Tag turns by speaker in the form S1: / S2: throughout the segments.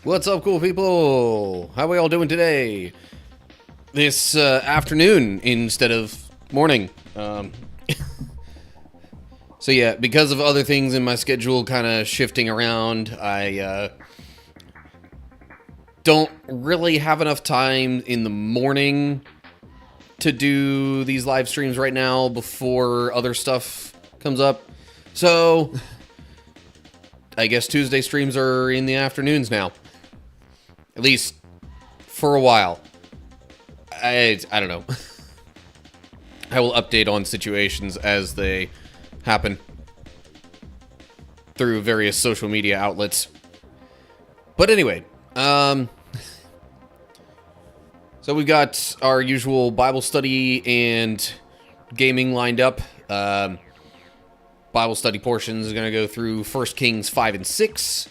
S1: What's up, cool people? How we all doing today? This afternoon instead of morning. So yeah, because of other things in my schedule kind of shifting around, I don't really have enough time in the morning to do these live streams right now before other stuff comes up. So I guess Tuesday streams are in the afternoons now. At least for a while. I don't know. I will update on situations as they happen through various social media outlets. But anyway, so we've got our usual Bible study and gaming lined up. Bible study portions are going to go through 1 Kings 5 and 6.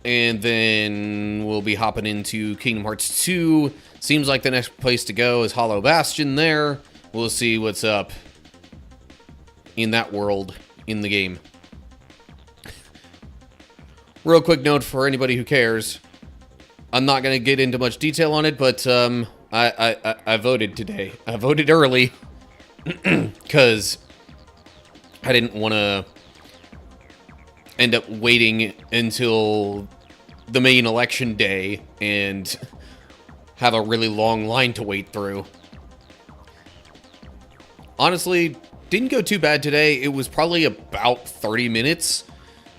S1: And then we'll be hopping into Kingdom Hearts 2. Seems like the next place to go is Hollow Bastion there. We'll see what's up in that world in the game. Real quick note for anybody who cares. I'm not going to get into much detail on it, but I voted today. I voted early because I didn't want to end up waiting until the main election day and have a really long line to wait through. Honestly, didn't go too bad today. It was probably about 30 minutes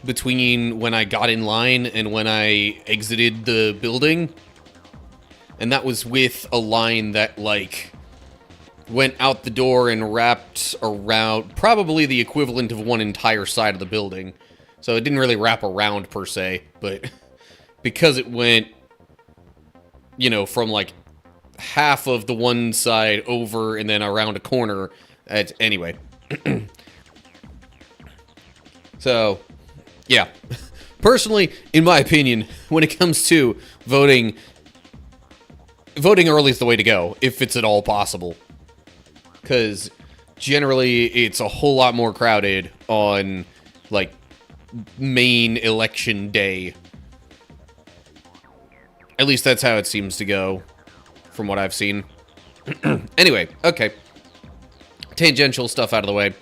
S1: between when I got in line and when I exited the building. And that was with a line that, like, went out the door and wrapped around probably the equivalent of one entire side of the building. So it didn't really wrap around per se, but because it went, you know, from like half of the one side over and then around a corner, anyway. So, yeah. Personally, in my opinion, when it comes to voting early is the way to go, if it's at all possible. Because generally, it's a whole lot more crowded on, like, main election day. At least that's how it seems to go, from what I've seen. Anyway, okay. Tangential stuff out of the way.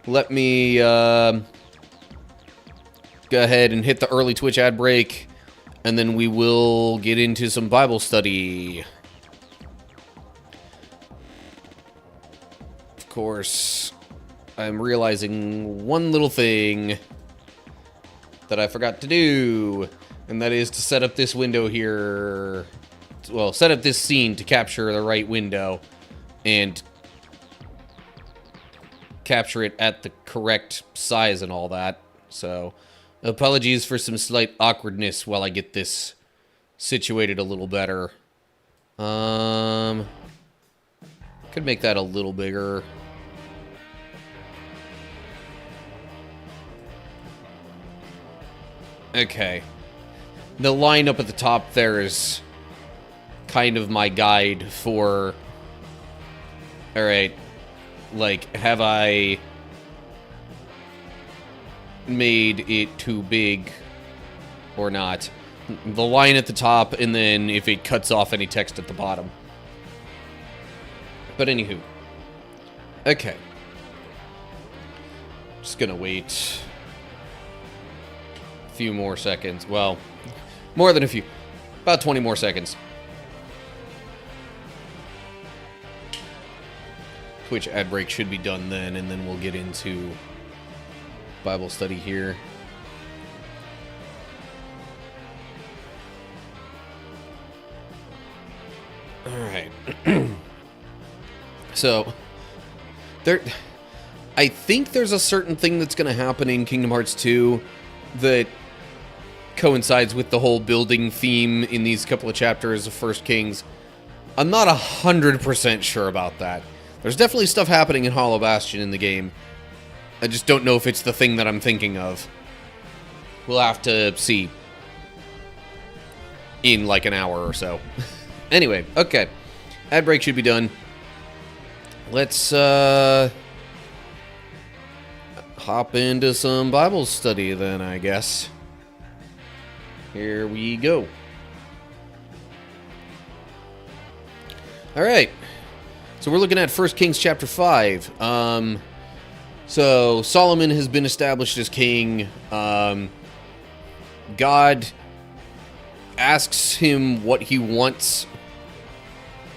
S1: Let me go ahead and hit the early Twitch ad break, and then we will get into some Bible study. Of course, I'm realizing one little thing that I forgot to do, and that is to set up this window here. Well, set up this scene to capture the right window and capture it at the correct size and all that. So, apologies for some slight awkwardness while I get this situated a little better. Could make that a little bigger. Okay. The line up at the top there is kind of my guide for... Alright. Like, have I made it too big or not? The line at the top, and then if it cuts off any text at the bottom. But anywho. Okay. Just gonna wait a few more seconds. Well, more than a few. About 20 more seconds. Twitch ad break should be done then, and then we'll get into Bible study here. Alright. So, I think there's a certain thing that's going to happen in Kingdom Hearts 2 that coincides with the whole building theme in these couple of chapters of First Kings. I'm not 100% sure about that. There's definitely stuff happening in Hollow Bastion in the game. I just don't know if it's the thing that I'm thinking of. We'll have to see in like an hour or so. Anyway, okay. Ad break should be done. Let's hop into some Bible study then, I guess. Here we go. Alright. So we're looking at 1 Kings chapter 5. So Solomon has been established as king. God asks him what he wants.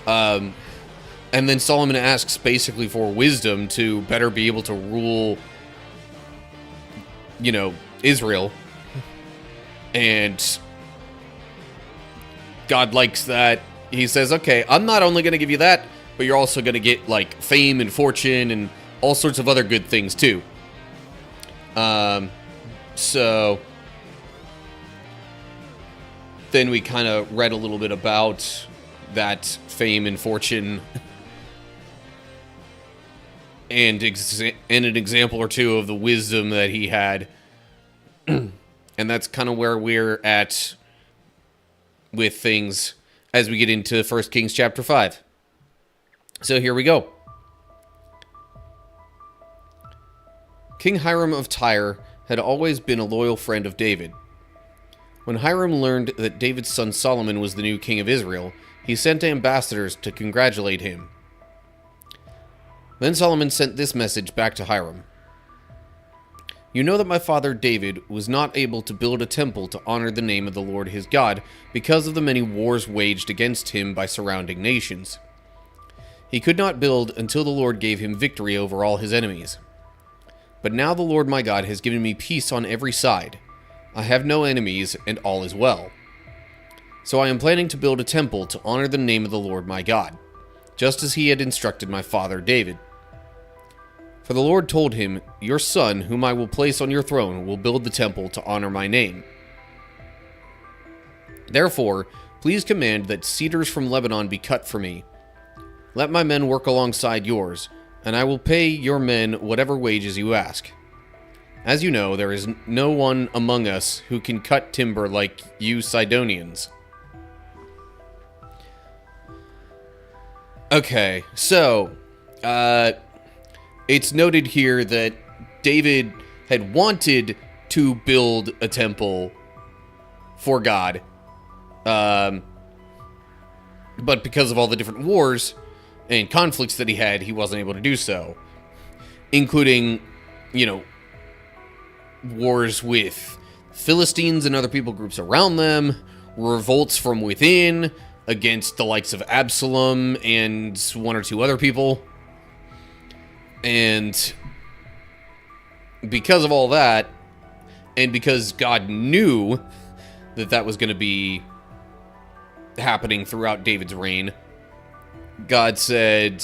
S1: And then Solomon asks basically for wisdom to better be able to rule, you know, Israel. And God likes that. He says, okay, I'm not only going to give you that, but you're also going to get, like, fame and fortune and all sorts of other good things, too. So then we kind of read a little bit about that fame and fortune and an example or two of the wisdom that he had. And that's kind of where we're at with things as we get into 1 Kings chapter 5. So here we go. King Hiram of Tyre had always been a loyal friend of David. When Hiram learned that David's son Solomon was the new king of Israel, he sent ambassadors to congratulate him. Then Solomon sent this message back to Hiram. You know that my father David was not able to build a temple to honor the name of the Lord his God because of the many wars waged against him by surrounding nations. He could not build until the Lord gave him victory over all his enemies. But now the Lord my God has given me peace on every side. I have no enemies, and all is well. So I am planning to build a temple to honor the name of the Lord my God, just as he had instructed my father David. For the Lord told him, your son, whom I will place on your throne, will build the temple to honor my name. Therefore, please command that cedars from Lebanon be cut for me. Let my men work alongside yours, and I will pay your men whatever wages you ask. As you know, there is no one among us who can cut timber like you Sidonians. Okay, so, it's noted here that David had wanted to build a temple for God, but because of all the different wars and conflicts that he had, he wasn't able to do so, including, you know, wars with Philistines and other people groups around them, revolts from within against the likes of Absalom and one or two other people. And because of all that, and because God knew that that was going to be happening throughout David's reign, God said,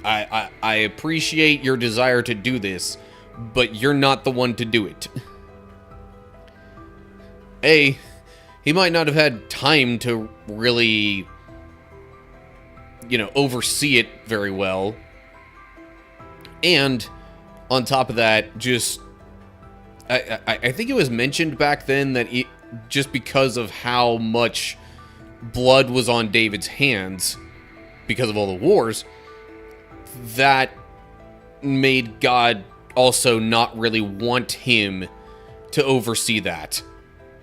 S1: I appreciate your desire to do this, but you're not the one to do it. He might not have had time to really, you know, oversee it very well. And on top of that, just I think it was mentioned back then that just because of how much blood was on David's hands because of all the wars, that made God also not really want him to oversee that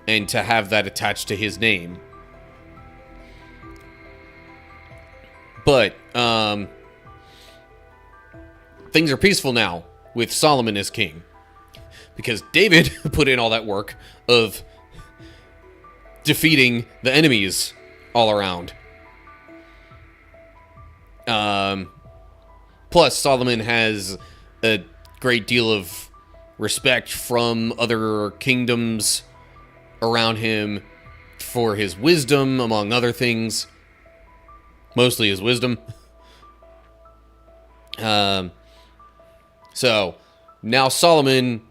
S1: and to have that attached to his name. But things are peaceful now with Solomon as king, because David put in all that work of defeating the enemies all around. Plus, Solomon has a great deal of respect from other kingdoms around him for his wisdom, among other things. Mostly his wisdom. So, now Solomon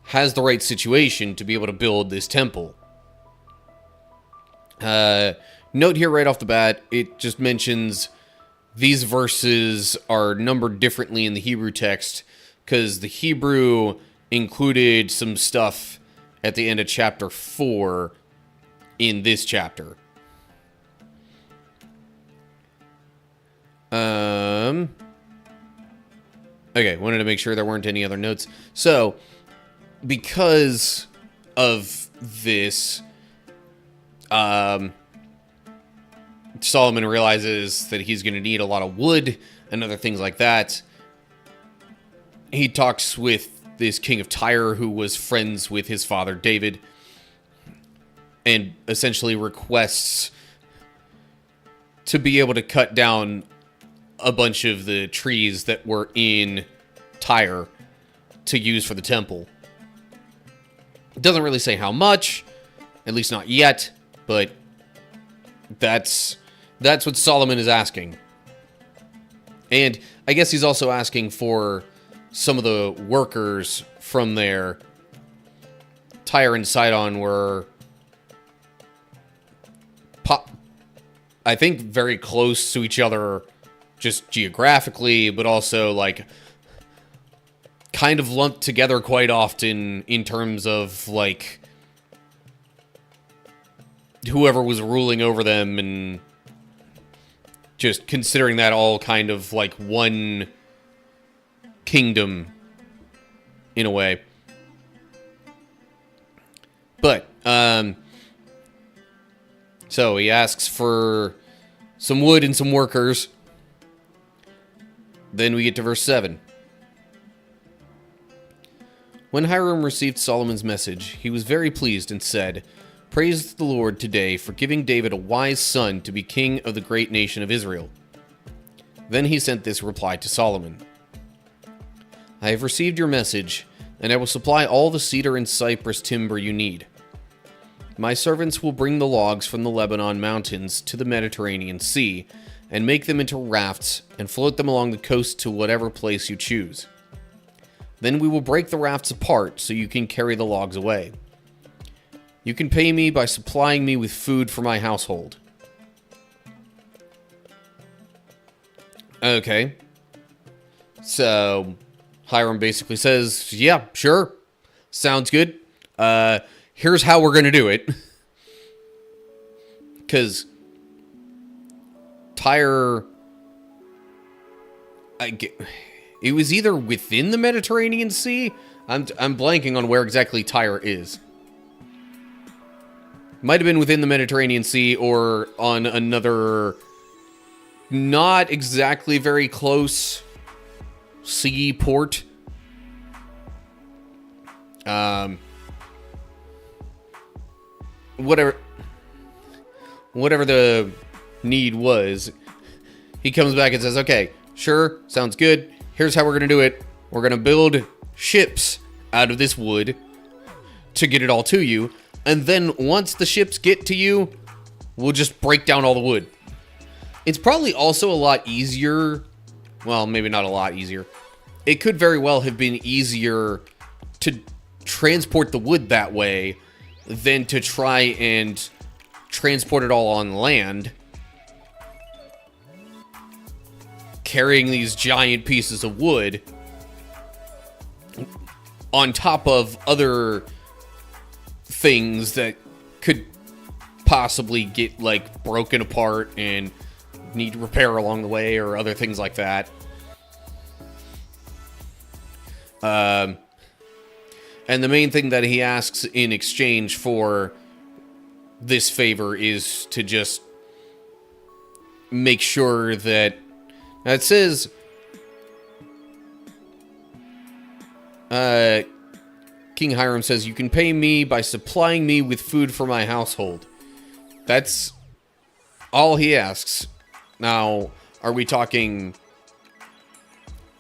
S1: has the right situation to be able to build this temple. Note here right off the bat, it just mentions these verses are numbered differently in the Hebrew text because the Hebrew included some stuff at the end of chapter 4 in this chapter. Okay, wanted to make sure there weren't any other notes. So, because of this, Solomon realizes that he's going to need a lot of wood and other things like that. He talks with this king of Tyre who was friends with his father David and essentially requests to be able to cut down a bunch of the trees that were in Tyre to use for the temple. It doesn't really say how much, at least not yet, but that's what Solomon is asking. And I guess he's also asking for some of the workers from there. Tyre and Sidon were, I think, very close to each other just geographically, but also, like, kind of lumped together quite often in terms of, like, whoever was ruling over them, and just considering that all kind of like one kingdom in a way. But so he asks for some wood and some workers. Then we get to verse 7. When Hiram received Solomon's message, he was very pleased and said, "Praise the Lord today for giving David a wise son to be king of the great nation of Israel." Then he sent this reply to Solomon. "I have received your message, and I will supply all the cedar and cypress timber you need. My servants will bring the logs from the Lebanon mountains to the Mediterranean Sea, and make them into rafts and float them along the coast to whatever place you choose. Then we will break the rafts apart so you can carry the logs away. You can pay me by supplying me with food for my household." Okay. So, Hiram basically says, yeah, sure. Sounds good. Here's how we're going to do it. Because Tyre, it was either within the Mediterranean Sea. I'm blanking on where exactly Tyre is. Might have been within the Mediterranean Sea or on another not exactly very close sea port. Whatever the need was, he comes back and says, okay, sure, sounds good. Here's how we're going to do it. We're going to build ships out of this wood to get it all to you. And then once the ships get to you, we'll just break down all the wood. It's probably also a lot easier. Well, maybe not a lot easier. It could very well have been easier to transport the wood that way than to try and transport it all on land, carrying these giant pieces of wood on top of other things that could possibly get, like, broken apart and need repair along the way, or other things like that. And the main thing that he asks in exchange for this favor is to just make sure that... Now it says... King Hiram says, you can pay me by supplying me with food for my household. That's all he asks. Now, are we talking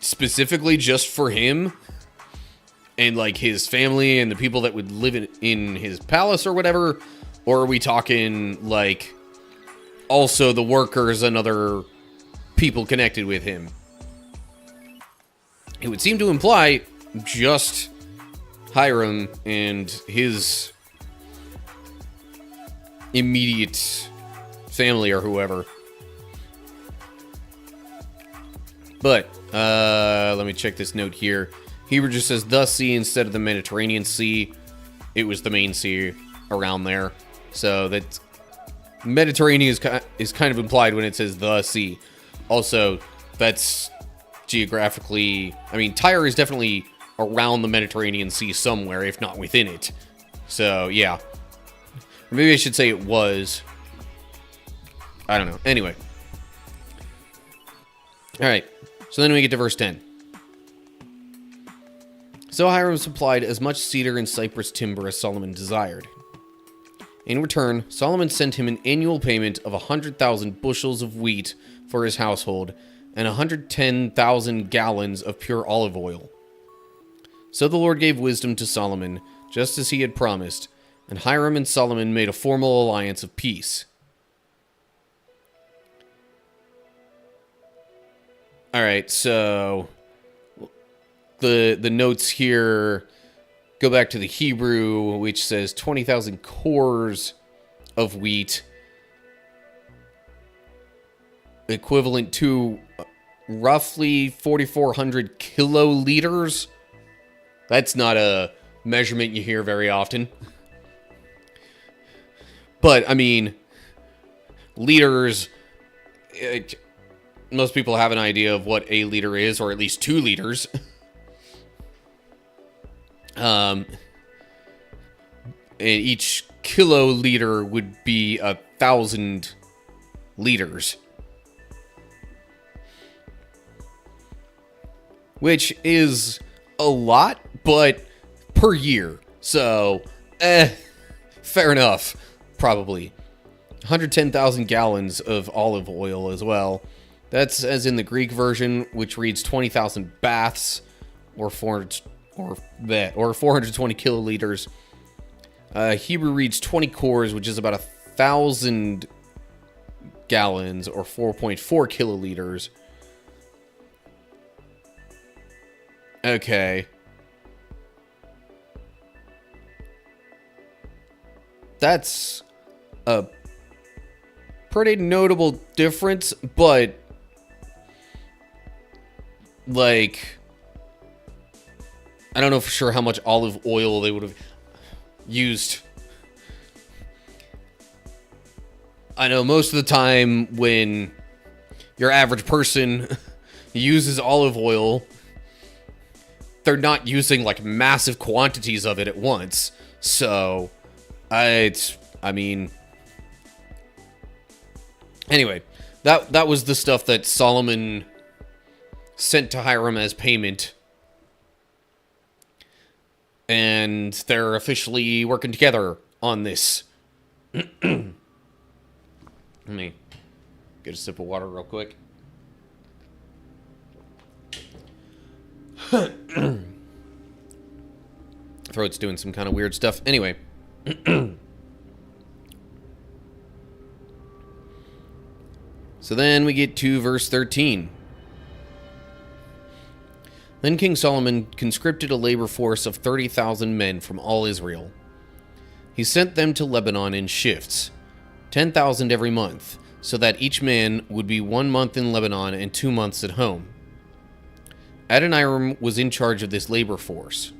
S1: specifically just for him and like his family and the people that would live in his palace or whatever? Or are we talking like also the workers and other people connected with him? It would seem to imply just Hiram and his immediate family or whoever. But, let me check this note here. Hebrew just says the sea instead of the Mediterranean Sea. It was the main sea around there. So that Mediterranean is kind of implied when it says the sea. Also, that's geographically... I mean, Tyre is definitely around the Mediterranean Sea somewhere, if not within it. So, yeah. Or maybe I should say it was. I don't know. Anyway. Alright. So then we get to verse 10. So Hiram supplied as much cedar and cypress timber as Solomon desired. In return, Solomon sent him an annual payment of 100,000 bushels of wheat for his household and 110,000 gallons of pure olive oil. So the Lord gave wisdom to Solomon, just as he had promised, and Hiram and Solomon made a formal alliance of peace. Alright, so the notes here go back to the Hebrew, which says 20,000 cores of wheat, equivalent to roughly 4,400 kiloliters. That's not a measurement you hear very often. But, I mean, liters, most people have an idea of what a liter is, or at least 2 liters. And each kiloliter would be 1,000 liters. Which is a lot, but per year. So, fair enough, probably. 110,000 gallons of olive oil as well. That's as in the Greek version, which reads 20,000 baths, or 420 kiloliters. Hebrew reads 20 cores, which is about 1,000 gallons, or 4.4 kiloliters. Okay. That's a pretty notable difference, but like, I don't know for sure how much olive oil they would have used. I know most of the time when your average person uses olive oil, they're not using like massive quantities of it at once. So, I mean, anyway, that was the stuff that Solomon sent to Hiram as payment. And they're officially working together on this. Let me get a sip of water real quick. Throat's doing some kind of weird stuff. Anyway. So then we get to verse 13. Then King Solomon conscripted a labor force of 30,000 men from all Israel. He sent them to Lebanon in shifts, 10,000 every month, so that each man would be 1 month in Lebanon and 2 months at home. Adoniram was in charge of this labor force.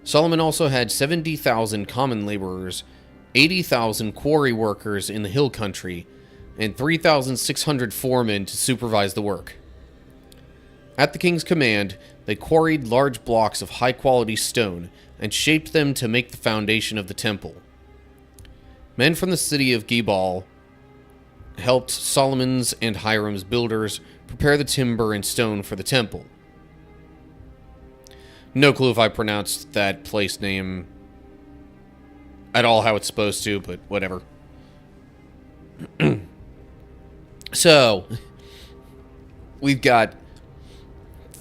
S1: Solomon also had 70,000 common laborers, 80,000 quarry workers in the hill country, and 3,600 foremen to supervise the work. At the king's command, they quarried large blocks of high-quality stone and shaped them to make the foundation of the temple. Men from the city of Gebal helped Solomon's and Hiram's builders prepare the timber and stone for the temple. No clue if I pronounced that place name at all how it's supposed to, but whatever. So, we've got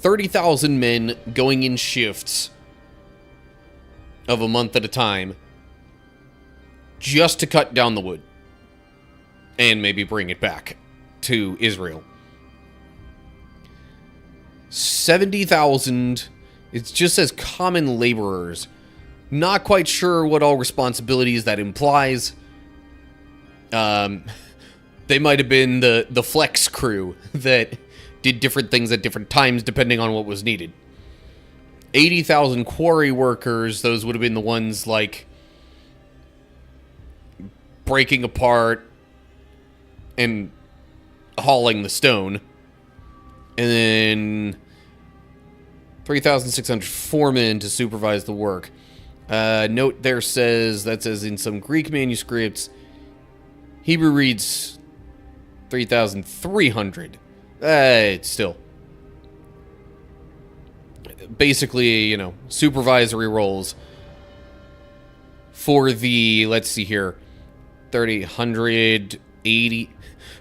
S1: 30,000 men going in shifts of a month at a time just to cut down the wood and maybe bring it back to Israel. 70,000, it just says common laborers. Not quite sure what all responsibilities that implies. They might have been the flex crew that did different things at different times depending on what was needed. 80,000 quarry workers, those would have been the ones like breaking apart and hauling the stone. And then 3,600 foremen to supervise the work. Note there says, that says in some Greek manuscripts, Hebrew reads 3,300. It's still basically, you know, supervisory roles for the, let's see here, 180,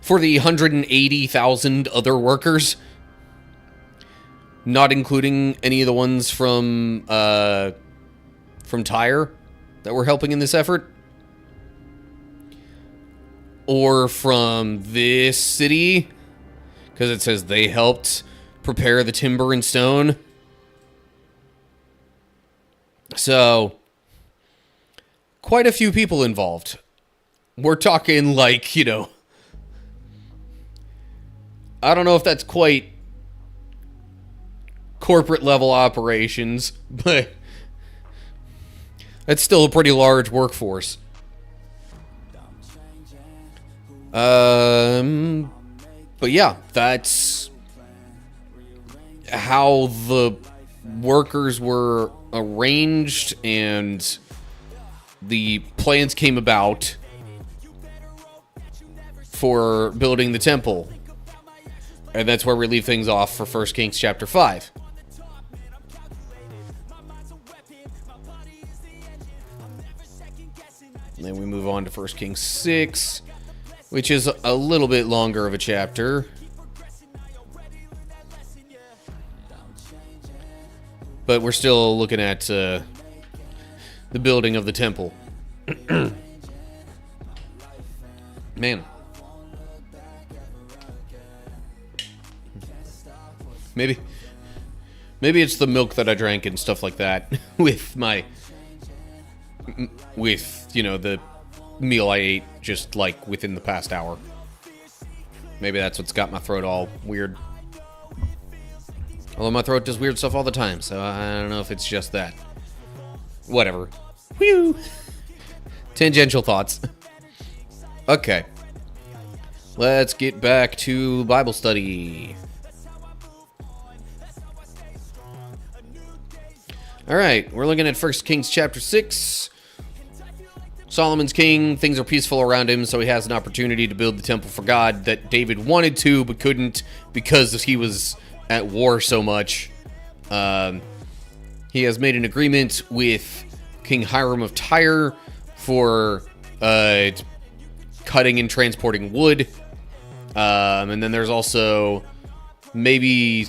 S1: for the 180,000 other workers, not including any of the ones from Tyre that were helping in this effort, or from this city, because it says they helped prepare the timber and stone. So, quite a few people involved. We're talking like, you know, I don't know if that's quite corporate level operations, but that's still a pretty large workforce. But yeah, that's how the workers were arranged and the plans came about for building the temple. And that's where we leave things off for 1 Kings chapter 5. And then we move on to 1 Kings 6, which is a little bit longer of a chapter. But we're still looking at the building of the temple. Man. Maybe it's the milk that I drank and stuff like that with, you know, the meal I ate just like within the past hour. Maybe that's what's got my throat all weird. Although my throat does weird stuff all the time, so I don't know if it's just that. Whatever. Whew. Tangential thoughts. Okay. Let's get back to Bible study. Alright, we're looking at 1 Kings chapter 6. Solomon's king, things are peaceful around him, so he has an opportunity to build the temple for God that David wanted to, but couldn't because he was at war so much. He has made an agreement with King Hiram of Tyre for cutting and transporting wood. And then there's also maybe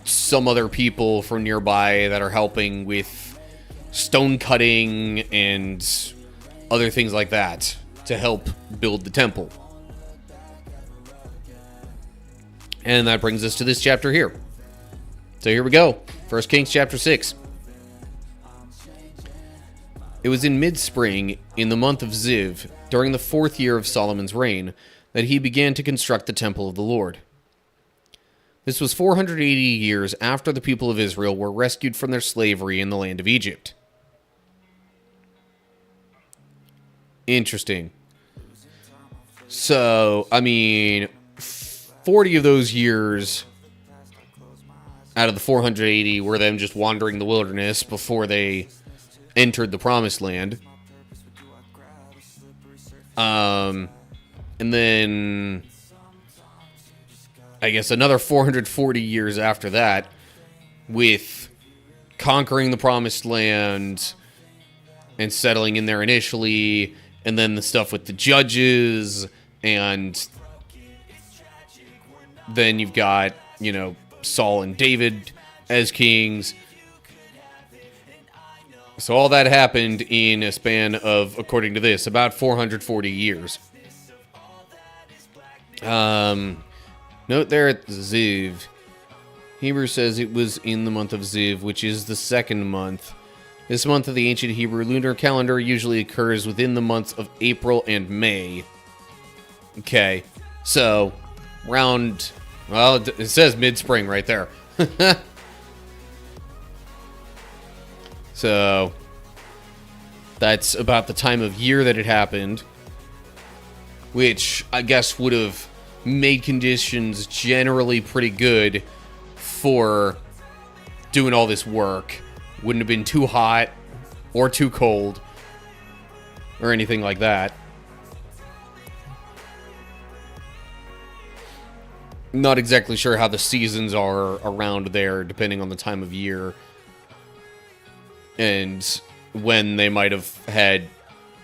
S1: some other people from nearby that are helping with stone cutting and other things like that to help build the temple. And that brings us to this chapter here. So here we go. 1 Kings chapter 6. It was in mid-spring, in the month of Ziv, during the 4th year of Solomon's reign, that he began to construct the temple of the Lord. This was 480 years after the people of Israel were rescued from their slavery in the land of Egypt. Interesting. So, I mean, 40 of those years out of the 480 were them just wandering the wilderness before they entered the promised land. And then I guess another 440 years after that with conquering the promised land and settling in there initially, and then the stuff with the judges, and then you've got, you know, Saul and David as kings. So all that happened in a span of, according to this, about 440 years. Note there at Ziv. Hebrew says it was in the month of Ziv, which is the second month. This month of the ancient Hebrew lunar calendar usually occurs within the months of April and May. Okay, so round, well, it says mid-spring right there. So that's about the time of year that it happened, which I guess would have made conditions generally pretty good for doing all this work. Wouldn't have been too hot or too cold or anything like that. Not exactly sure how the seasons are around there, depending on the time of year and when they might have had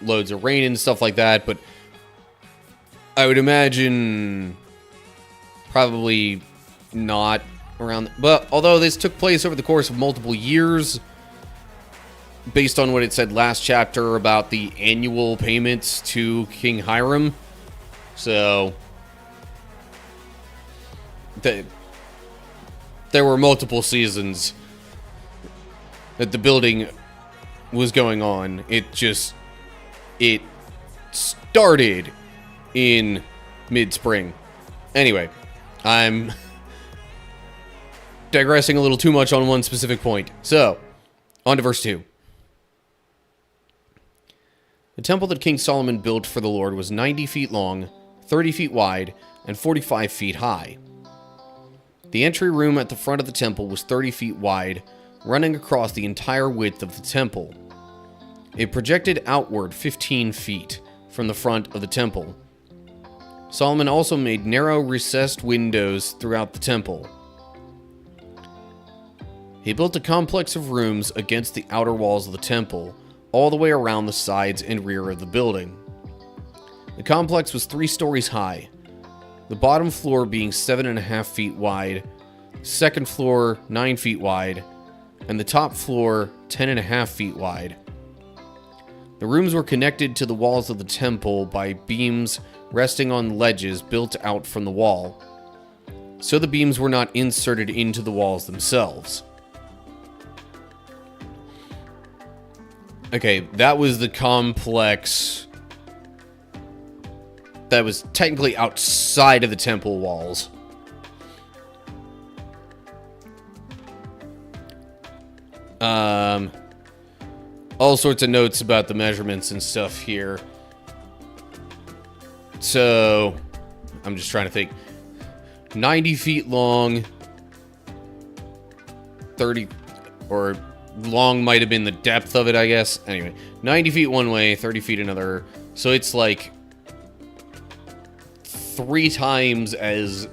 S1: loads of rain and stuff like that, but I would imagine probably not around. But although this took place over the course of multiple years, based on what it said last chapter about the annual payments to King Hiram, so there were multiple seasons that the building was going on. It started in mid-spring. Anyway, I'm digressing a little too much on one specific point. So, on to verse 2. The temple that King Solomon built for the Lord was 90 feet long, 30 feet wide, and 45 feet high. The entry room at the front of the temple was 30 feet wide, running across the entire width of the temple. It projected outward 15 feet from the front of the temple. Solomon also made narrow recessed windows throughout the temple. He built a complex of rooms against the outer walls of the temple, all the way around the sides and rear of the building. The complex was 3 stories high, the bottom floor being 7.5 feet wide, second floor 9 feet wide, and the top floor 10.5 feet wide. The rooms were connected to the walls of the temple by beams resting on ledges built out from the wall, so the beams were not inserted into the walls themselves. Okay, that was the complex that was technically outside of the temple walls. All sorts of notes about the measurements and stuff here. So, I'm just trying to think. 90 feet long, 30, or long might have been the depth of it, I guess. Anyway, 90 feet one way, 30 feet another. So it's like 3 times as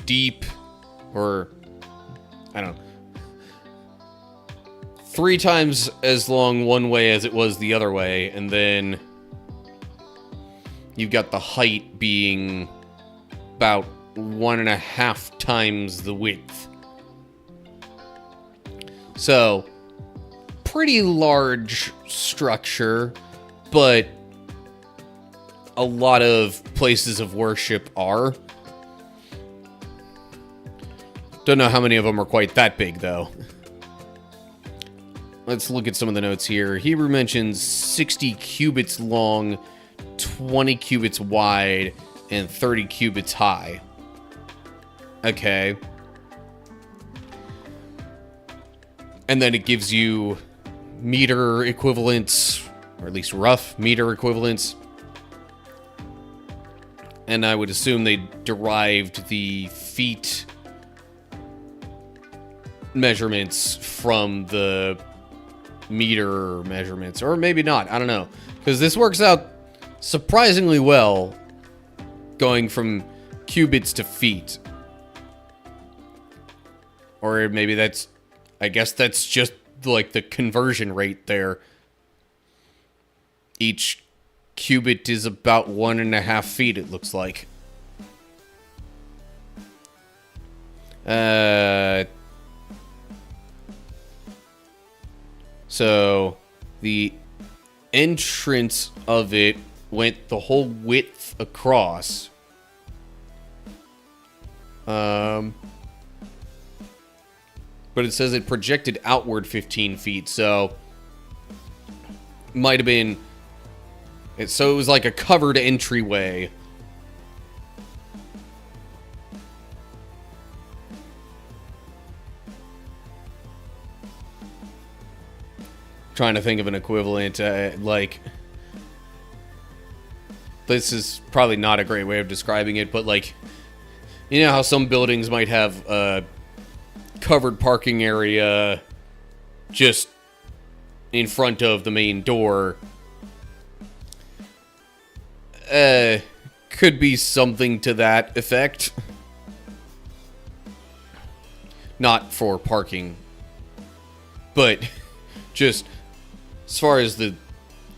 S1: deep, or I don't know, 3 times as long one way as it was the other way, and then you've got the height being about 1.5 times the width. So, pretty large structure, but a lot of places of worship are. Don't know how many of them are quite that big, though. Let's look at some of the notes here. Hebrew mentions 60 cubits long, 20 cubits wide, and 30 cubits high. Okay. And then it gives you meter equivalents, or at least rough meter equivalents. And I would assume they derived the feet measurements from the meter measurements, or maybe not, I don't know, because this works out surprisingly well going from cubits to feet. Or maybe that's, I guess that's just like the conversion rate there. Each cubit is about 1.5 feet, it looks like. So the entrance of it went the whole width across. But it says it projected outward 15 feet, so might have been... So it was like a covered entryway. Trying to think of an equivalent, like... This is probably not a great way of describing it, but like... You know how some buildings might have a covered parking area just in front of the main door? Could be something to that effect. Not for parking, but just as far as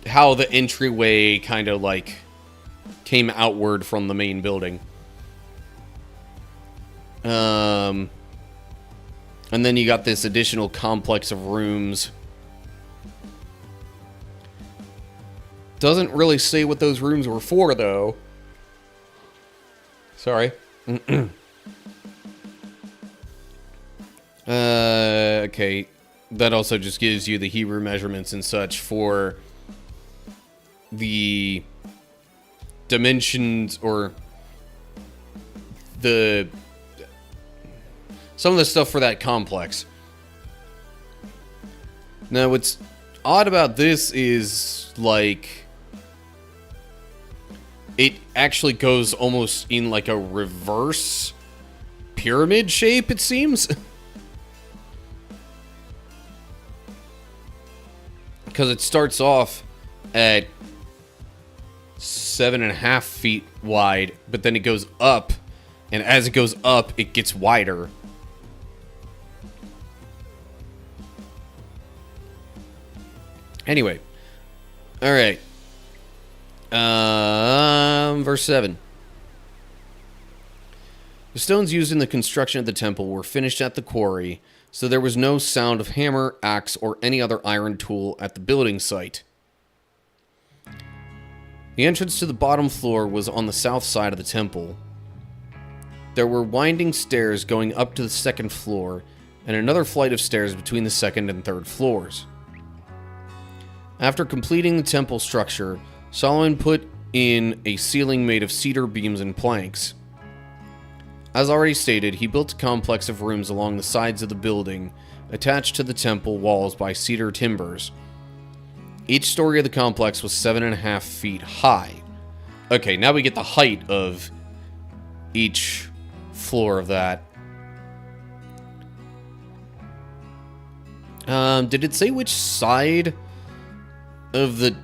S1: how the entryway kind of like came outward from the main building. And then you got this additional complex of rooms. Doesn't really say what those rooms were for, though. Sorry. Okay. That also just gives you the Hebrew measurements and such for the dimensions, or some of the stuff for that complex. Now, what's odd about this is, like, it actually goes almost in, like, a reverse pyramid shape, it seems. Because it starts off at 7.5 feet wide, but then it goes up, and as it goes up, it gets wider. Anyway. Alright. Verse 7. The stones used in the construction of the temple were finished at the quarry, so there was no sound of hammer, axe, or any other iron tool at the building site. The entrance to the bottom floor was on the south side of the temple. There were winding stairs going up to the second floor, and another flight of stairs between the second and third floors. After completing the temple structure, Solomon put in a ceiling made of cedar beams and planks. As already stated, he built a complex of rooms along the sides of the building, attached to the temple walls by cedar timbers. Each story of the complex was 7.5 feet high. Okay, now we get the height of each floor of that. Did it say which side of the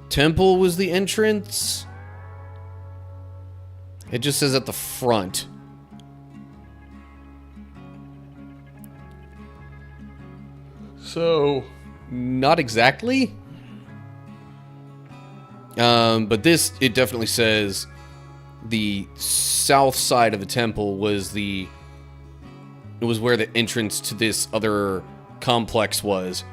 S1: temple was the entrance? It just says at the front. So, not exactly. But this, it definitely says the south side of the temple was it was where the entrance to this other complex was.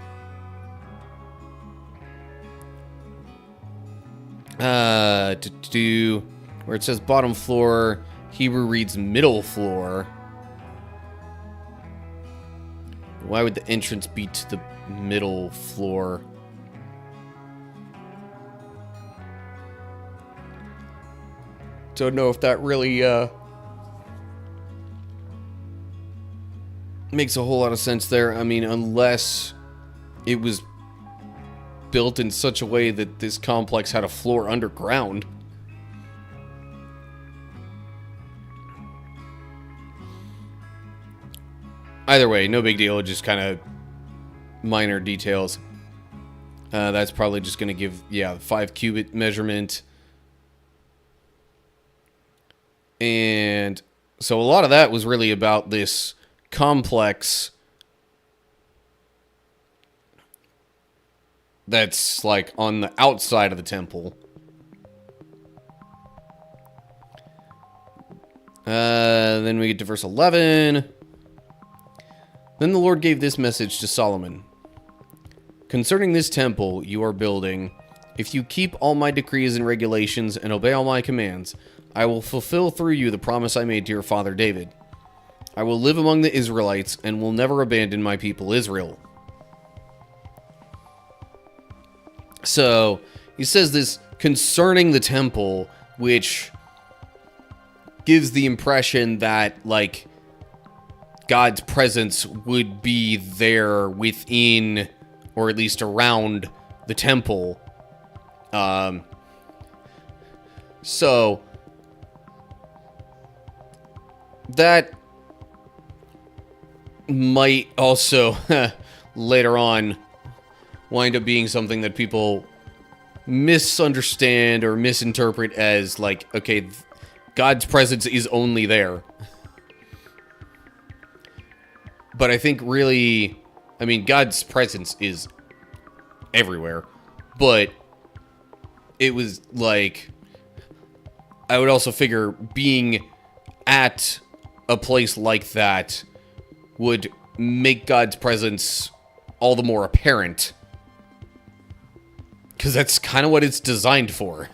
S1: Where it says bottom floor, Hebrew reads middle floor. Why would the entrance be to the middle floor? Don't know if that really makes a whole lot of sense there. I mean, unless it was built in such a way that this complex had a floor underground. Either way, no big deal, just kind of minor details. That's probably just going to give, 5 cubit measurement. And so a lot of that was really about this complex that's like on the outside of the temple. Then we get to verse 11. Then the Lord gave this message to Solomon. Concerning this temple you are building, if you keep all my decrees and regulations and obey all my commands, I will fulfill through you the promise I made to your father David. I will live among the Israelites and will never abandon my people Israel. So, he says this concerning the temple, which gives the impression that, like, God's presence would be there within, or at least around, the temple. So, that might also, later on, wind up being something that people misunderstand or misinterpret as, like, okay, God's presence is only there. But I think really, I mean, God's presence is everywhere. But it was like, I would also figure being at a place like that would make God's presence all the more apparent. Because that's kind of what it's designed for.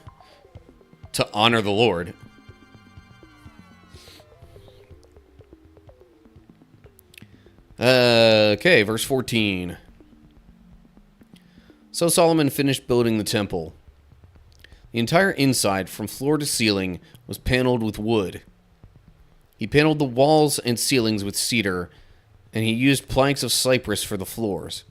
S1: To honor the Lord. Okay, verse 14. So Solomon finished building the temple. The entire inside, from floor to ceiling, was paneled with wood. He paneled the walls and ceilings with cedar, and he used planks of cypress for the floors.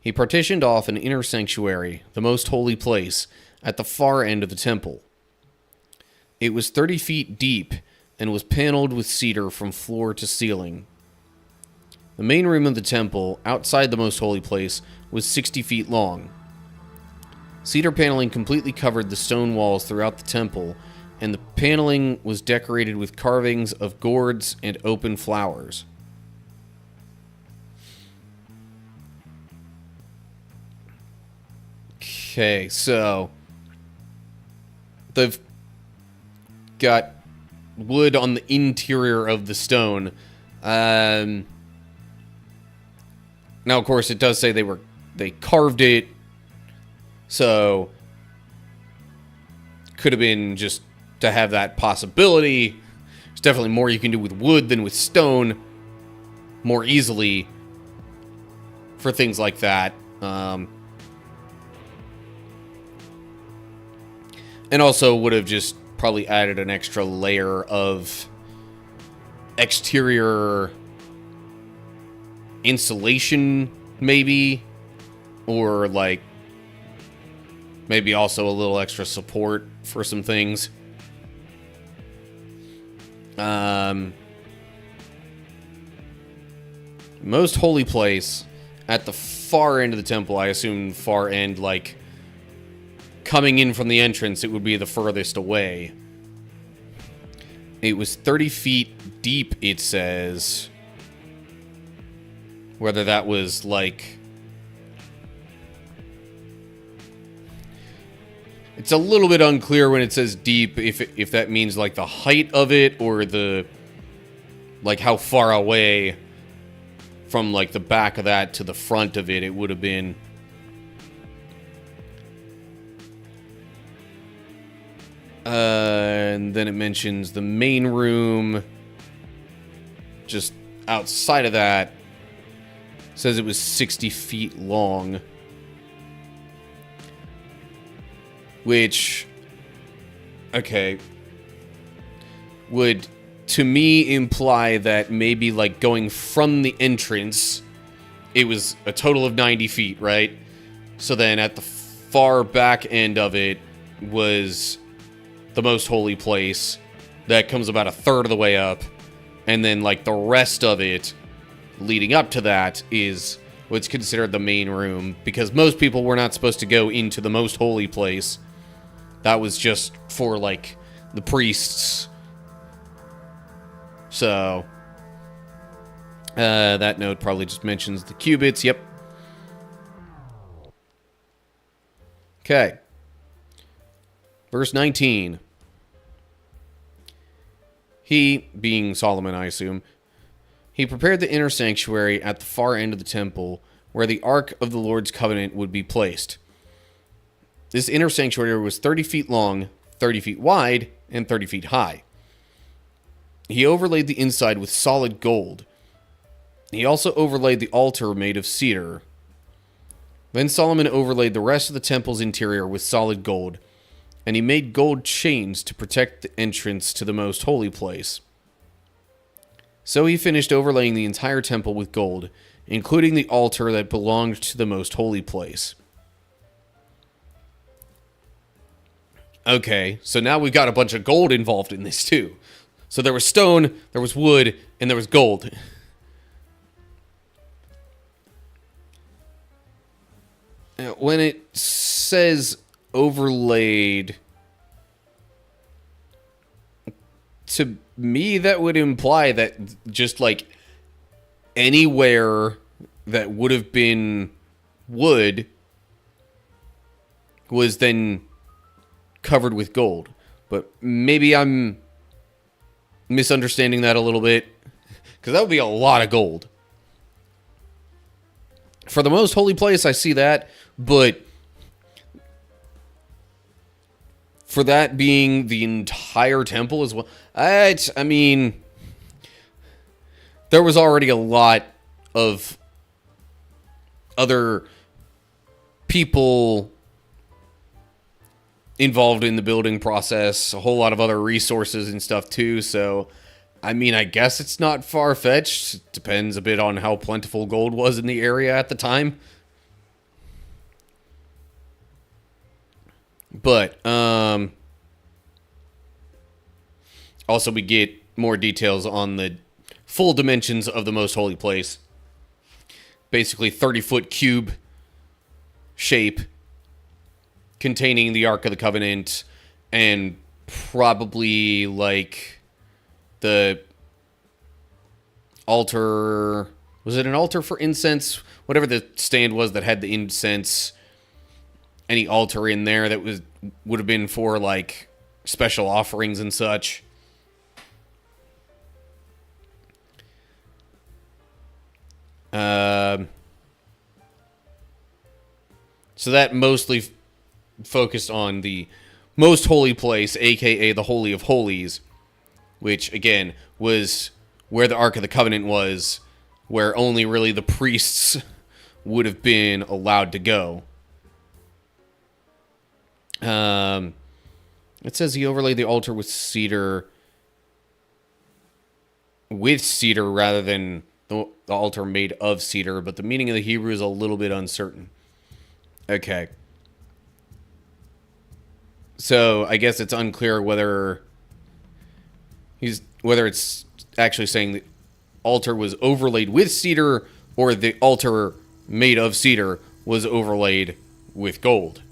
S1: He partitioned off an inner sanctuary, the most holy place, at the far end of the temple. It was 30 feet deep and was paneled with cedar from floor to ceiling. The main room of the temple, outside the most holy place, was 60 feet long. Cedar paneling completely covered the stone walls throughout the temple, and the paneling was decorated with carvings of gourds and open flowers. Okay, so they've got wood on the interior of the stone. Now, of course, it does say they carved it, so could have been just to have that possibility. There's definitely more you can do with wood than with stone, more easily for things like that. And also would have just probably added an extra layer of exterior insulation, maybe. Or, like, maybe also a little extra support for some things. Most holy place at the far end of the temple. I assume far end, like, coming in from the entrance, it would be the furthest away. It was 30 feet deep, it says. Whether that was, like... It's a little bit unclear when it says deep, if that means, like, the height of it, or the... like, how far away from, like, the back of that to the front of it would have been. And then it mentions the main room. Just outside of that, says it was 60 feet long. Which, okay, would, to me, imply that maybe, like, going from the entrance, it was a total of 90 feet, right? So then at the far back end of it was the most holy place. That comes about a third of the way up. And then, like, the rest of it leading up to that is what's considered the main room. Because most people were not supposed to go into the most holy place. That was just for, like, the priests. So, that note probably just mentions the cubits. Yep. Okay. Verse 19. He, being Solomon, I assume, he prepared the inner sanctuary at the far end of the temple, where the Ark of the Lord's Covenant would be placed. This inner sanctuary was 30 feet long, 30 feet wide, and 30 feet high. He overlaid the inside with solid gold. He also overlaid the altar made of cedar. Then Solomon overlaid the rest of the temple's interior with solid gold, and he made gold chains to protect the entrance to the most holy place. So he finished overlaying the entire temple with gold, including the altar that belonged to the most holy place. Okay, so now we've got a bunch of gold involved in this too. So there was stone, there was wood, and there was gold. When it says overlaid, to me that would imply that just like anywhere that would have been wood was then covered with gold. But maybe I'm misunderstanding that a little bit, because that would be a lot of gold. For the most holy place, I see that, but for that being the entire temple as well, I mean, there was already a lot of other people involved in the building process, a whole lot of other resources and stuff too, so I mean, I guess it's not far-fetched. Depends a bit on how plentiful gold was in the area at the time. But, also we get more details on the full dimensions of the most holy place. Basically 30-foot cube shape containing the Ark of the Covenant and probably like the altar. Was it an altar for incense? Whatever the stand was that had the incense. Any altar in there that would have been for like special offerings and such. So that mostly focused on the most holy place, aka the Holy of Holies, which again was where the Ark of the Covenant was, where only really the priests would have been allowed to go. It says he overlaid the altar with cedar rather than the altar made of cedar, but the meaning of the Hebrew is a little bit uncertain. Okay. So I guess it's unclear whether it's actually saying the altar was overlaid with cedar or the altar made of cedar was overlaid with gold.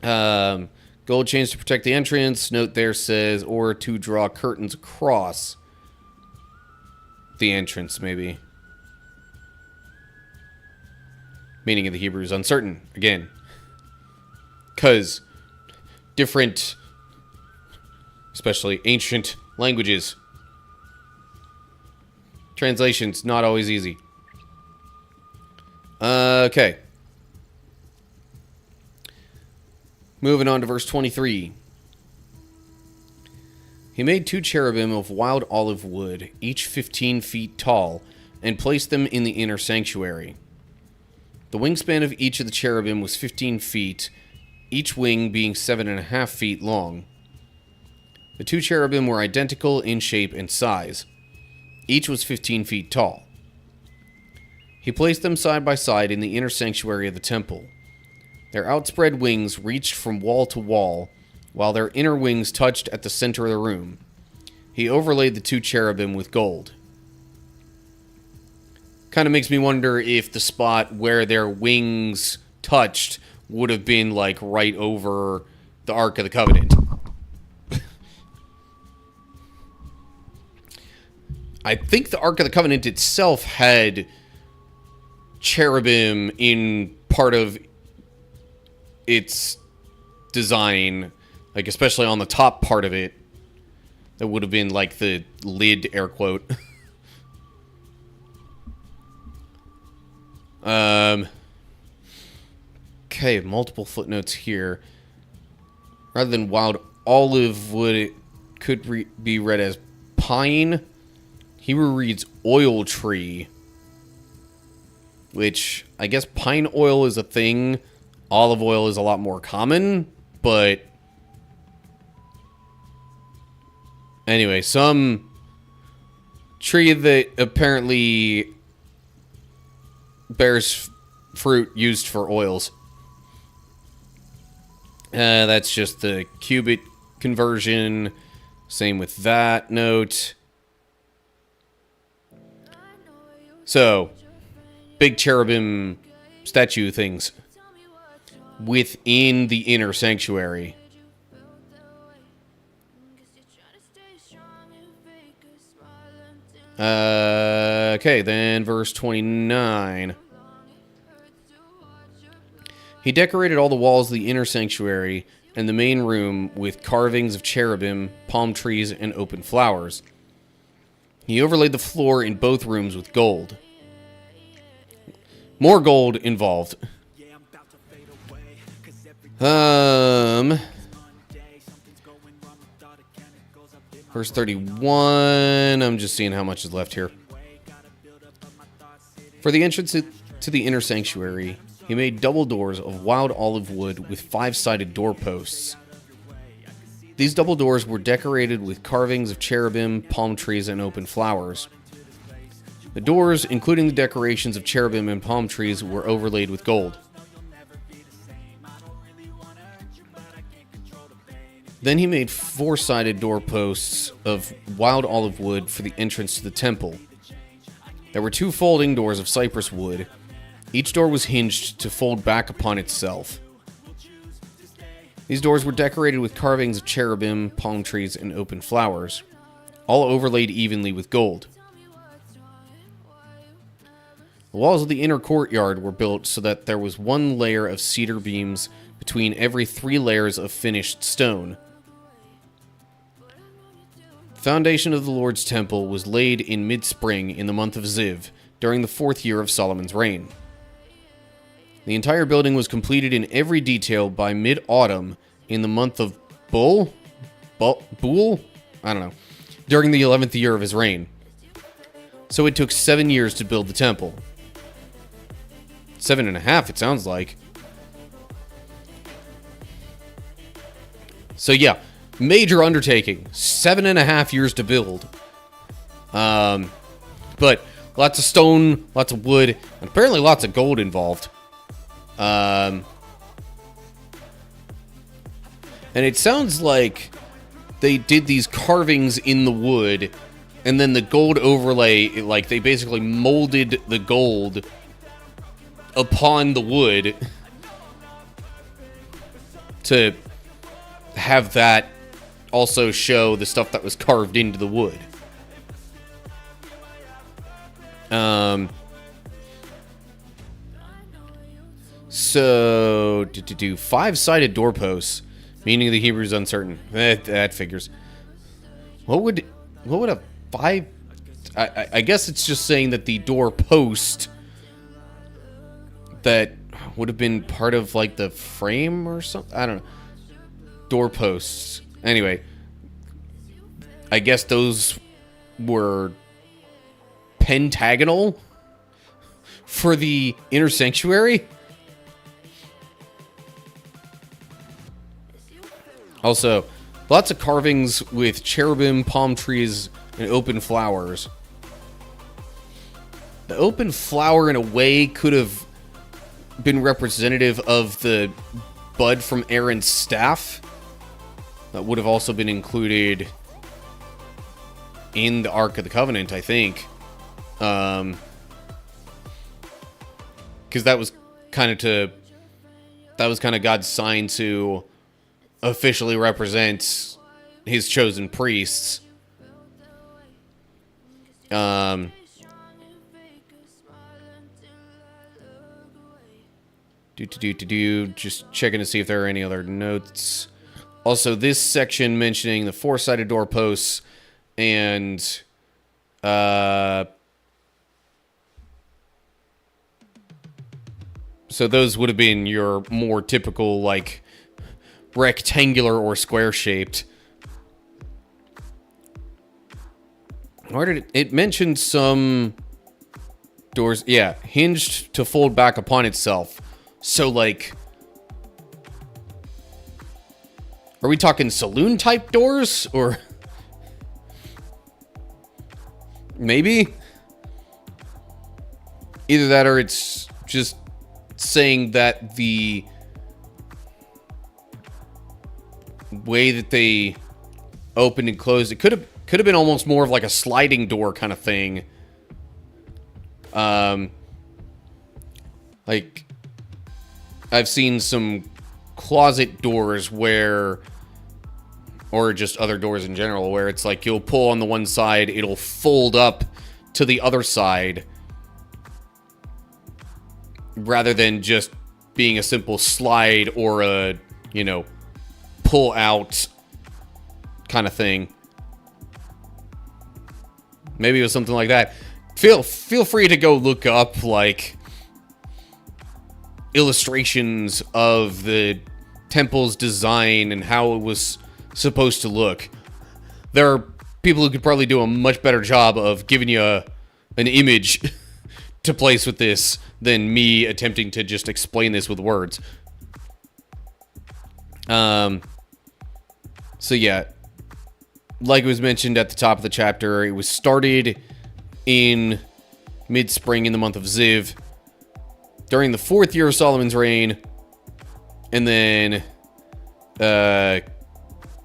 S1: Gold chains to protect the entrance. Note there says, or to draw curtains across the entrance, maybe. Meaning of the Hebrew is uncertain, again. Because different, especially ancient languages, translations, not always easy. Okay. Moving on to verse 23. He made 2 cherubim of wild olive wood, each 15 feet tall, and placed them in the inner sanctuary. The wingspan of each of the cherubim was 15 feet, each wing being 7.5 feet long. The 2 cherubim were identical in shape and size. Each was 15 feet tall. He placed them side by side in the inner sanctuary of the temple. Their outspread wings reached from wall to wall, while their inner wings touched at the center of the room. He overlaid the 2 cherubim with gold. Kind of makes me wonder if the spot where their wings touched would have been like right over the Ark of the Covenant. I think the Ark of the Covenant itself had cherubim in part of its design, like especially on the top part of it. That would have been like the lid, air quote. Okay, multiple footnotes here. Rather than wild olive wood, it could be read as pine. Hebrew reads oil tree, which I guess pine oil is a thing. Olive oil is a lot more common, but anyway, some tree that apparently bears fruit used for oils. That's just the cubit conversion. Same with that note. So, big cherubim statue things within the inner sanctuary. Okay, then verse 29. He decorated all the walls of the inner sanctuary and the main room with carvings of cherubim, palm trees, and open flowers. He overlaid the floor in both rooms with gold. More gold involved. Verse 31. I'm just seeing how much is left here. For the entrance to the inner sanctuary, he made double doors of wild olive wood with 5-sided doorposts. These double doors were decorated with carvings of cherubim, palm trees, and open flowers. The doors, including the decorations of cherubim and palm trees, were overlaid with gold. Then he made 4-sided doorposts of wild olive wood for the entrance to the temple. There were 2 folding doors of cypress wood. Each door was hinged to fold back upon itself. These doors were decorated with carvings of cherubim, palm trees, and open flowers, all overlaid evenly with gold. The walls of the inner courtyard were built so that there was 1 layer of cedar beams between every 3 layers of finished stone. The foundation of the Lord's temple was laid in mid-spring in the month of Ziv, during the 4th year of Solomon's reign. The entire building was completed in every detail by mid-autumn in the month of Bul? I don't know. During the 11th year of his reign. So it took 7 years to build the temple. 7.5, it sounds like. So yeah, major undertaking. 7.5 years to build. But lots of stone, lots of wood, and apparently lots of gold involved. And it sounds like they did these carvings in the wood, and then the gold overlay, like they basically molded the gold upon the wood to have that also show the stuff that was carved into the wood. So, to do 5-sided doorposts, meaning the Hebrew's uncertain. That figures. What would a 5... I guess it's just saying that the doorpost that would have been part of, like, the frame or something? I don't know. Doorposts. Anyway, I guess those were pentagonal for the inner sanctuary. Also, lots of carvings with cherubim, palm trees, and open flowers. The open flower, in a way, could have been representative of the bud from Aaron's staff. That would have also been included in the Ark of the Covenant, I think. Because that was kind of God's sign to officially represent his chosen priests. Just checking to see if there are any other notes. Also, this section mentioning the 4-sided doorposts and So those would have been your more typical, like, rectangular or square-shaped. Where did it mentioned some doors? Yeah, hinged to fold back upon itself. So, like, are we talking saloon-type doors? Or maybe? Either that or it's just saying that the way that they opened and closed, it could have been almost more of like a sliding door kind of thing. Like, I've seen some closet doors where, or just other doors in general, where it's like you'll pull on the one side, it'll fold up to the other side, rather than just being a simple slide or a, you know, pull out kind of thing. Maybe it was something like that. Feel free to go look up, like, illustrations of the temple's design and how it was supposed to look. There are people who could probably do a much better job of giving you an image to place with this than me attempting to just explain this with words. So yeah, like it was mentioned at the top of the chapter, it was started in mid-spring in the month of Ziv, during the 4th year of Solomon's reign, and then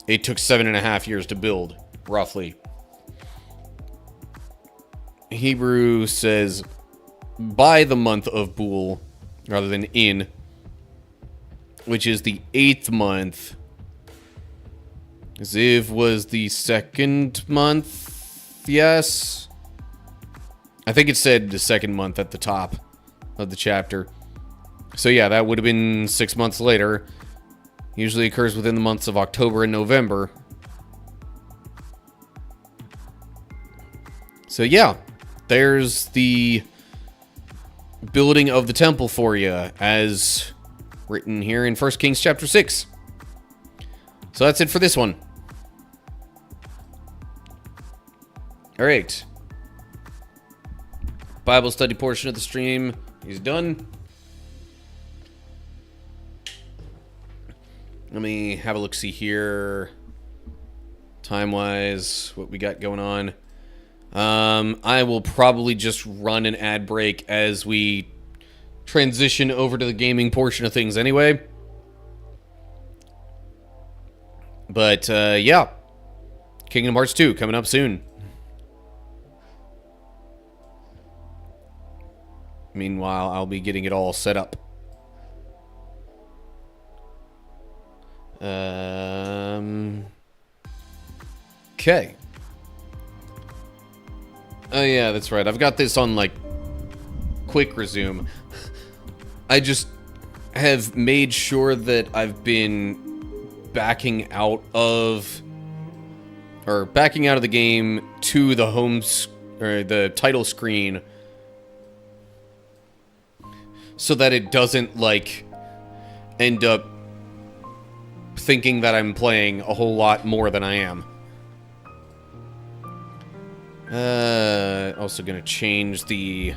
S1: it took 7.5 years to build, roughly. Hebrew says by the month of Bul, rather than in, which is the 8th month. Ziv was the 2nd month, yes? I think it said the 2nd month at the top of the chapter. So yeah, that would have been 6 months later. Usually occurs within the months of October and November. So yeah, there's the building of the temple for you, as written here in 1 Kings chapter 6. So that's it for this one. Alright. Bible study portion of the stream is done. Let me have a look-see here. Time-wise, what we got going on. I will probably just run an ad break as we transition over to the gaming portion of things anyway. But, yeah. Kingdom Hearts 2 coming up soon. Meanwhile, I'll be getting it all set up. Okay. Oh yeah, that's right. I've got this on, like, quick resume. I just have made sure that I've been backing out of the game to the or the title screen, so that it doesn't, like, end up thinking that I'm playing a whole lot more than I am. Also gonna change the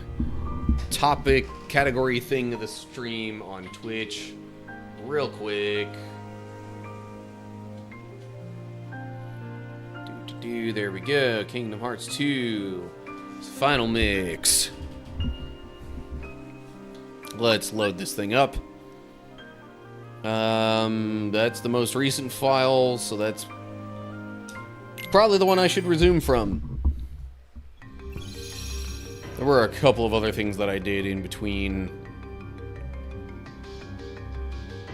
S1: topic category thing of the stream on Twitch real quick. There we go. Kingdom Hearts 2 final mix. Let's load this thing up. That's the most recent file, so that's probably the one I should resume from. There were a couple of other things that I did in between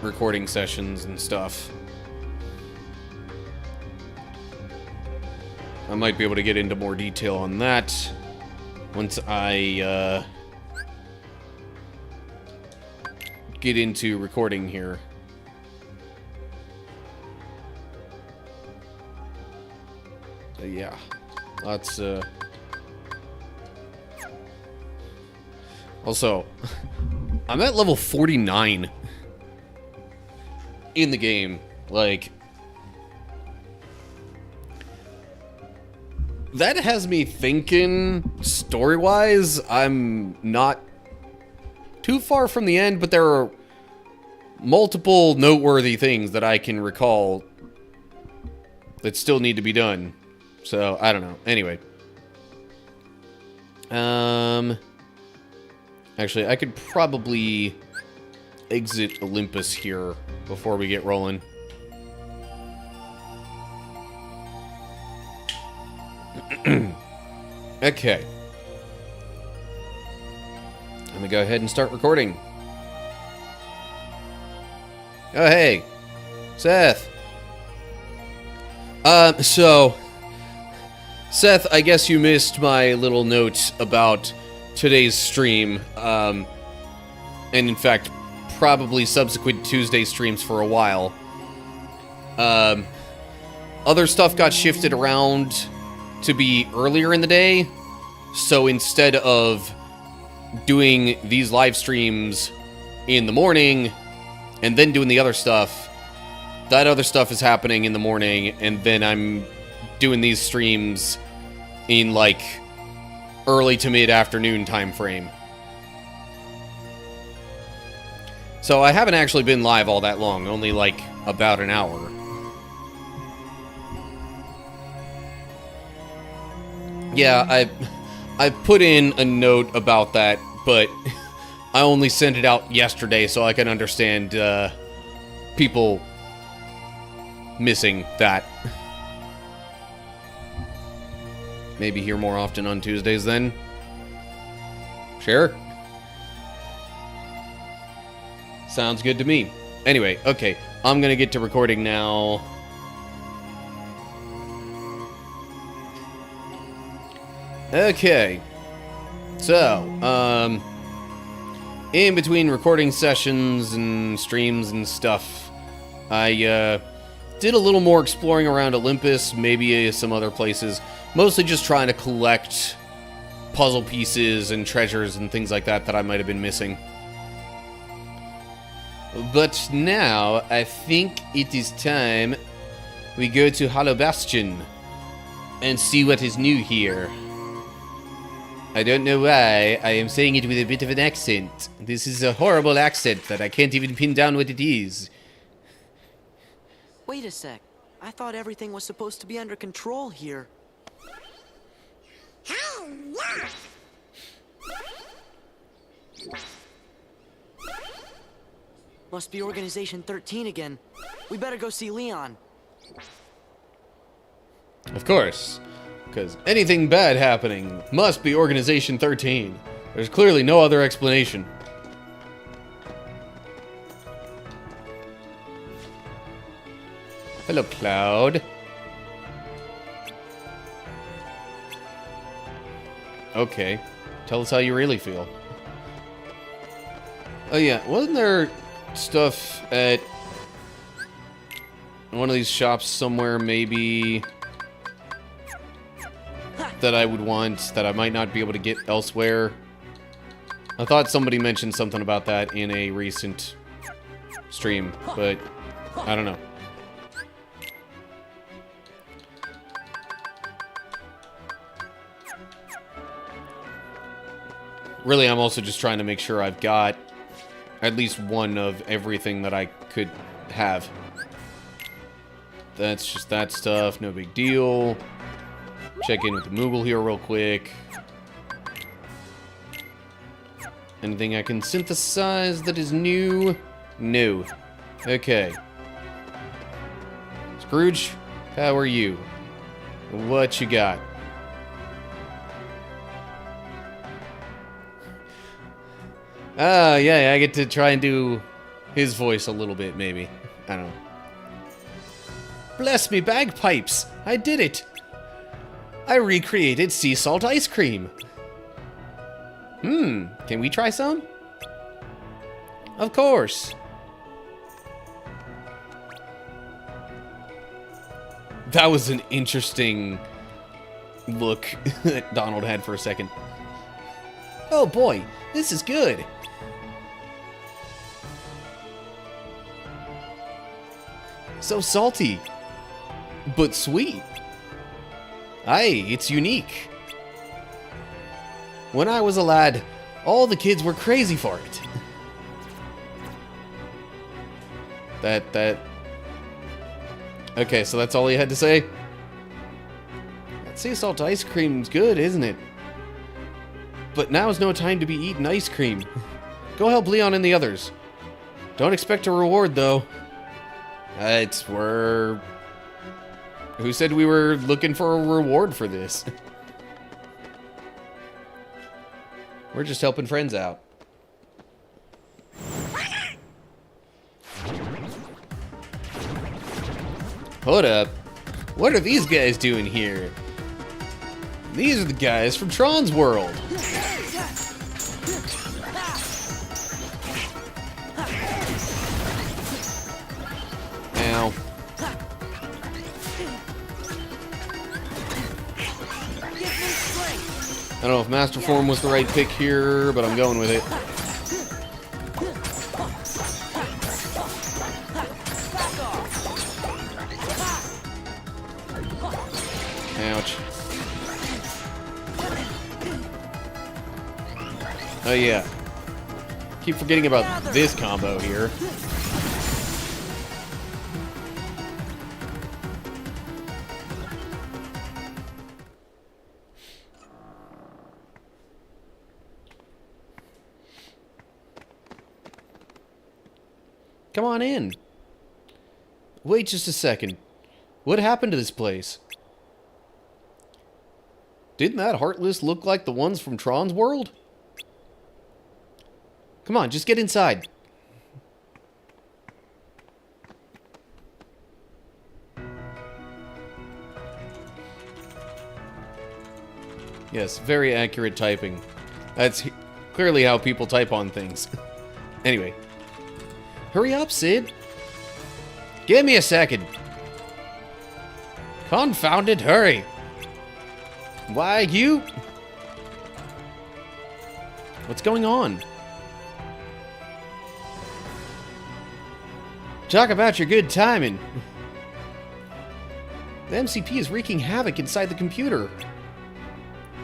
S1: recording sessions and stuff. I might be able to get into more detail on that once I get into recording here. So yeah, let's also I'm at level 49 in the game. Like, that has me thinking, story-wise, I'm not too far from the end, but there are multiple noteworthy things that I can recall that still need to be done. So, I don't know. Anyway. Actually, I could probably exit Olympus here before we get rolling. Okay. I'm gonna go ahead and start recording. Oh, hey. Seth. So, Seth, I guess you missed my little note about today's stream, and in fact, probably subsequent Tuesday streams for a while. Other stuff got shifted around to be earlier in the day, so instead of doing these live streams in the morning and then doing the other stuff, that other stuff is happening in the morning, and then I'm doing these streams in, like, early to mid-afternoon time frame. So I haven't actually been live all that long, only, like, about an hour. Yeah, I put in a note about that, but I only sent it out yesterday so I can understand people missing that. Maybe here more often on Tuesdays then? Sure. Sounds good to me. Anyway, okay, I'm gonna get to recording now. Okay. So, in between recording sessions and streams and stuff, I, did a little more exploring around Olympus, maybe some other places. Mostly just trying to collect puzzle pieces and treasures and things like that that I might have been missing. But now, I think it is time we go to Hollow Bastion and see what is new here. I don't know why I am saying it with a bit of an accent. This is a horrible accent that I can't even pin down what it is.
S2: Wait a sec. I thought everything was supposed to be under control here. Must be Organization 13 again. We better go see Leon.
S1: Of course. Because anything bad happening must be Organization 13. There's clearly no other explanation. Hello, Cloud. Okay. Tell us how you really feel. Oh yeah, wasn't there stuff at one of these shops somewhere, maybe, that I would want, that I might not be able to get elsewhere? I thought somebody mentioned something about that in a recent stream, but I don't know. Really, I'm also just trying to make sure I've got at least one of everything that I could have. That's just that stuff, no big deal. Check in with the Moogle here real quick. Anything I can synthesize that is new? No. Okay. Scrooge, how are you? What you got? Ah, yeah, I get to try and do his voice a little bit, maybe. I don't know. Bless me bagpipes! I did it! I recreated sea salt ice cream. Can we try some? Of course. That was an interesting look that Donald had for a second. Oh boy, this is good. So salty, but sweet. Aye, it's unique. When I was a lad, all the kids were crazy for it. Okay, so that's all he had to say? That sea salt ice cream's good, isn't it? But now's no time to be eating ice cream. Go help Leon and the others. Don't expect a reward, though. Who said we were looking for a reward for this? We're just helping friends out. Hold up. What are these guys doing here? These are the guys from Tron's World. Ow. I don't know if Master Form was the right pick here, but I'm going with it. Ouch. Oh yeah. Keep forgetting about this combo here. Come on in. Wait just a second. What happened to this place? Didn't that Heartless look like the ones from Tron's World? Come on, just get inside. Yes, very accurate typing. That's clearly how people type on things. Anyway. Hurry up, Sid. Give me a second. Confounded hurry. Why, you... What's going on? Talk about your good timing. The MCP is wreaking havoc inside the computer.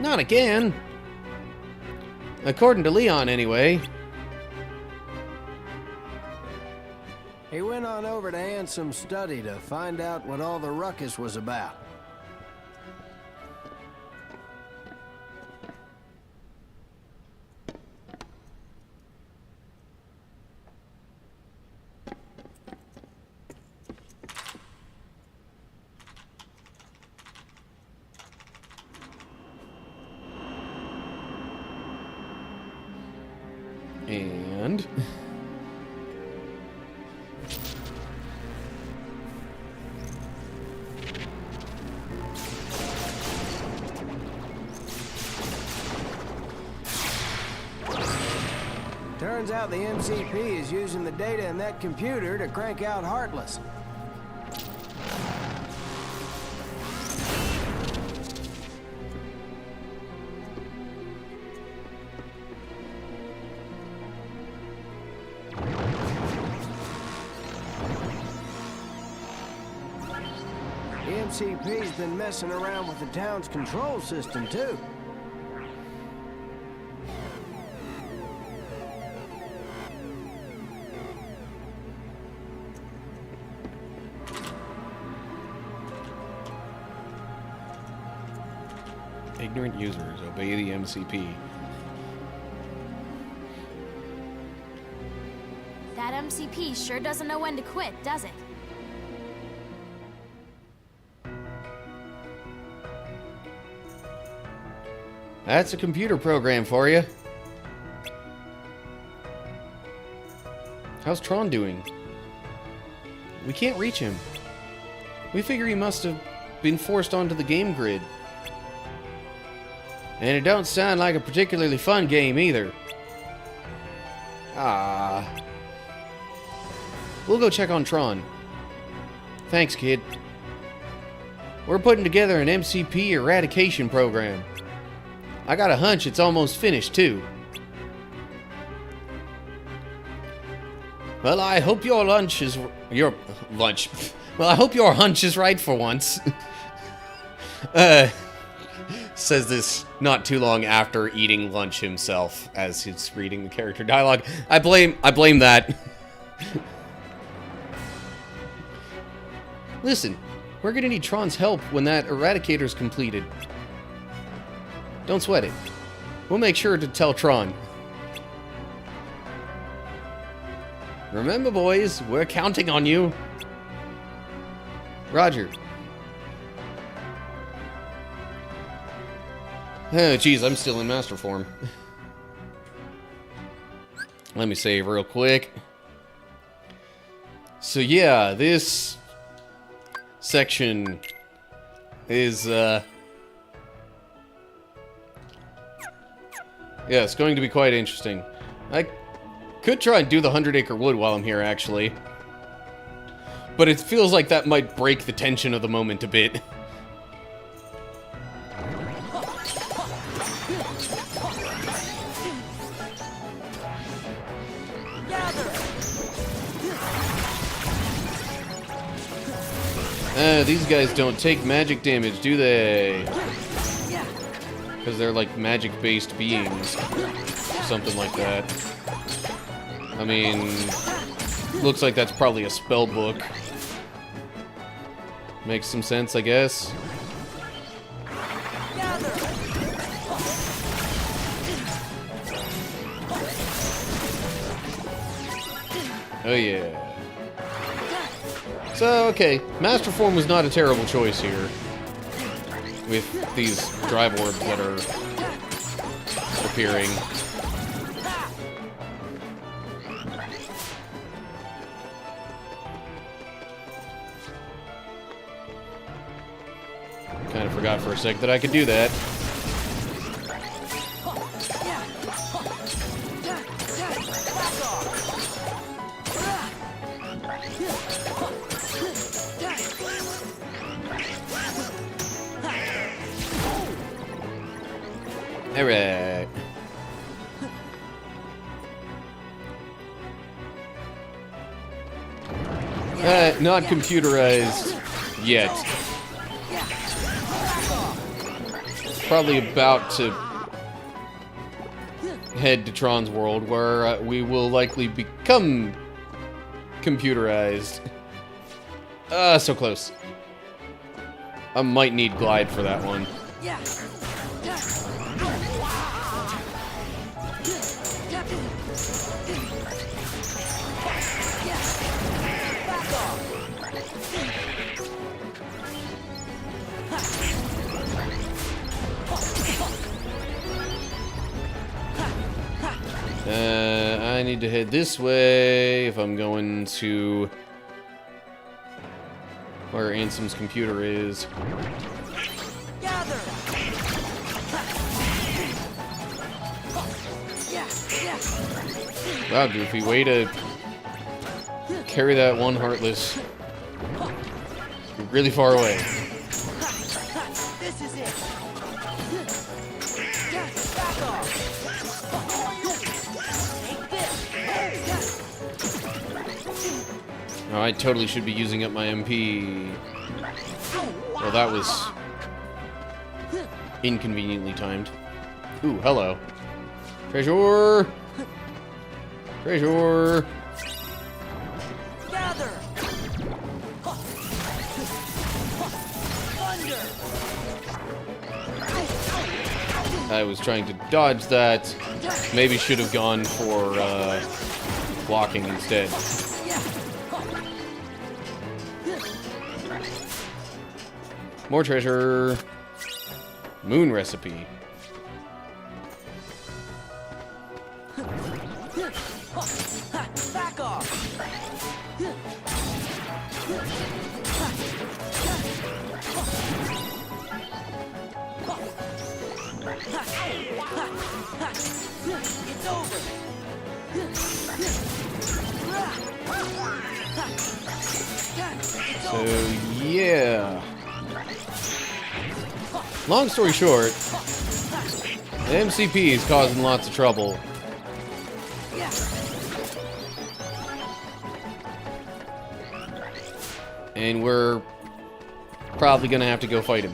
S1: Not again. According to Leon, anyway.
S3: He went on over to Ansom's study to find out what all the ruckus was about.
S1: And...
S3: Turns out the MCP is using the data in that computer to crank out Heartless. The MCP's been messing around with the town's control system, too.
S1: Ignorant users obey the MCP.
S4: That MCP sure doesn't know when to quit, does it?
S1: That's a computer program for you. How's Tron doing? We can't reach him. We figure he must have been forced onto the game grid. And it don't sound like a particularly fun game either. Ah. We'll go check on Tron. Thanks, kid. We're putting together an MCP eradication program. I got a hunch it's almost finished, too. Well, I hope your lunch is... Your lunch. Well, I hope your hunch is right for once. Says this not too long after eating lunch himself as he's reading the character dialogue. I blame that. Listen, we're gonna need Tron's help when that Eradicator's completed. Don't sweat it. We'll make sure to tell Tron. Remember, boys, we're counting on you. Roger. Oh, geez, I'm still in master form. Let me save real quick. So yeah, this section is, yeah, it's going to be quite interesting. I could try and do the 100-acre wood while I'm here, actually. But it feels like that might break the tension of the moment a bit. These guys don't take magic damage, do they? Because they're like magic-based beings. Something like that. I mean, looks like that's probably a spell book. Makes some sense, I guess. Oh yeah. So, okay, Master Form was not a terrible choice here. With these drive orbs that are appearing. Kind of forgot for a sec that I could do that. Alright. Not computerized yet. Probably about to head to Tron's world, where we will likely become computerized. So close. I might need glide for that one. I need to head this way if I'm going to where Ansem's computer is. Wow, Goofy, way to carry that one Heartless really far away.
S2: This is it. Back off.
S1: Oh, I totally should be using up my MP. Well, that was inconveniently timed. Ooh, hello. Treasure! Treasure!
S2: Gather. Thunder.
S1: I was trying to dodge that. Maybe should have gone for blocking instead. More treasure. Moon recipe.
S2: Back off. It's over.
S1: So, yeah. Long story short, the MCP is causing lots of trouble. And we're probably gonna have to go fight him.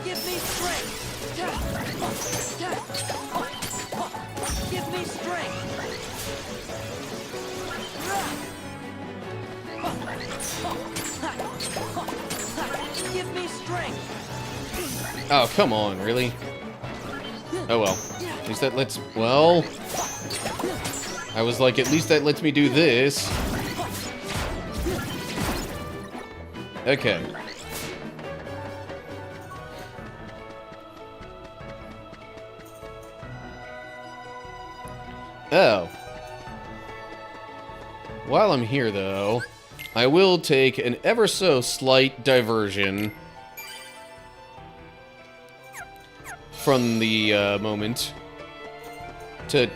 S2: Give me strength. Give me strength. Give me strength.
S1: Oh, come on, really? Oh well. At least that lets... Well... I was like, at least that lets me do this. Okay. Oh. While I'm here, though, I will take an ever so slight diversion from the moment to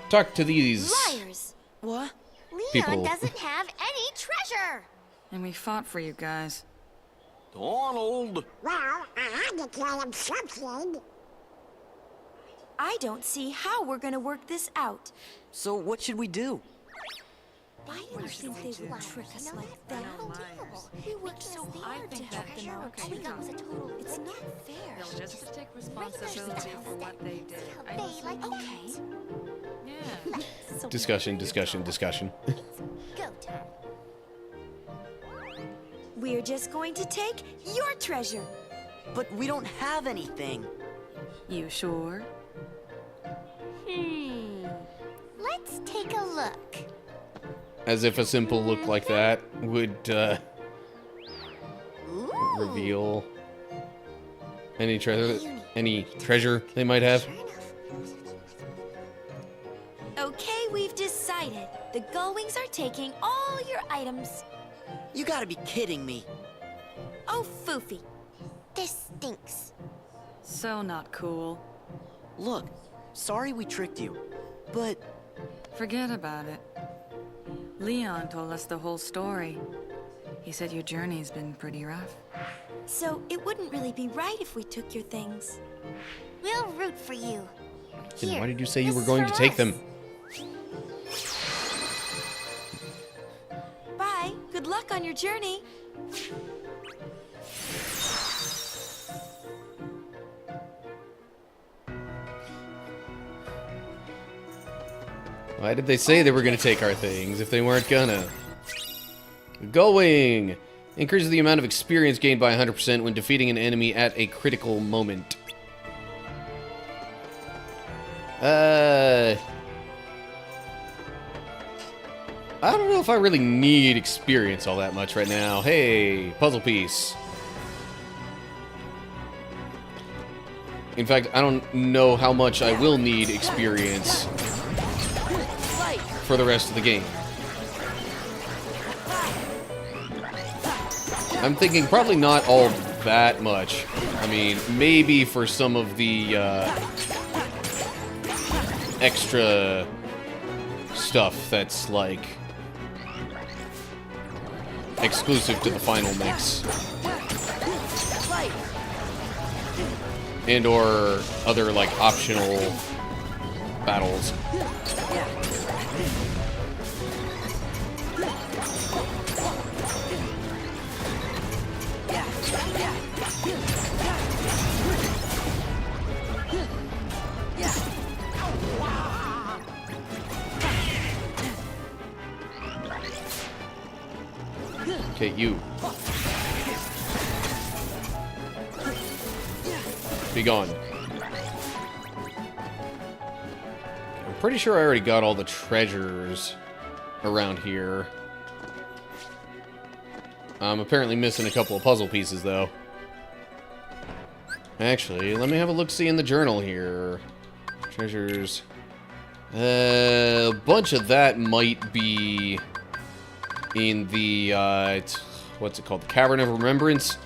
S1: talk to these
S4: Liars!
S2: What?
S4: Leon
S1: people.
S4: doesn't have any treasure!
S5: And we fought for you guys.
S6: Donald!
S7: Well, I had to tell him something.
S8: I don't see how we're gonna work this out.
S2: So what should we do?
S8: Why do you think they would trick us like that? We worked so hard to help them out.
S4: All we got was a total...
S8: It's not fair.
S5: They'll just take responsibility for what they did.
S8: Okay.
S5: Yeah.
S1: discussion.
S4: Go time.
S8: We're just going to take your treasure.
S2: But we don't have anything.
S5: You sure?
S4: Let's take a look.
S1: As if a simple look like that would
S4: Ooh.
S1: reveal any treasure they might have.
S4: Sure enough.
S8: Okay, we've decided. The Gullwings are taking all your items.
S2: You gotta be kidding me.
S8: Oh, foofy.
S4: This stinks.
S5: So not cool.
S2: Look, sorry we tricked you, but
S5: Forget about it. Leon told us the whole story. He said your journey's been pretty rough.
S8: So it wouldn't really be right if we took your things.
S4: We'll root for you.
S1: Then
S4: Here,
S1: why did you say you
S4: this
S1: were
S4: is
S1: going to
S4: from
S1: take
S4: us.
S1: them?
S8: Bye. Good luck on your journey.
S1: Why did they say they were going to take our things if they weren't gonna? Going! Increases the amount of experience gained by 100% when defeating an enemy at a critical moment. I don't know if I really need experience all that much right now. Hey, puzzle piece. In fact, I don't know how much I will need experience for the rest of the game. I'm thinking probably not all that much. I mean, maybe for some of the extra stuff that's like exclusive to the final mix. And or other like optional battles. Okay, you. Be gone. I'm pretty sure I already got all the treasures around here. I'm apparently missing a couple of puzzle pieces, though. Actually, let me have a look-see in the journal here. Treasures. A bunch of that might be in the, what's it called? The Cavern of Remembrance?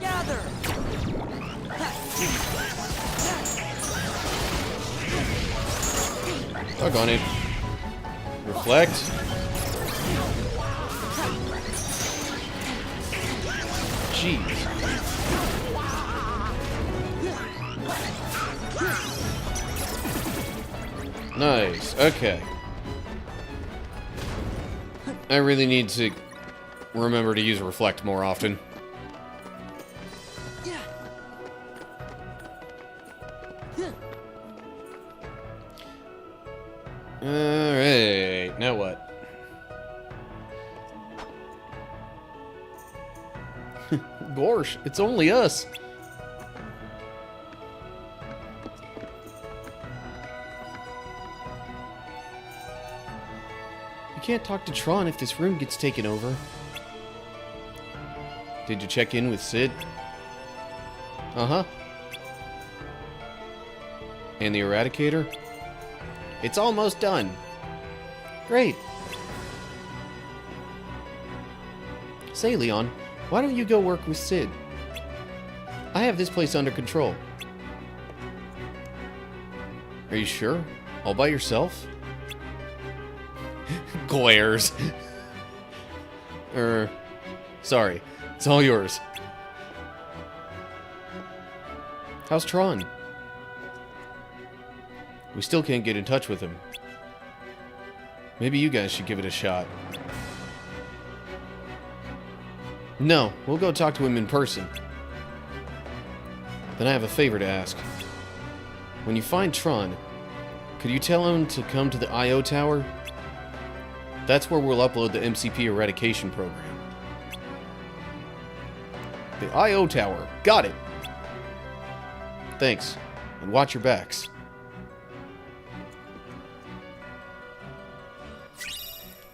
S2: gather.
S1: Doggone it. Reflect. Nice. Okay. I really need to remember to use reflect more often. Alright, now what? Gorsh, it's only us. You can't talk to Tron if this room gets taken over. Did you check in with Sid? Uh-huh. And the Eradicator? It's almost done. Great. Say, Leon, why don't you go work with Sid? I have this place under control. Are you sure? All by yourself? Glares. Sorry. It's all yours. How's Tron? We still can't get in touch with him. Maybe you guys should give it a shot. No, we'll go talk to him in person. Then I have a favor to ask. When you find Tron, could you tell him to come to the I.O. Tower? That's where we'll upload the MCP eradication program. The I.O. Tower. Got it. Thanks. And watch your backs.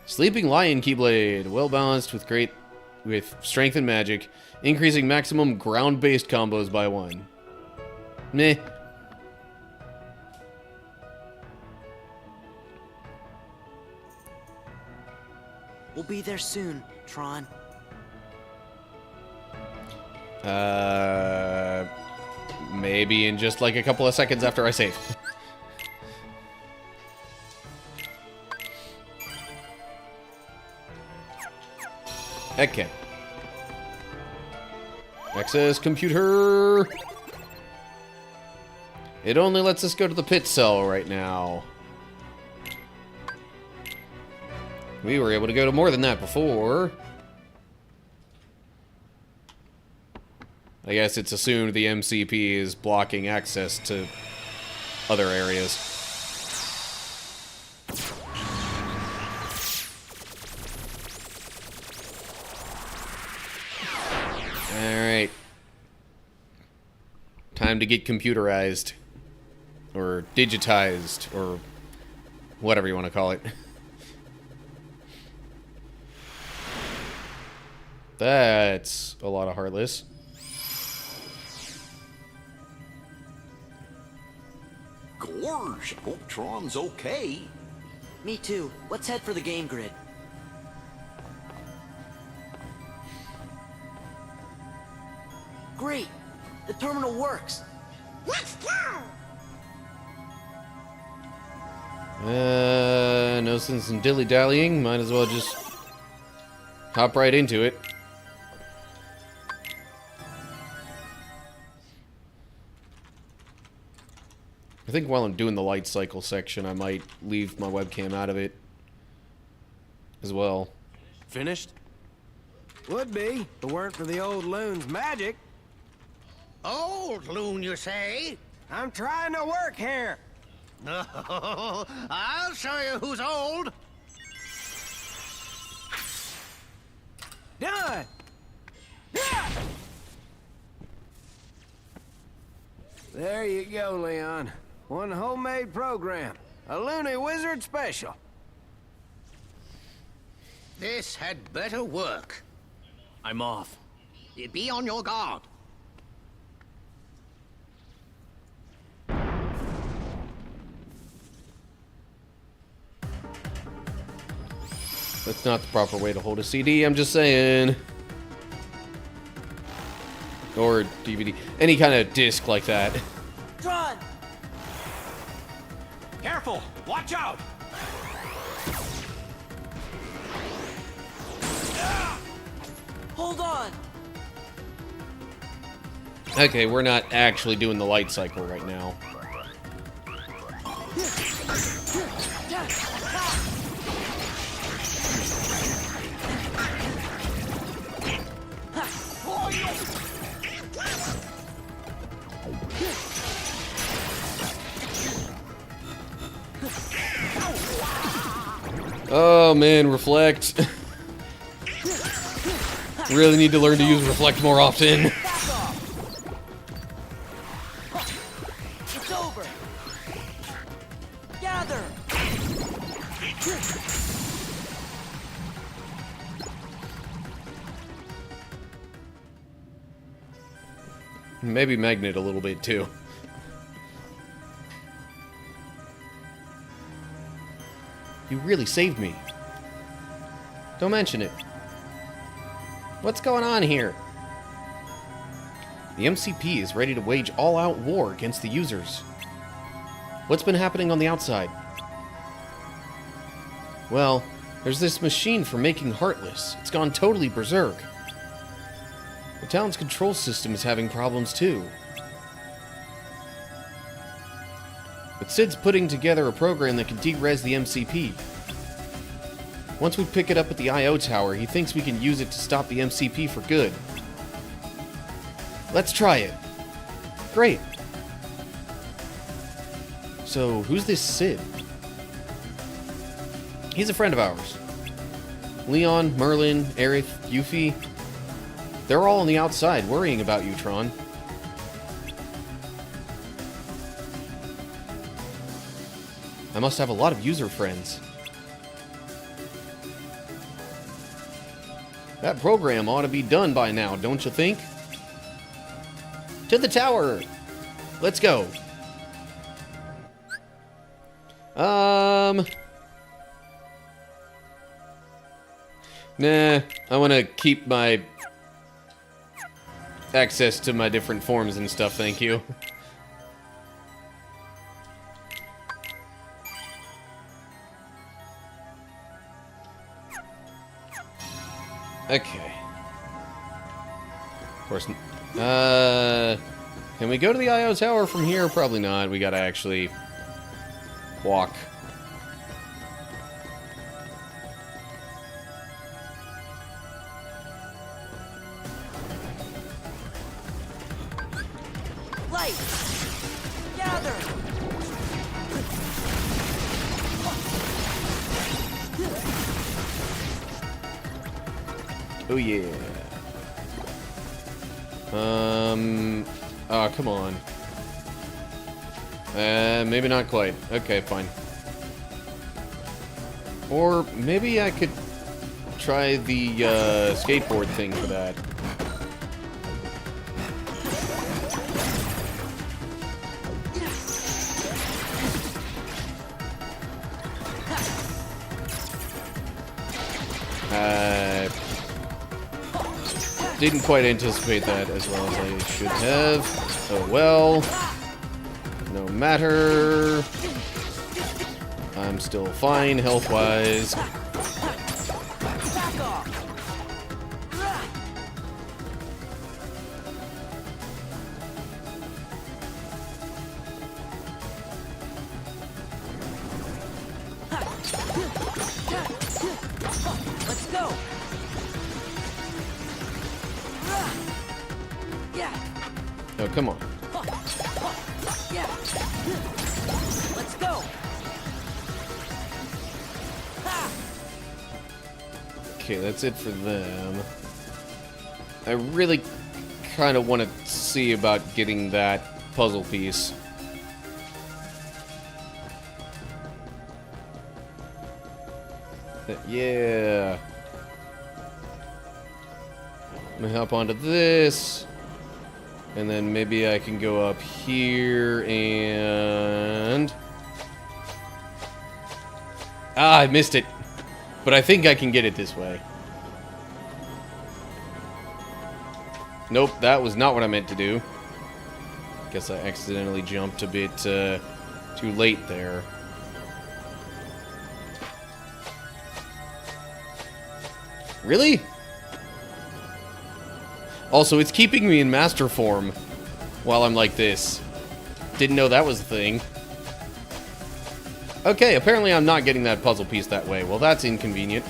S1: Sleeping Lion Keyblade. Well balanced with strength and magic. Increasing maximum ground-based combos by 1. Meh.
S2: We'll be there soon, Tron.
S1: Maybe in just like a couple of seconds after I save. Okay. Access computer. It only lets us go to the pit cell right now. We were able to go to more than that before. I guess it's assumed the MCP is blocking access to other areas. Alright. Time to get computerized. Or digitized. Or whatever you want to call it. That's a lot of Heartless.
S6: Gorge, hope Tron's okay.
S2: Me too. Let's head for the game grid. Great! The terminal works!
S7: Let's go!
S1: No sense in dilly-dallying. Might as well just hop right into it. I think while I'm doing the light cycle section, I might leave my webcam out of it as well.
S3: Finished? Would be, if it weren't for the old loon's magic.
S9: Old loon, you say?
S3: I'm trying to work here.
S9: Oh, I'll show you who's old.
S3: Done! Yeah! There you go, Leon. One homemade program. A Looney Wizard special.
S9: This had better work.
S3: I'm off.
S9: Be on your guard.
S1: That's not the proper way to hold a CD, I'm just saying. Or DVD. Any kind of disc like that.
S2: Tron!
S6: Careful! Watch out!
S2: Hold on!
S1: Okay, we're not actually doing the light cycle right now. Oh man, reflect. Really need to learn to use reflect more often.
S2: It's over. Gather.
S1: Maybe magnet a little bit too. You really saved me. Don't mention it. What's going on here? The MCP is ready to wage all-out war against the users. What's been happening on the outside? Well, there's this machine for making Heartless. It's gone totally berserk. The town's control system is having problems too. But Sid's putting together a program that can de-res the MCP. Once we pick it up at the I.O. tower, he thinks we can use it to stop the MCP for good. Let's try it. Great. So, who's this Sid? He's a friend of ours. Leon, Merlin, Aerith, Yuffie. They're all on the outside worrying about you, Tron. I must have a lot of user friends. That program ought to be done by now, don't you think? To the tower! Let's go. Nah, I want to keep my access to my different forms and stuff, thank you. Okay. Of course. Can we go to the I.O. tower from here? Probably not. We gotta actually walk.
S2: Light. Gather.
S1: Oh yeah. Oh, come on. Maybe not quite. Okay, fine. Or maybe I could try the skateboard thing for that. Didn't quite anticipate that as well as I should have. Oh well. No matter. I'm still fine health-wise.
S2: Back off. Let's go.
S1: Oh, come on.
S2: Yeah. Let's go.
S1: Okay, that's it for them. I really kind of want to see about getting that puzzle piece. Yeah. I'm gonna hop onto this. And then maybe I can go up here and... Ah, I missed it. But I think I can get it this way. Nope, that was not what I meant to do. Guess I accidentally jumped a bit too late there. Really? Also, it's keeping me in master form while I'm like this. Didn't know that was a thing. Okay, apparently I'm not getting that puzzle piece that way. Well, that's inconvenient.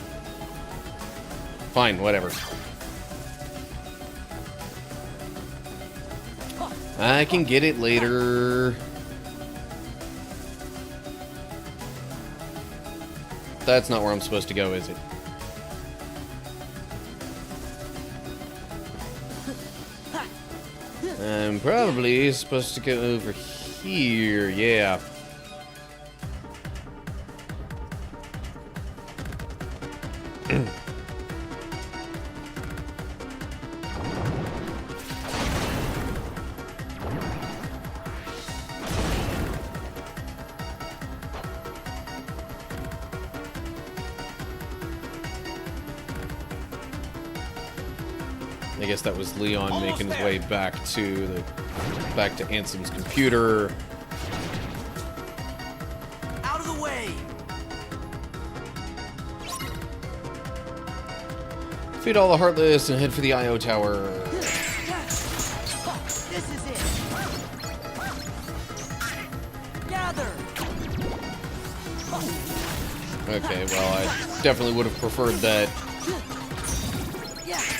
S1: Fine, whatever. I can get it later. That's not where I'm supposed to go, is it? I'm probably supposed to go over here, yeah. I guess that was Leon making his way back to Ansem's computer.
S2: Out of the way!
S1: Feed all the Heartless and head for the IO tower.
S2: This is it! Gather!
S1: Okay, well, I definitely would have preferred that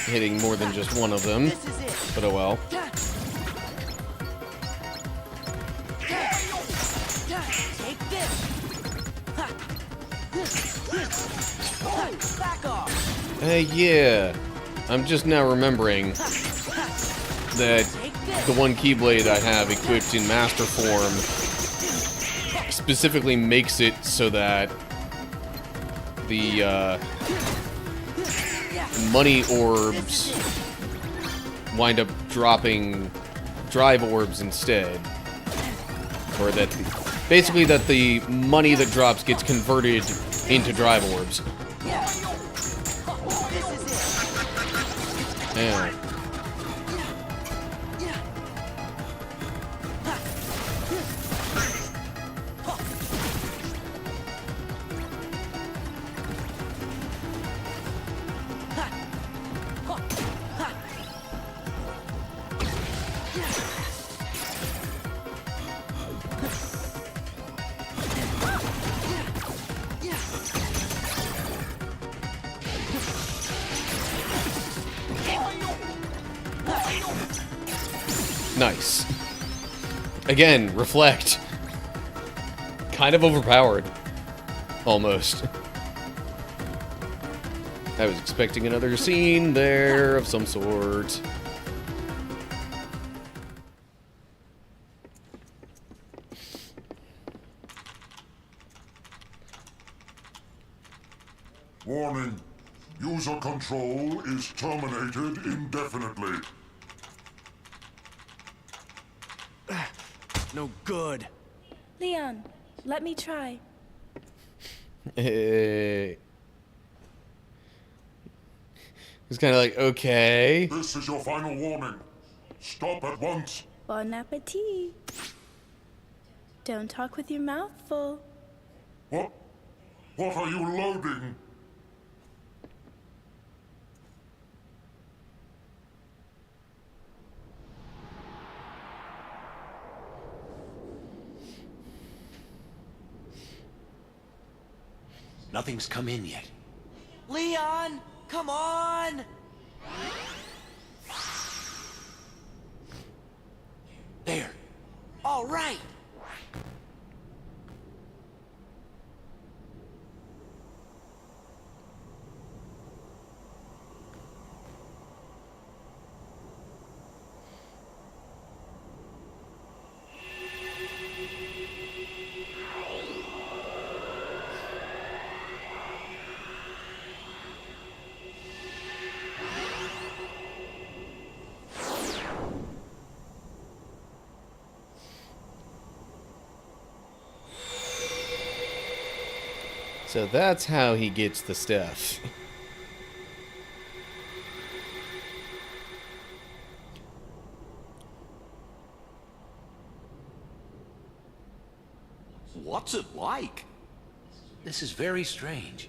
S1: hitting more than just one of them,
S2: This is it!
S1: but oh well.
S2: Take this! Back off!
S1: Yeah, I'm just now remembering that the one Keyblade I have equipped in Master Form specifically makes it so that the money orbs wind up dropping drive orbs instead. Or that basically that the money that drops gets converted into drive orbs. Yeah. Nice. Again, reflect. Kind of overpowered. Almost. I was expecting another scene there of some sort.
S10: Warning. User control is terminated indefinitely.
S2: No good.
S8: Leon, let me try.
S1: It's kind of like, okay.
S10: This is your final warning. Stop at once.
S8: Bon appetit. Don't talk with your mouth full.
S10: What? What are you loading?
S6: Nothing's come in yet.
S2: Leon, come on!
S6: There.
S2: All right.
S1: So that's how he gets the stuff.
S6: What's it like? This is very strange.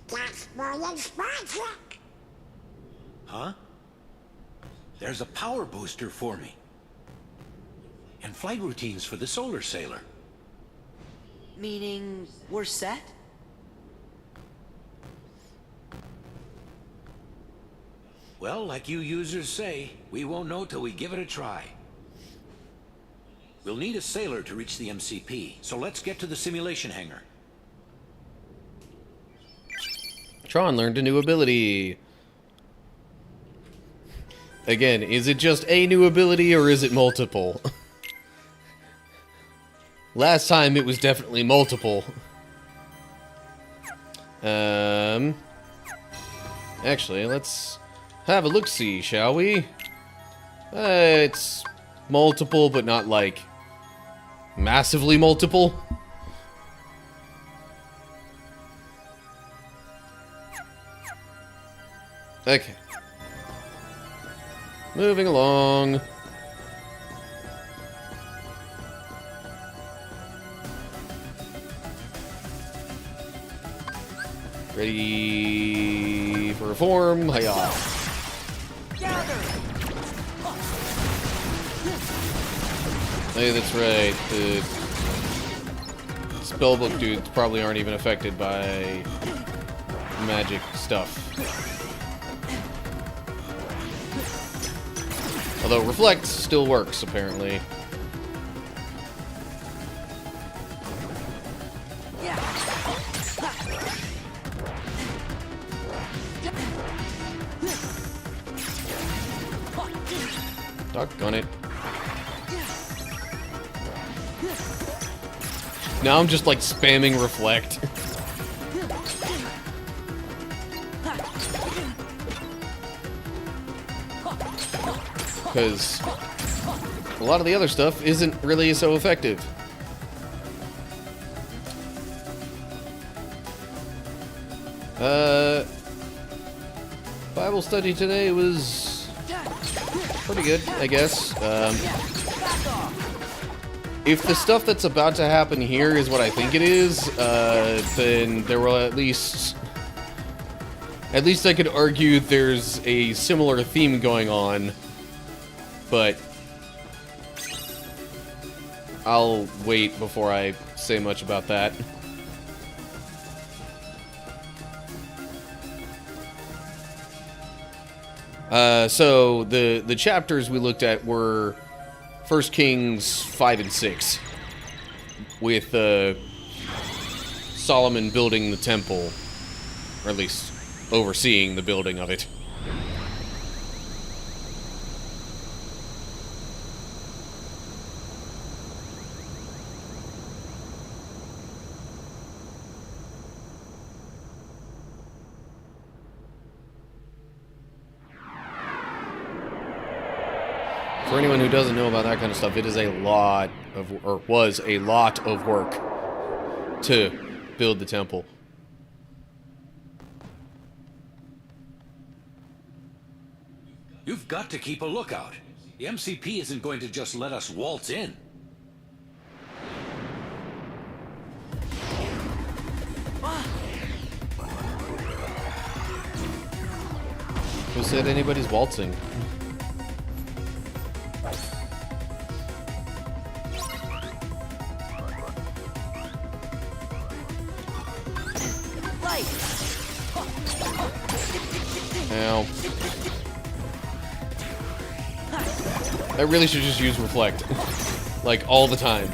S7: That's more than magic.
S6: Huh? There's a power booster for me. And flight routines for the solar sailor.
S2: Meaning, we're set?
S6: Well, like you users say, we won't know till we give it a try. We'll need a sailor to reach the MCP, so let's get to the simulation hangar.
S1: Tron learned a new ability. Again, is it just a new ability or is it multiple? Last time it was definitely multiple. Actually, let's have a look-see, shall we? It's multiple, but not like massively multiple. Okay. Moving along. Ready for reform? Hiya. Hey, that's right. The spellbook dudes probably aren't even affected by magic stuff. Although Reflect still works, apparently. Doggone it. Now I'm just like spamming Reflect. Because a lot of the other stuff isn't really so effective. Bible study today was pretty good, I guess. If the stuff that's about to happen here is what I think it is, then there will at least I could argue there's a similar theme going on, but I'll wait before I say much about that. So the chapters we looked at were 1 Kings 5 and 6, with Solomon building the temple, or at least overseeing the building of it. For anyone who doesn't know about that kind of stuff, it is a lot of, or was a lot of work to build the temple.
S6: You've got to keep a lookout. The MCP isn't going to just let us waltz in.
S1: Who said anybody's waltzing? Ow. I really should just use Reflect. Like, all the time.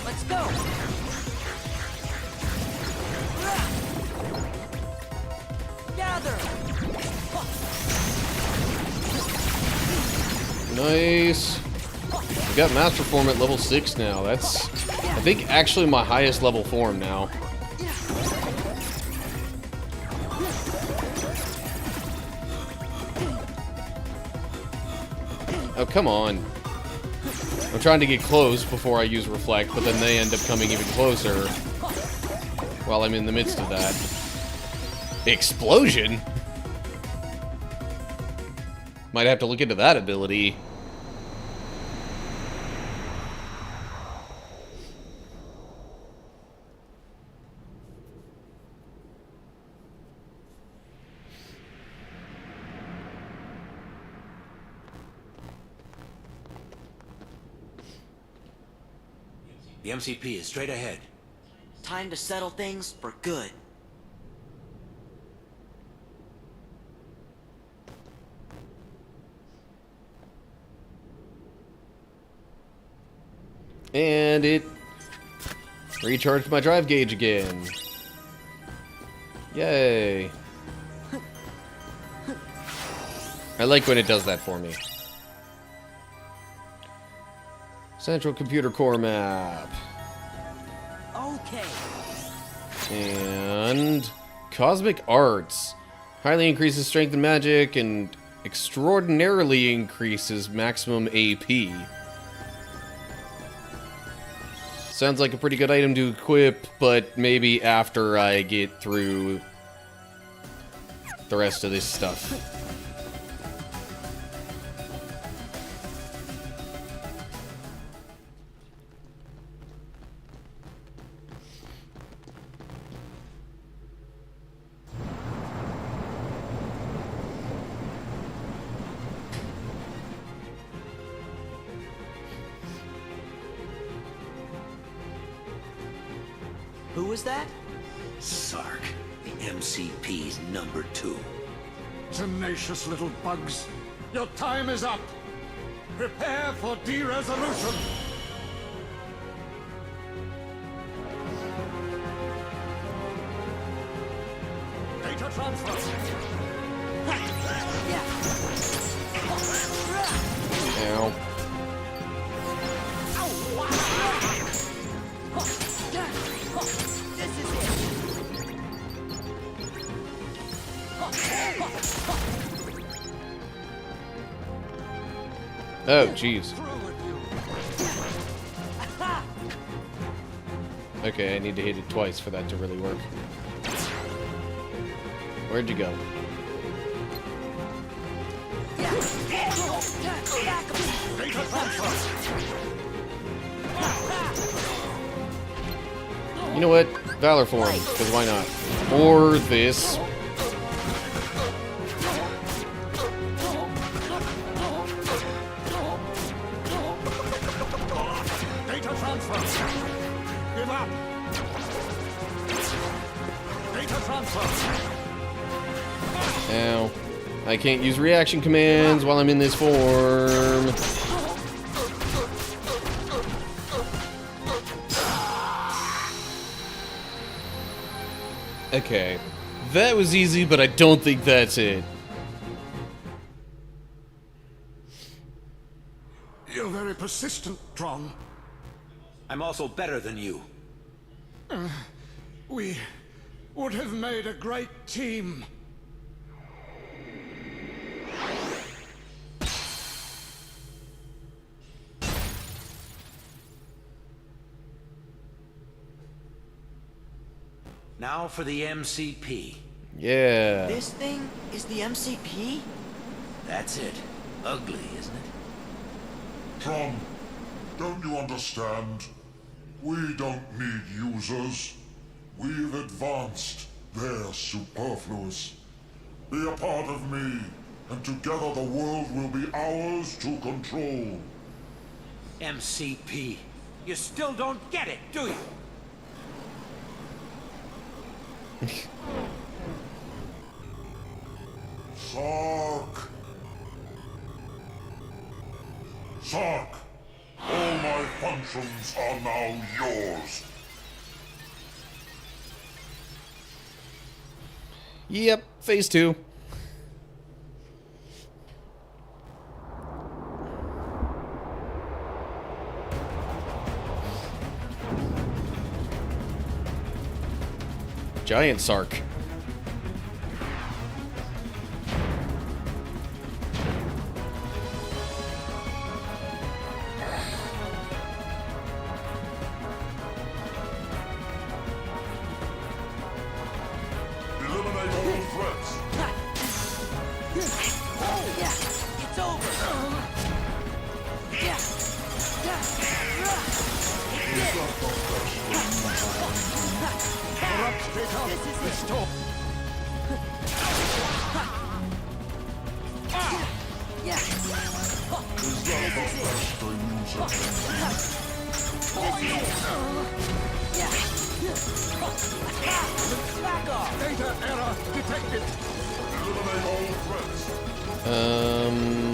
S2: Let's go. Gather.
S1: Nice. We got Master Form at level 6 now. That's, I think, actually my highest level form now. Oh, come on. I'm trying to get close before I use Reflect, but then they end up coming even closer while I'm in the midst of that. Explosion? Might have to look into that ability.
S6: The MCP is straight ahead.
S2: Time to settle things for good.
S1: And it recharged my drive gauge again. Yay. I like when it does that for me. Central Computer Core map.
S2: Okay.
S1: And Cosmic Arts. Highly increases strength and magic and extraordinarily increases maximum AP. Sounds like a pretty good item to equip, but maybe after I get through the rest of this stuff.
S2: Who was that?
S6: Sark, the MCP's number 2.
S10: Tenacious little bugs. Your time is up. Prepare for de-resolution. Data transfer.
S1: Ow. Oh, jeez. Okay, I need to hit it twice for that to really work. Where'd you go? You know what? Valor form, because why not? Or this.
S10: Data transfer. Give up. Data transfer.
S1: Ow. I can't use reaction commands while I'm in this form. Okay. That was easy, but I don't think that's it.
S10: You're very persistent, Tron.
S6: I'm also better than you.
S10: We would have made a great team.
S6: Now for the MCP.
S1: Yeah.
S2: This thing is the MCP?
S6: That's it. Ugly, isn't it?
S10: Tron, don't you understand? We don't need users. We've advanced. They're superfluous. Be a part of me, and together the world will be ours to control.
S6: MCP. You still don't get it, do you?
S10: Sark. Sark, all my functions are now yours.
S1: Yep, phase 2. Giant Sark.
S10: Eliminate all threats.
S2: It's over.
S10: Corrupt data. Restore. Is that the best a user can do?
S9: Data error detected.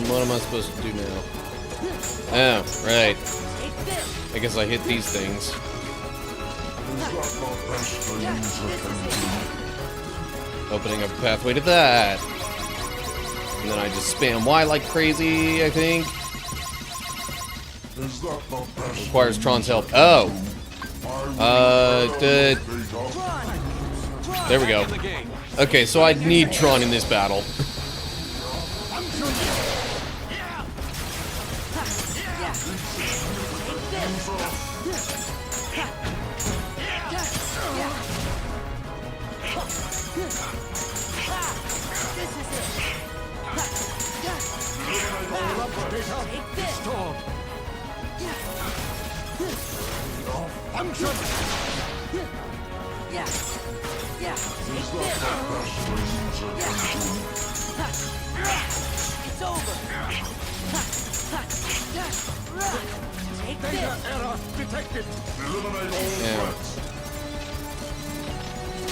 S1: What am I supposed to do now? Oh, right. I guess I hit these things. Opening up a pathway to that. And then I just spam Y like crazy, I think. Requires Tron's help. Oh! There we go. Okay, so I need Tron in this battle.
S2: It's over. Take this.
S9: Data error detected.
S1: Yeah.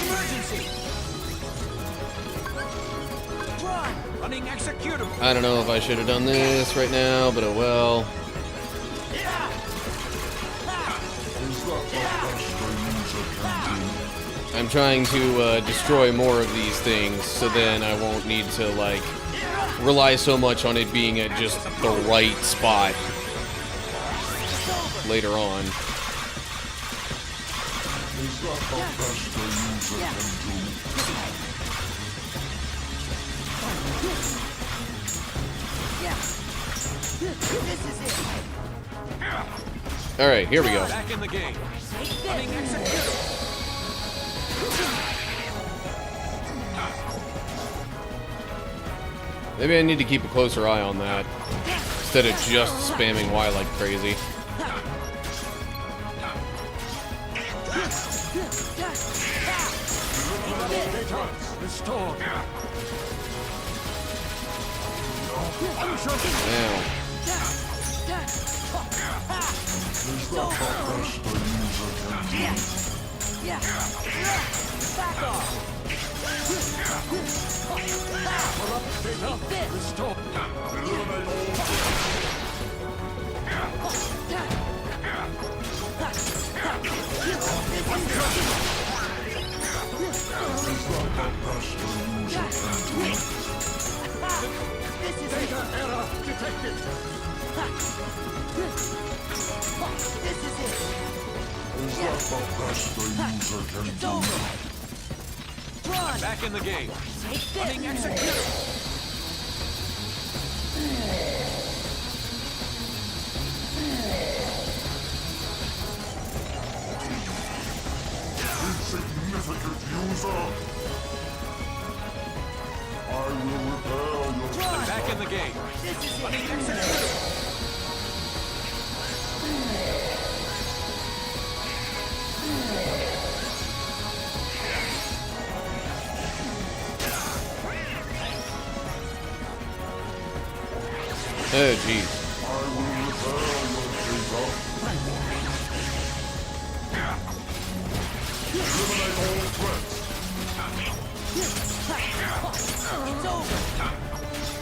S2: Emergency. Run.
S9: Running executable.
S1: I don't know if I should have done this right now, but oh well. I'm trying to destroy more of these things, so then I won't need to, like, rely so much on it being at just the right spot later on. Alright, here we go.
S9: Back in the game. Running executable.
S1: Maybe I need to keep a closer eye on that, instead of just spamming Y like crazy.
S9: Restored.
S1: Now.
S2: Back off.
S9: Data error detected.
S2: This is it. It's over. Run.
S9: Back in the game.
S2: Take this.
S9: Running executable.
S10: Insignificant user. I will repair your
S9: Back in the game.
S2: This is
S9: Running
S2: it.
S9: executable.
S1: Oh, jeez.
S10: I will repair your data. Eliminate all threats.
S2: It's over.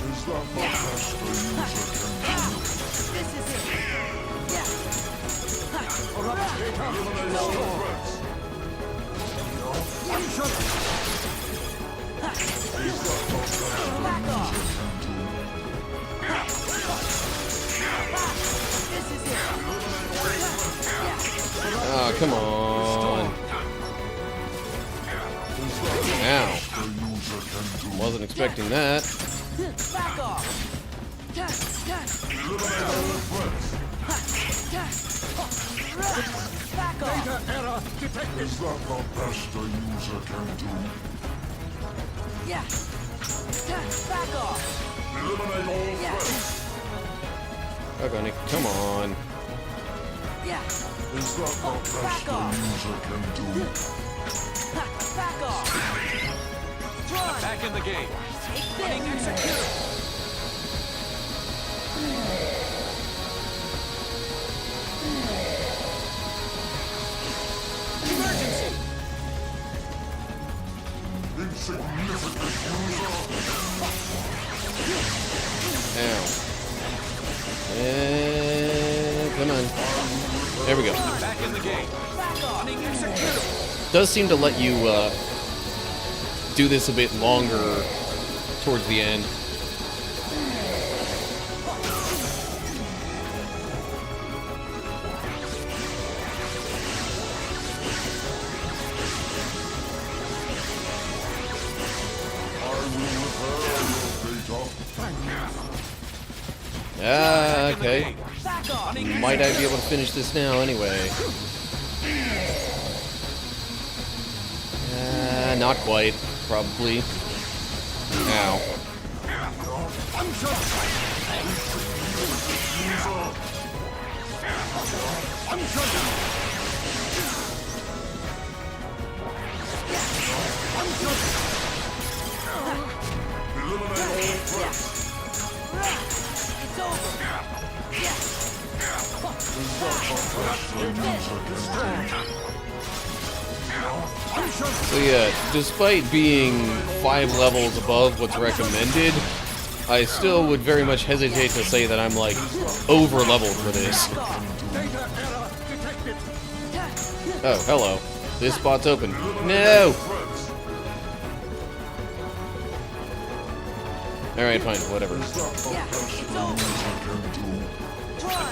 S10: Is that the best a user can do?
S2: This is it. Yeah.
S10: Eliminate all threats. Is that the best
S2: Back off. This is it.
S1: Oh, come on. Ow.
S10: the user can do?
S1: Wasn't expecting that.
S2: Back off.
S10: Eliminate all threats.
S2: Back off.
S9: Data error detected.
S10: Is that the best a user can do?
S2: Yeah. Back off.
S10: Eliminate all threats.
S1: Okay, come on.
S2: Yeah.
S10: Is that the best a user can do?
S2: Back off. Run.
S9: Back in the game.
S2: Take
S9: Running
S2: this.
S9: executable.
S1: Come on. There we go.
S6: Back in the game.
S1: Does seem to let you do this a bit longer towards the end. Okay. Might I be able to finish this now anyway? Not quite. Probably. Ow. So yeah, despite being 5 levels above what's recommended, I still would very much hesitate to say that I'm like over leveled for this. Oh, hello. This spot's open. No! Alright, fine, whatever.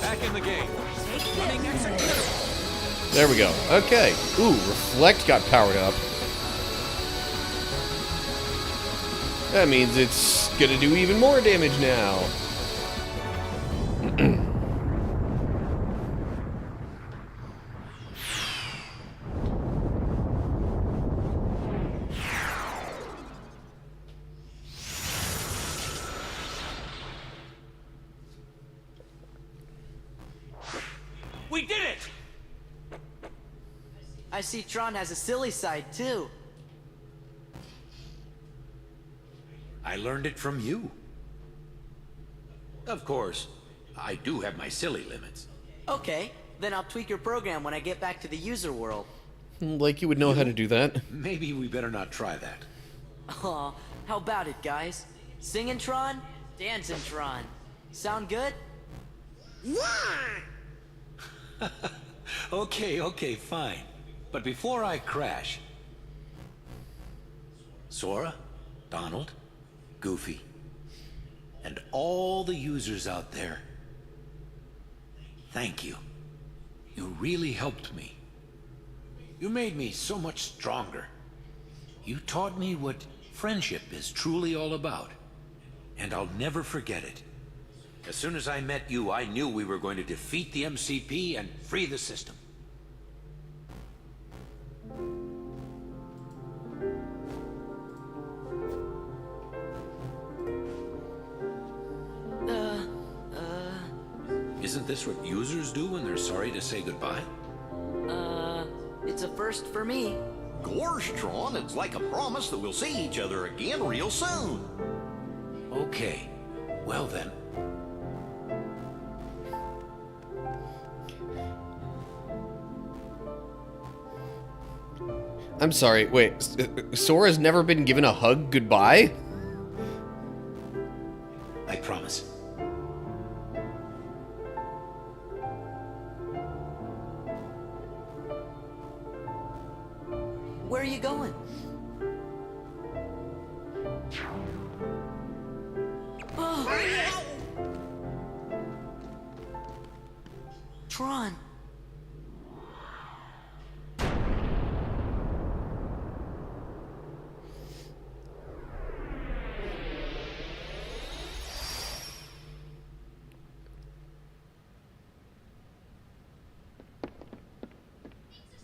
S6: Back in the game.
S1: There we go. Okay. Ooh, Reflect got powered up. That means it's gonna do even more damage now.
S6: We did it!
S2: I see Tron has a silly side, too.
S6: I learned it from you. Of course, I do have my silly limits.
S2: Okay, then I'll tweak your program when I get back to the user world.
S1: Like you would know how to do that.
S6: Maybe we better not try that.
S2: Aw, how about it, guys? Singing Tron, dancing Tron. Sound good?
S7: Yeah!
S6: Okay, fine. But before I crash... Sora, Donald, Goofy, and all the users out there, thank you. You really helped me. You made me so much stronger. You taught me what friendship is truly all about. And I'll never forget it. As soon as I met you, I knew we were going to defeat the MCP and free the system. Isn't this what users do when they're sorry to say goodbye?
S2: It's a first for me.
S9: Gosh, Tron, it's like a promise that we'll see each other again real soon.
S6: Okay. Well then.
S1: I'm sorry, wait. Sora's never been given a hug goodbye?
S6: I promise.
S2: Where are you going? Oh. Tron.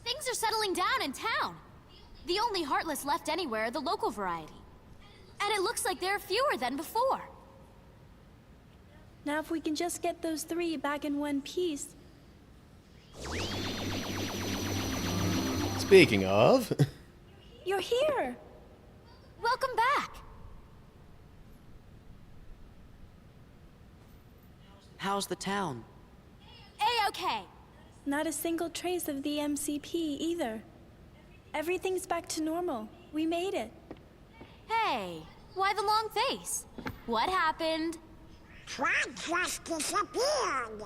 S4: Things are settling down in town. The only Heartless left anywhere are the local variety. And it looks like there are fewer than before.
S8: Now if we can just get those 3 back in one piece.
S1: Speaking of...
S8: You're here!
S4: Welcome back.
S2: How's the town?
S4: A-okay.
S8: Not a single trace of the MCP either. Everything's back to normal. We made it.
S4: Hey, why the long face? What happened?
S7: Tron just disappeared.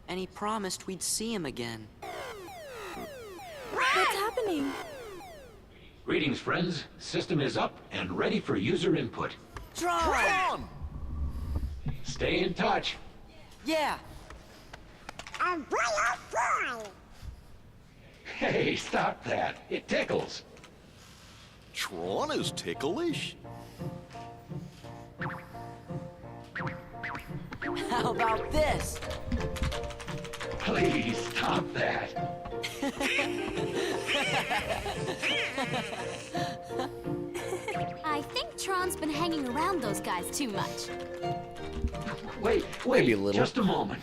S2: and he promised we'd see him again.
S8: What's happening?
S6: Greetings, friends. System is up and ready for user input.
S2: Tron!
S6: Stay in touch.
S2: Yeah!
S6: Hey, stop that. It tickles.
S9: Tron is ticklish?
S2: How about this?
S6: Please stop that.
S4: I think Tron's been hanging around those guys too much.
S6: Wait,
S1: Maybe a little.
S6: just a moment.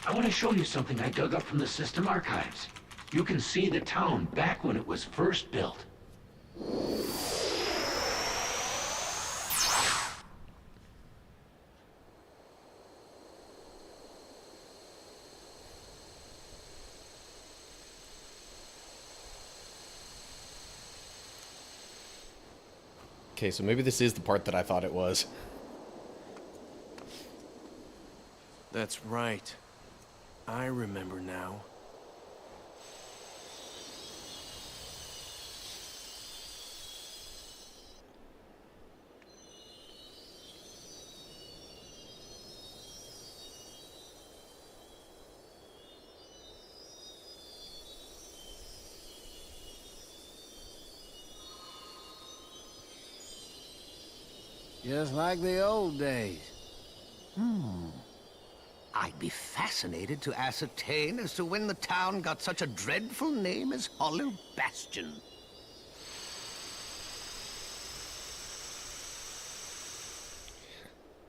S6: I want to show you something I dug up from the system archives. You can see the town back when it was first built.
S1: Okay, so maybe this is the part that I thought it was.
S3: That's right. I remember now. Just like the old days.
S7: I'd be fascinated to ascertain as to when the town got such a dreadful name as Hollow Bastion.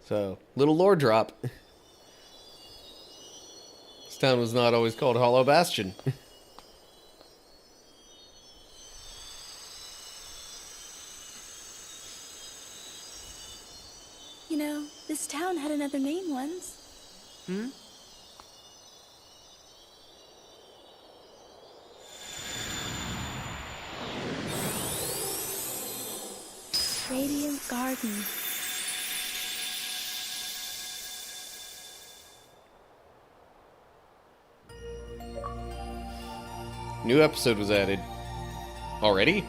S1: So, little lore drop. This town was not always called Hollow Bastion.
S8: You know, this town had another name once. Radiant Garden.
S1: New episode was added. Already?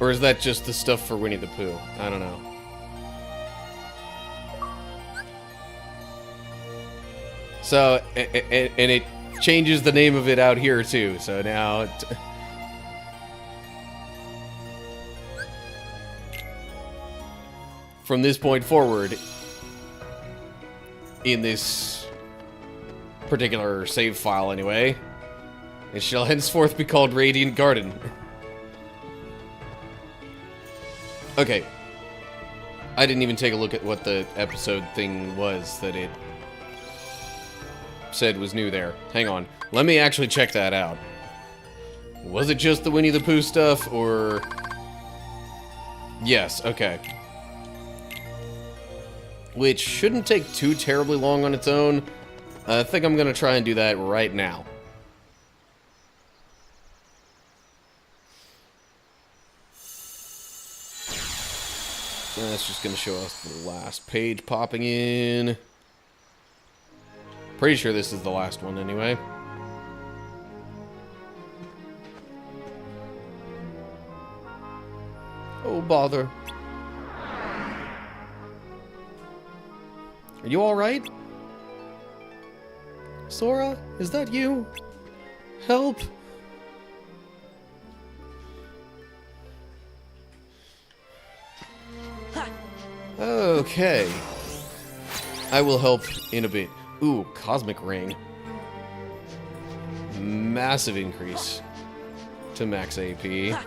S1: Or is that just the stuff for Winnie the Pooh? I don't know. So, and it changes the name of it out here too. So now... From this point forward, in this particular save file anyway, it shall henceforth be called Radiant Garden. Okay. I didn't even take a look at what the episode thing was that it said was new there. Hang on. Let me actually check that out. Was it just the Winnie the Pooh stuff, or... Yes, okay. Which shouldn't take too terribly long on its own. I think I'm gonna try and do that right now. That's just gonna show us the last page popping in. Pretty sure this is the last one anyway. Oh, bother. Are you alright? Sora, is that you? Help! Okay. I will help in a bit. Ooh, Cosmic Ring. Massive increase to max AP.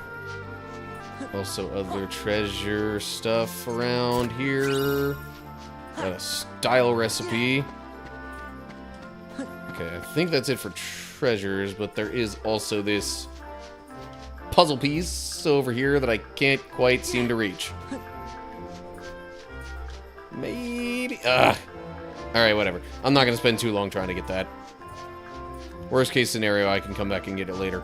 S1: Also other treasure stuff around here. Got a style recipe. Okay, I think that's it for treasures, but there is also this puzzle piece over here that I can't quite seem to reach. Maybe... Alright, whatever. I'm not going to spend too long trying to get that. Worst case scenario, I can come back and get it later.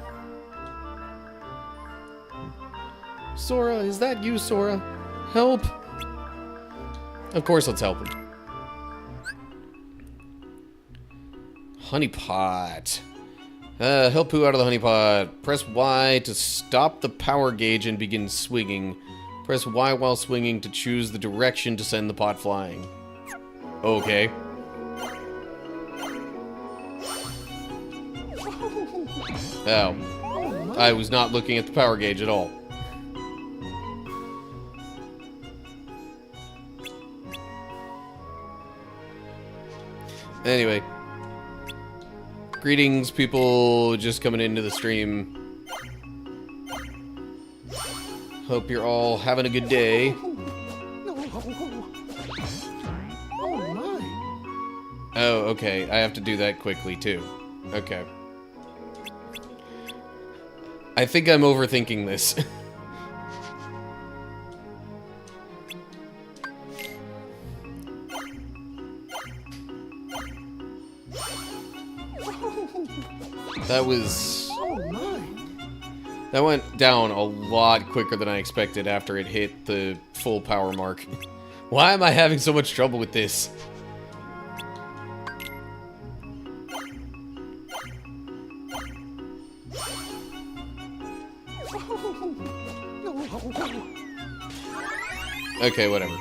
S1: Sora, is that you, Sora? Help! Of course, let's help him. Honeypot. Help Pooh out of the honeypot. Press Y to stop the power gauge and begin swinging. Press Y while swinging to choose the direction to send the pot flying. Okay. Oh. I was not looking at the power gauge at all. Anyway. Greetings, people just coming into the stream. Hope you're all having a good day. Oh, okay. I have to do that quickly, too. Okay. I think I'm overthinking this. That was... That went down a lot quicker than I expected after it hit the full power mark. Why am I having so much trouble with this? Okay, whatever.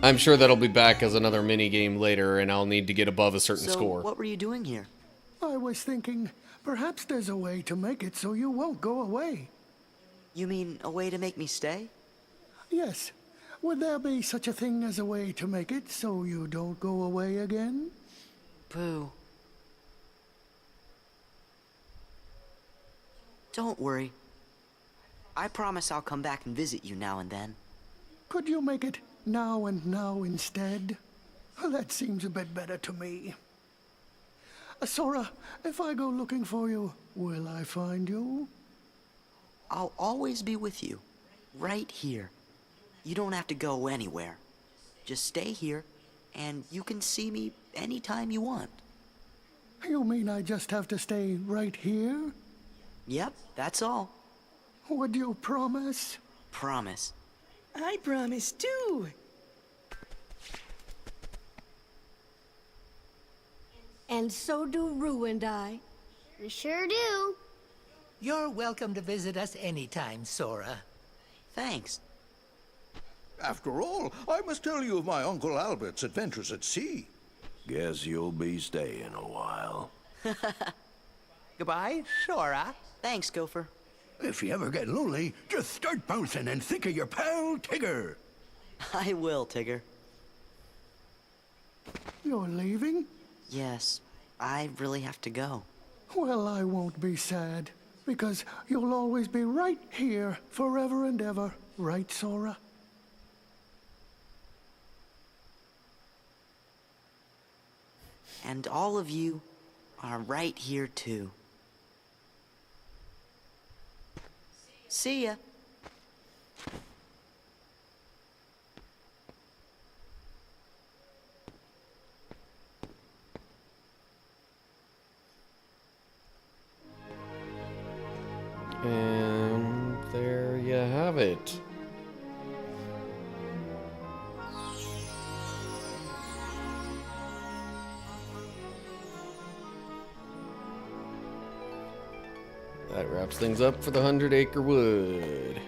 S1: I'm sure that'll be back as another mini-game later, and I'll need to get above a certain score.
S2: What were you doing here?
S11: I was thinking, perhaps there's a way to make it so you won't go away.
S2: You mean a way to make me stay?
S11: Yes. Would there be such a thing as a way to make it so you don't go away again?
S2: Pooh. Don't worry. I promise I'll come back and visit you now and then.
S11: Could you make it now and now instead? That seems a bit better to me. Sora, if I go looking for you, will I find you?
S2: I'll always be with you. Right here. You don't have to go anywhere. Just stay here, and you can see me anytime you want.
S11: You mean I just have to stay right here?
S2: Yep, that's all.
S11: Would you promise?
S2: Promise.
S12: I promise too. And so do Rue and I.
S8: We sure do.
S13: You're welcome to visit us anytime, Sora.
S2: Thanks.
S14: After all, I must tell you of my Uncle Albert's adventures at sea.
S3: Guess you'll be staying a while.
S13: Goodbye, Sora.
S2: Thanks, Gopher.
S7: If you ever get lonely, just start bouncing and think of your pal, Tigger.
S2: I will, Tigger.
S11: You're leaving?
S2: Yes, I really have to go.
S11: Well, I won't be sad, because you'll always be right here, forever and ever. Right, Sora?
S2: And all of you are right here, too. See ya.
S1: And there you have it. That wraps things up for the 100-acre wood.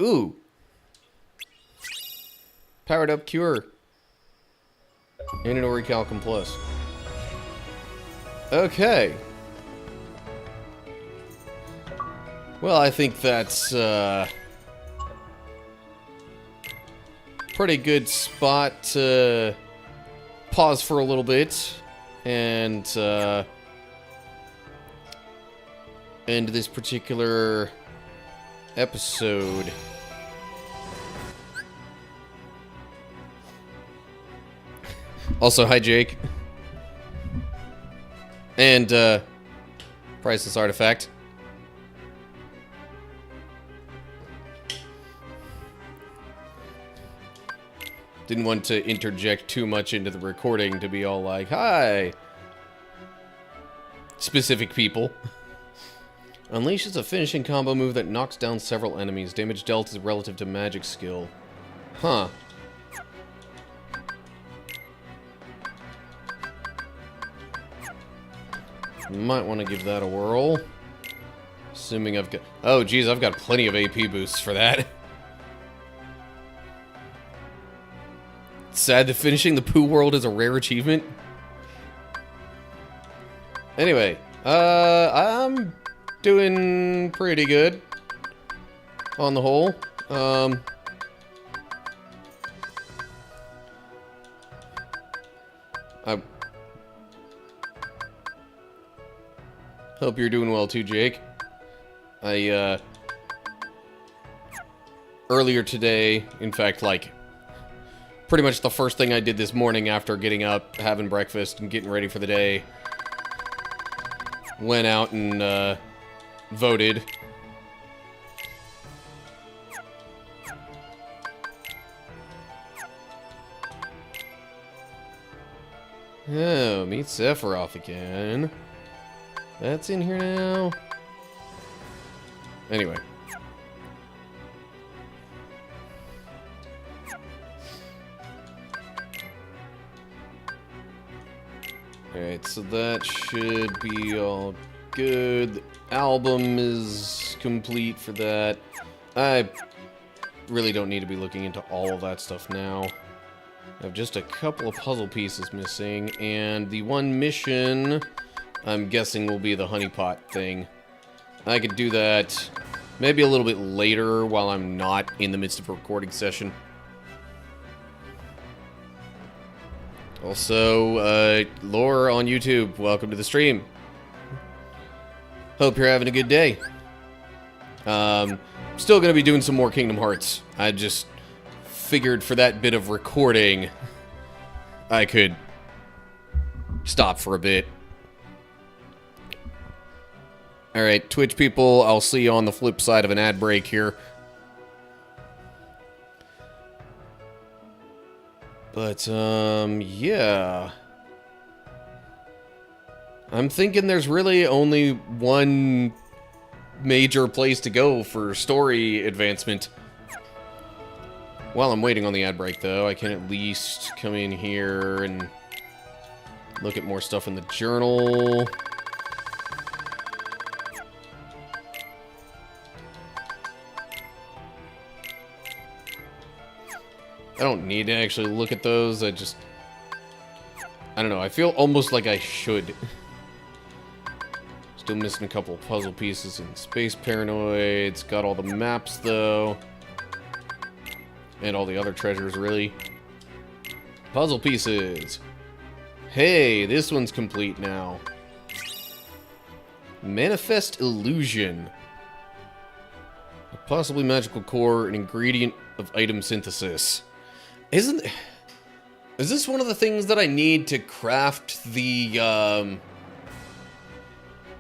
S1: Ooh. Powered up cure. And an Orichalcum Plus. Okay. Well, I think that's pretty good spot to pause for a little bit and end this particular episode. Also, hi Jake. And priceless artifact. Didn't want to interject too much into the recording to be all like, hi, specific people. Unleashes a finishing combo move that knocks down several enemies. Damage dealt is relative to magic skill. Huh. Might want to give that a whirl. Assuming I've got... Oh, geez, I've got plenty of AP boosts for that. Sad that finishing the Pooh World is a rare achievement. Anyway, I'm doing pretty good on the whole. I hope you're doing well too, Jake. Earlier today, in fact, like, pretty much the first thing I did this morning after getting up, having breakfast, and getting ready for the day, went out and, voted. Oh, meet Sephiroth again. That's in here now. Anyway. Alright, so that should be all good. The album is complete for that. I really don't need to be looking into all of that stuff now. I have just a couple of puzzle pieces missing, and the one mission, I'm guessing, will be the honeypot thing. I could do that maybe a little bit later while I'm not in the midst of a recording session. Also, Lore on YouTube, welcome to the stream. Hope you're having a good day. Still gonna be doing some more Kingdom Hearts. I just figured for that bit of recording, I could stop for a bit. Alright, Twitch people, I'll see you on the flip side of an ad break here. But, yeah. I'm thinking there's really only one major place to go for story advancement. While I'm waiting on the ad break, though, I can at least come in here and look at more stuff in the journal. I don't need to actually look at those, I don't know, I feel almost like I should. Still missing a couple of puzzle pieces in Space Paranoids. Got all the maps, though. And all the other treasures, really. Puzzle pieces. Hey, this one's complete now. Manifest Illusion. A possibly magical core, an ingredient of item synthesis. Is this one of the things that I need to craft the,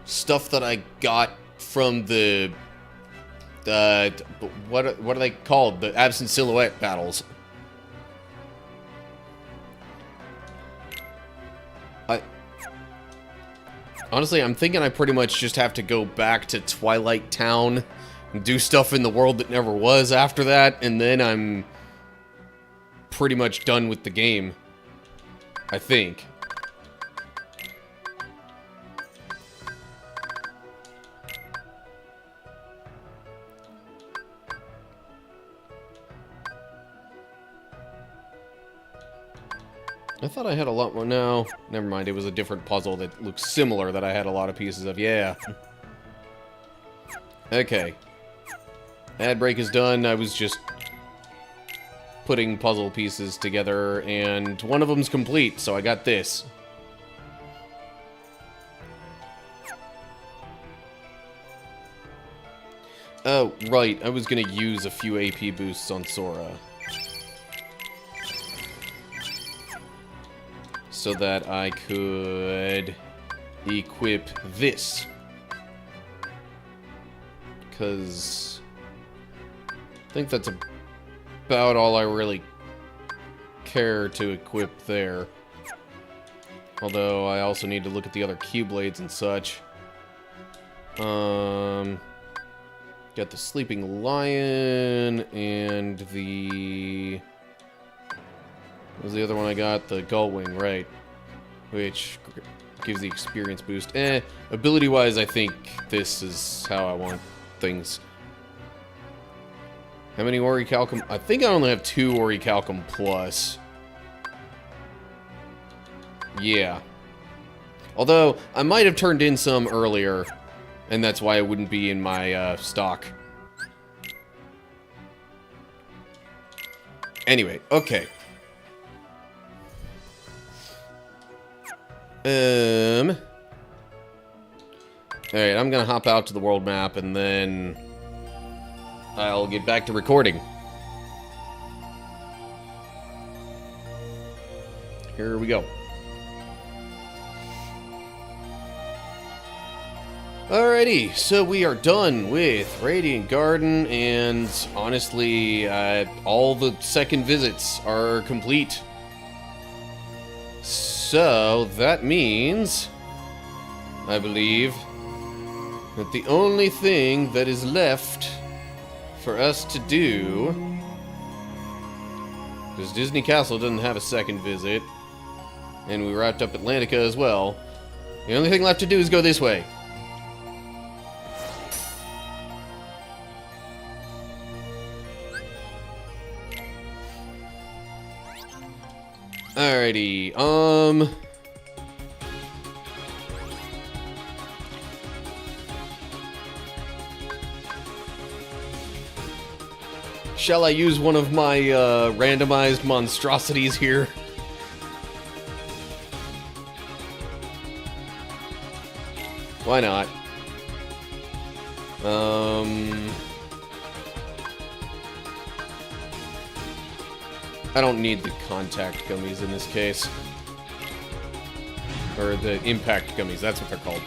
S1: stuff that I got from the what are they called? The Absent Silhouette battles. Honestly, I'm thinking I pretty much just have to go back to Twilight Town and do stuff in the world that never was after that, and then I'm pretty much done with the game, I think. I thought I had a lot more. No, never mind. It was a different puzzle that looks similar that I had a lot of pieces of. Yeah. Okay. Ad break is done. I was just putting puzzle pieces together, and one of them's complete, so I got this. Oh, right. I was gonna use a few AP boosts on Sora, so that I could equip this. Because I think that's about all I really care to equip there. Although I also need to look at the other Keyblades and such. Got the Sleeping Lion and the... What was the other one I got? The Gullwing, right. Which gives the experience boost. Ability-wise, I think this is how I want things. How many Orichalcum? I think I only have 2 Orichalcum plus. Yeah. Although, I might have turned in some earlier, and that's why it wouldn't be in my stock. Anyway, okay. Alright, I'm gonna hop out to the world map, and then I'll get back to recording. Here we go. Alrighty, so we are done with Radiant Garden, and honestly, all the second visits are complete. So, that means, I believe, that the only thing that is left for us to do, because Disney Castle doesn't have a second visit, and we wrapped up Atlantica as well, the only thing left to do is go this way. Alrighty, shall I use one of my, randomized monstrosities here? Why not? I don't need the contact gummies in this case. Or the impact gummies, that's what they're called.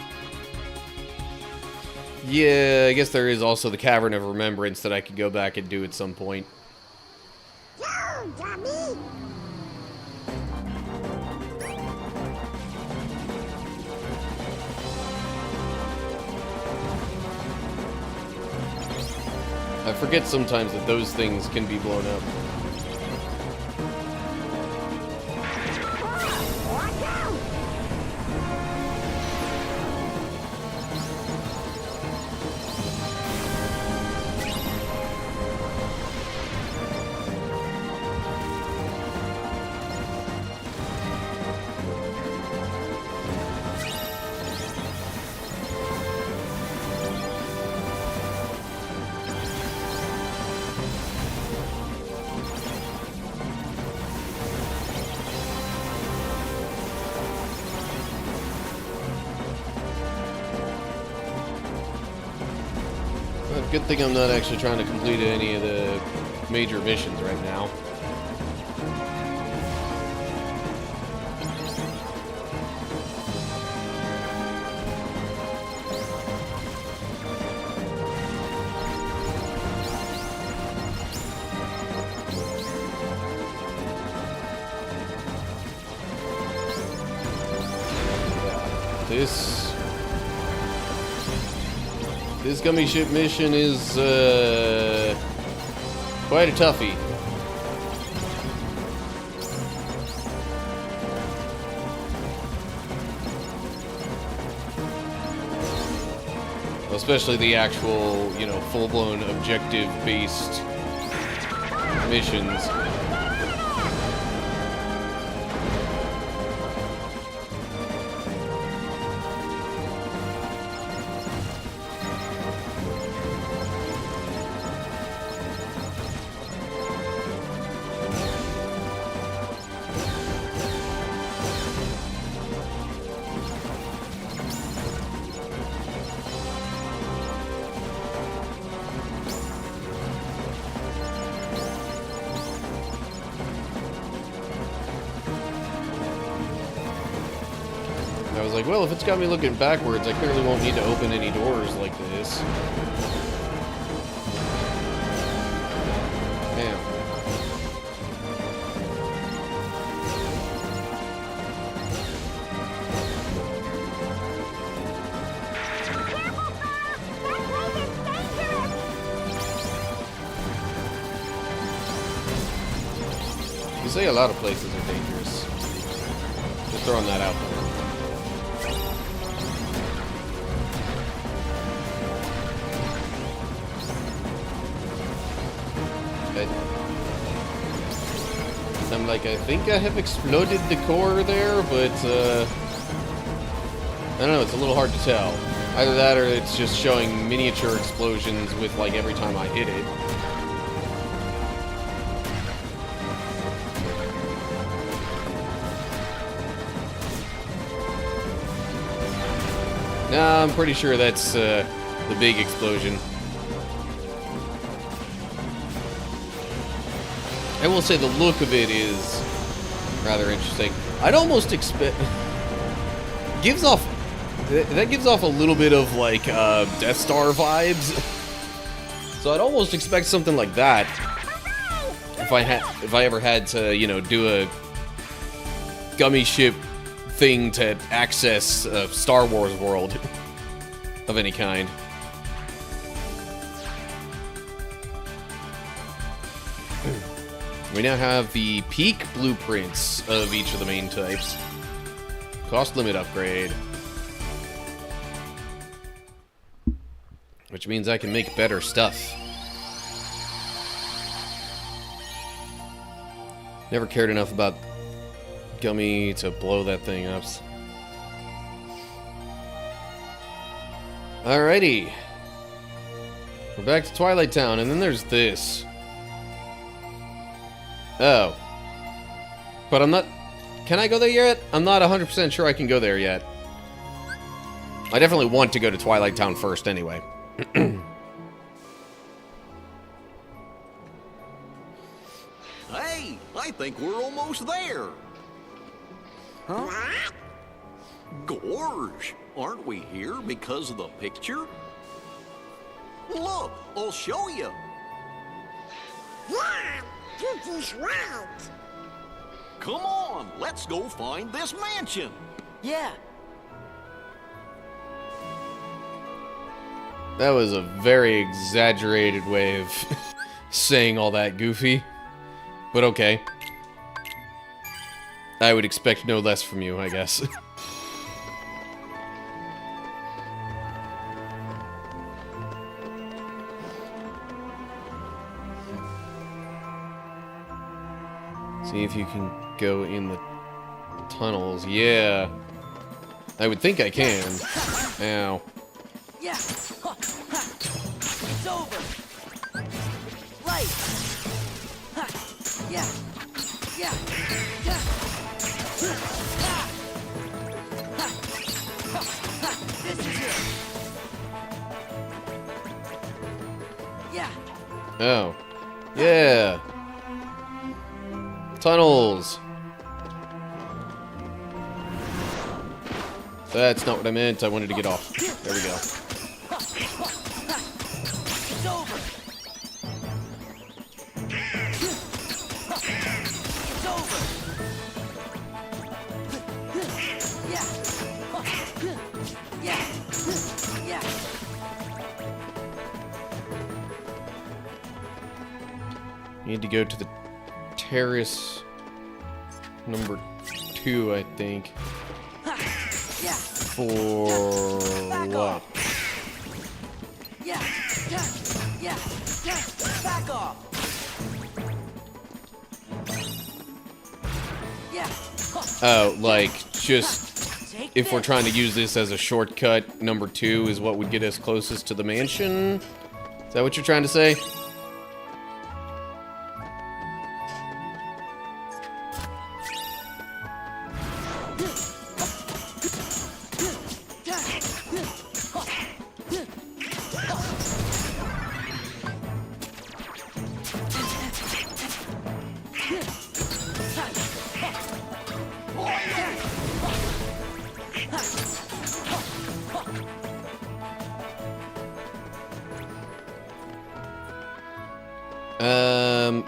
S1: Yeah, I guess there is also the Cavern of Remembrance that I could go back and do at some point. I forget sometimes that those things can be blown up. Good thing I'm not actually trying to complete any of the major missions right now. This gummy ship mission is, quite a toughie. Especially the actual, you know, full-blown objective-based missions. I was like, well, if it's got me looking backwards, I clearly won't need to open any doors like this. Damn. say a lot of places are dangerous. Just throwing that out there. I'm like, I think I have exploded the core there, but I don't know, it's a little hard to tell. Either that or it's just showing miniature explosions with like every time I hit it. Nah, I'm pretty sure that's the big explosion. I will say the look of it is rather interesting. I'd almost expect... gives off... That gives off a little bit of, like, Death Star vibes. So I'd almost expect something like that. If I ever had to, you know, do a gummy ship thing to access a Star Wars world of any kind. We now have the peak blueprints of each of the main types. Cost limit upgrade. Which means I can make better stuff. Never cared enough about Gummy to blow that thing up. Alrighty. We're back to Twilight Town, and then there's this. Oh. But I'm not... Can I go there yet? I'm not 100% sure I can go there yet. I definitely want to go to Twilight Town first anyway.
S9: Hey, I think we're almost there. Huh? Gorge, aren't we here because of the picture? Look, I'll show you.
S8: Yeah, you're just right.
S9: Come on, let's go find this mansion.
S2: Yeah.
S1: That was a very exaggerated way of saying all that, Goofy. But okay. I would expect no less from you, I guess. See if you can go in the tunnels. Yeah. I would think I can. Ow.
S2: Yeah. It's over. Right. Yeah. Yeah. Yeah. This is it. Yeah.
S1: Oh. Yeah. Tunnels. That's not what I meant. I wanted to get off. There we go.
S2: It's over. It's over. Yeah. Yeah. Yeah.
S1: Need to go to the terrace number 2, I think.
S2: Yeah.
S1: For what?
S2: Yeah. Yeah. Yeah. Yeah. Back off. Yeah.
S1: Oh, like, just... If we're trying to use this as a shortcut, number 2 is what would get us closest to the mansion? Is that what you're trying to say?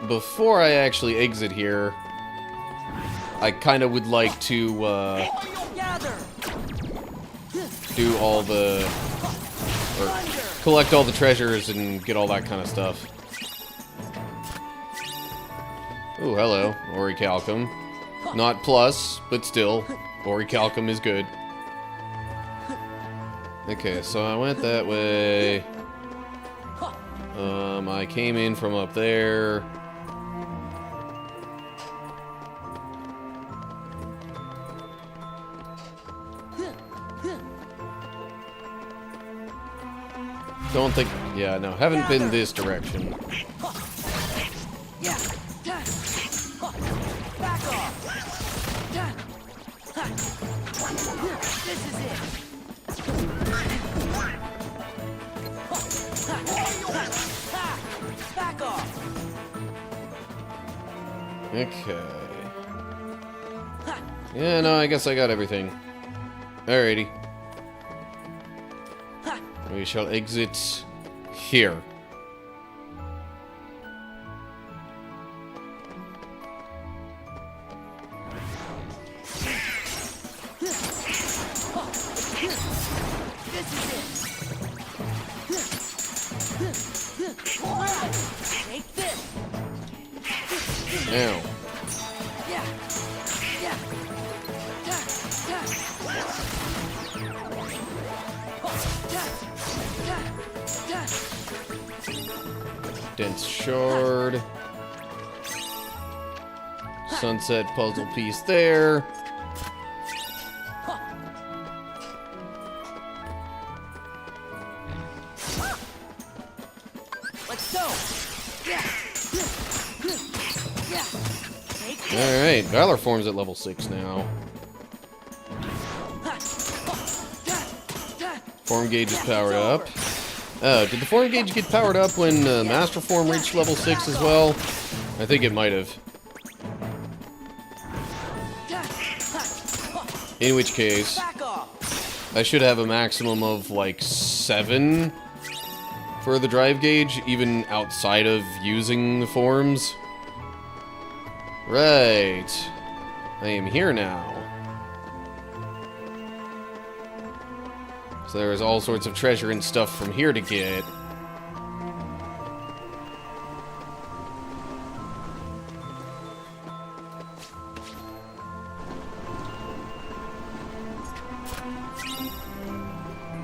S1: Before I actually exit here, I kind of would like to, do all the... or collect all the treasures and get all that kind of stuff. Oh, hello. Orichalcum. Not plus, but still. Orichalcum is good. Okay, so I went that way. I came in from up there. Don't think... Yeah, no, haven't been this direction.
S15: Back off. This is it. Back off.
S1: Okay. Yeah, no, I guess I got everything. Alrighty. We shall exit here.
S15: Take this.
S1: Now.
S15: Yeah. Yeah.
S1: Dense shard. Sunset puzzle piece there.
S15: Let's go. Yeah. Yeah.
S1: Alright, Valor Form's at level 6 now. Form gauge is powered up. Oh, did the form gauge get powered up when Master Form reached level 6 as well? I think it might have. In which case, I should have a maximum of like 7 for the drive gauge, even outside of using the forms. Right. I am here now. So there's all sorts of treasure and stuff from here to get.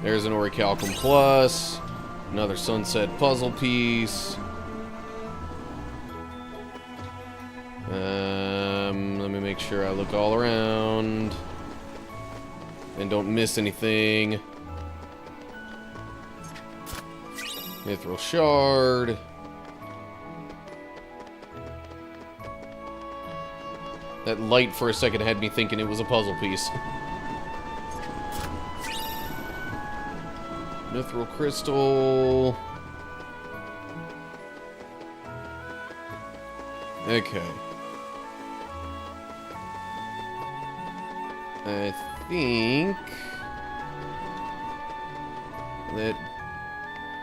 S1: There's an Orichalcum Plus. Another Sunset puzzle piece. Let me make sure I look all around and don't miss anything. Mithril shard. That light for a second had me thinking it was a puzzle piece. Mithril crystal. Okay. I think that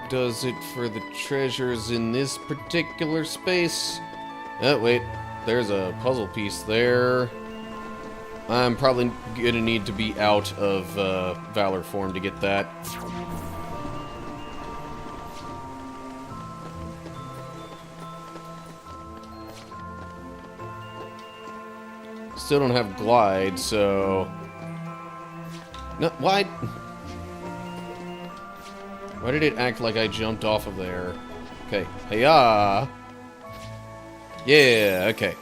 S1: does it for the treasures in this particular space. Oh, wait. There's a puzzle piece there. I'm probably gonna need to be out of Valor Form to get that. Still don't have glide, so... No, why? Why did it act like I jumped off of there? Okay, hey-ya! Yeah, okay.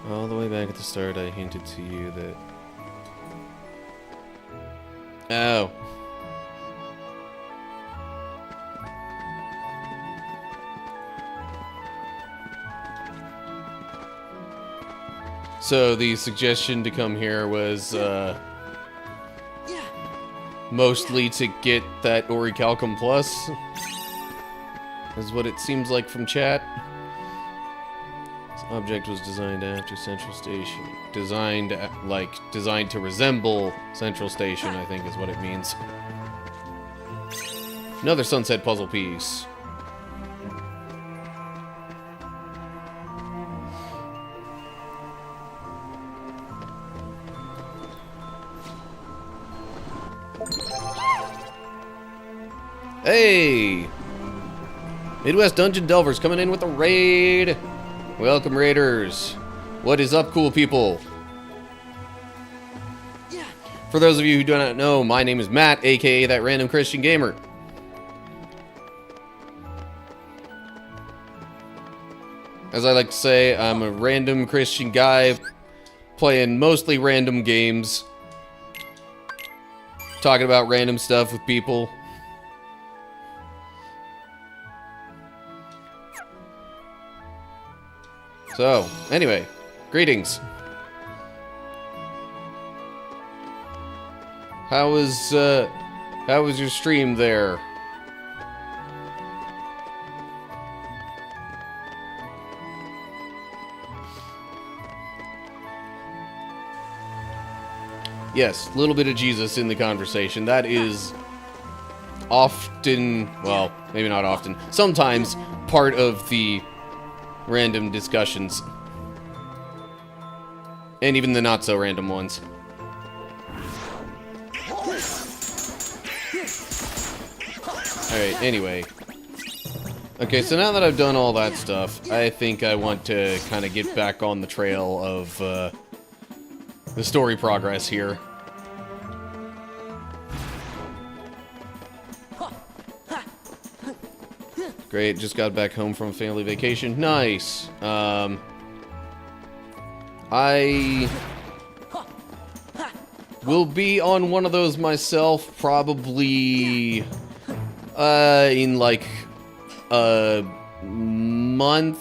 S1: All the way back at the start, I hinted to you that... Oh. So the suggestion to come here was mostly to get that Orichalcum Plus, is what it seems like from chat. This object was designed after Central Station. Designed to resemble Central Station, I think is what it means. Another Sunset puzzle piece. Hey! Midwest Dungeon Delvers coming in with a raid. Welcome, raiders. What is up, cool people? For those of you who do not know, my name is Matt, aka That Random Christian Gamer. As I like to say, I'm a random Christian guy playing mostly random games, talking about random stuff with people. So, anyway, greetings. How was your stream there? Yes, a little bit of Jesus in the conversation. That is often, well, maybe not often, sometimes part of the random discussions. And even the not so random ones. Alright, anyway. Okay, so now that I've done all that stuff, I think I want to kind of get back on the trail of the story progress here. Great, just got back home from a family vacation. Nice. I will be on one of those myself, probably in like a month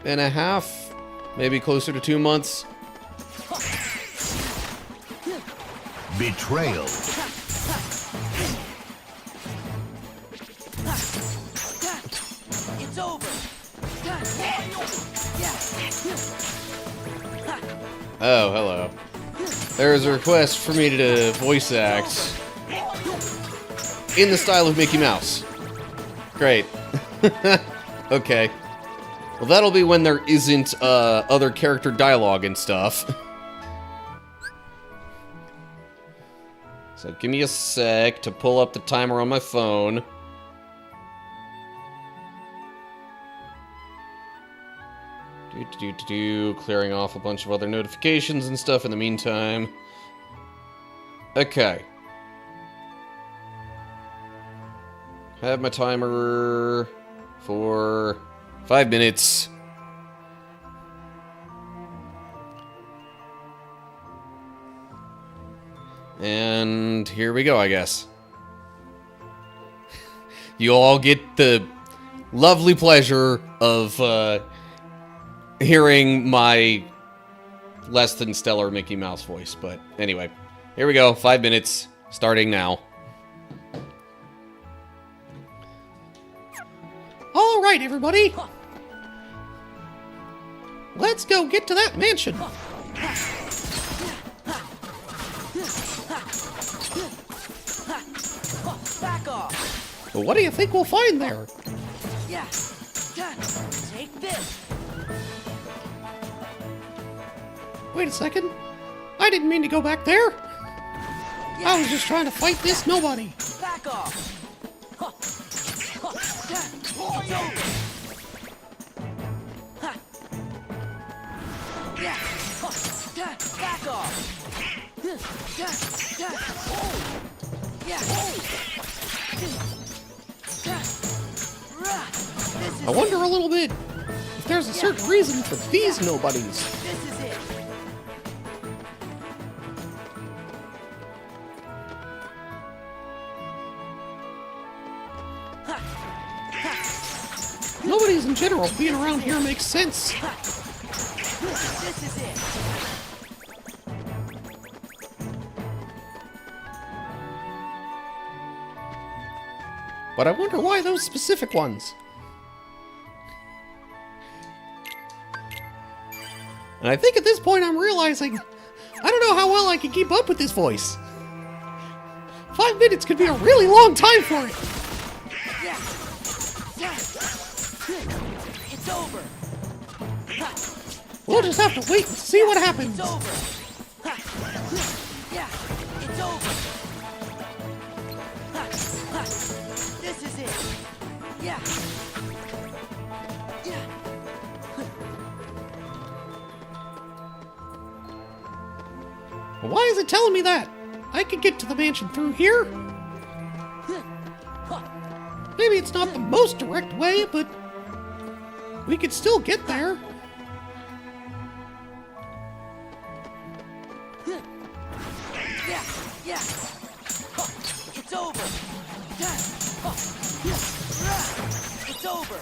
S1: and a half, maybe closer to 2 months.
S7: Betrayal.
S15: It's over.
S1: Oh, hello. There's a request for me to voice act in the style of Mickey Mouse. Great. Okay. Well, that'll be when there isn't other character dialogue and stuff. So give me a sec to pull up the timer on my phone. Clearing off a bunch of other notifications and stuff in the meantime. Okay. Have my timer for 5 minutes. And here we go, I guess. You all get the lovely pleasure of hearing my less than stellar Mickey Mouse voice. But anyway, here we go. 5 minutes, starting now. All right, everybody. Let's go get to that mansion.
S15: Back off.
S1: Well, what do you think we'll find there?
S15: Yeah. Take this.
S1: Wait a second. I didn't mean to go back there. I was just trying to fight this nobody.
S15: Back off. Back off.
S1: I wonder a little bit if there's a certain reason for these nobodies.
S15: This is it.
S1: Nobodies in general being around here makes sense.
S15: This is it.
S1: But I wonder why those specific ones. And I think at this point I'm realizing I don't know how well I can keep up with this voice. 5 minutes could be a really long time for it.
S15: It's over.
S1: We'll just have to wait and see what happens.
S15: It's over. Yeah, it's over. Yeah. Yeah.
S1: Why is it telling me that? I could get to the mansion through here. Maybe it's not the most direct way, but we could still get there.
S15: Yeah. Yeah. It's over. It's over.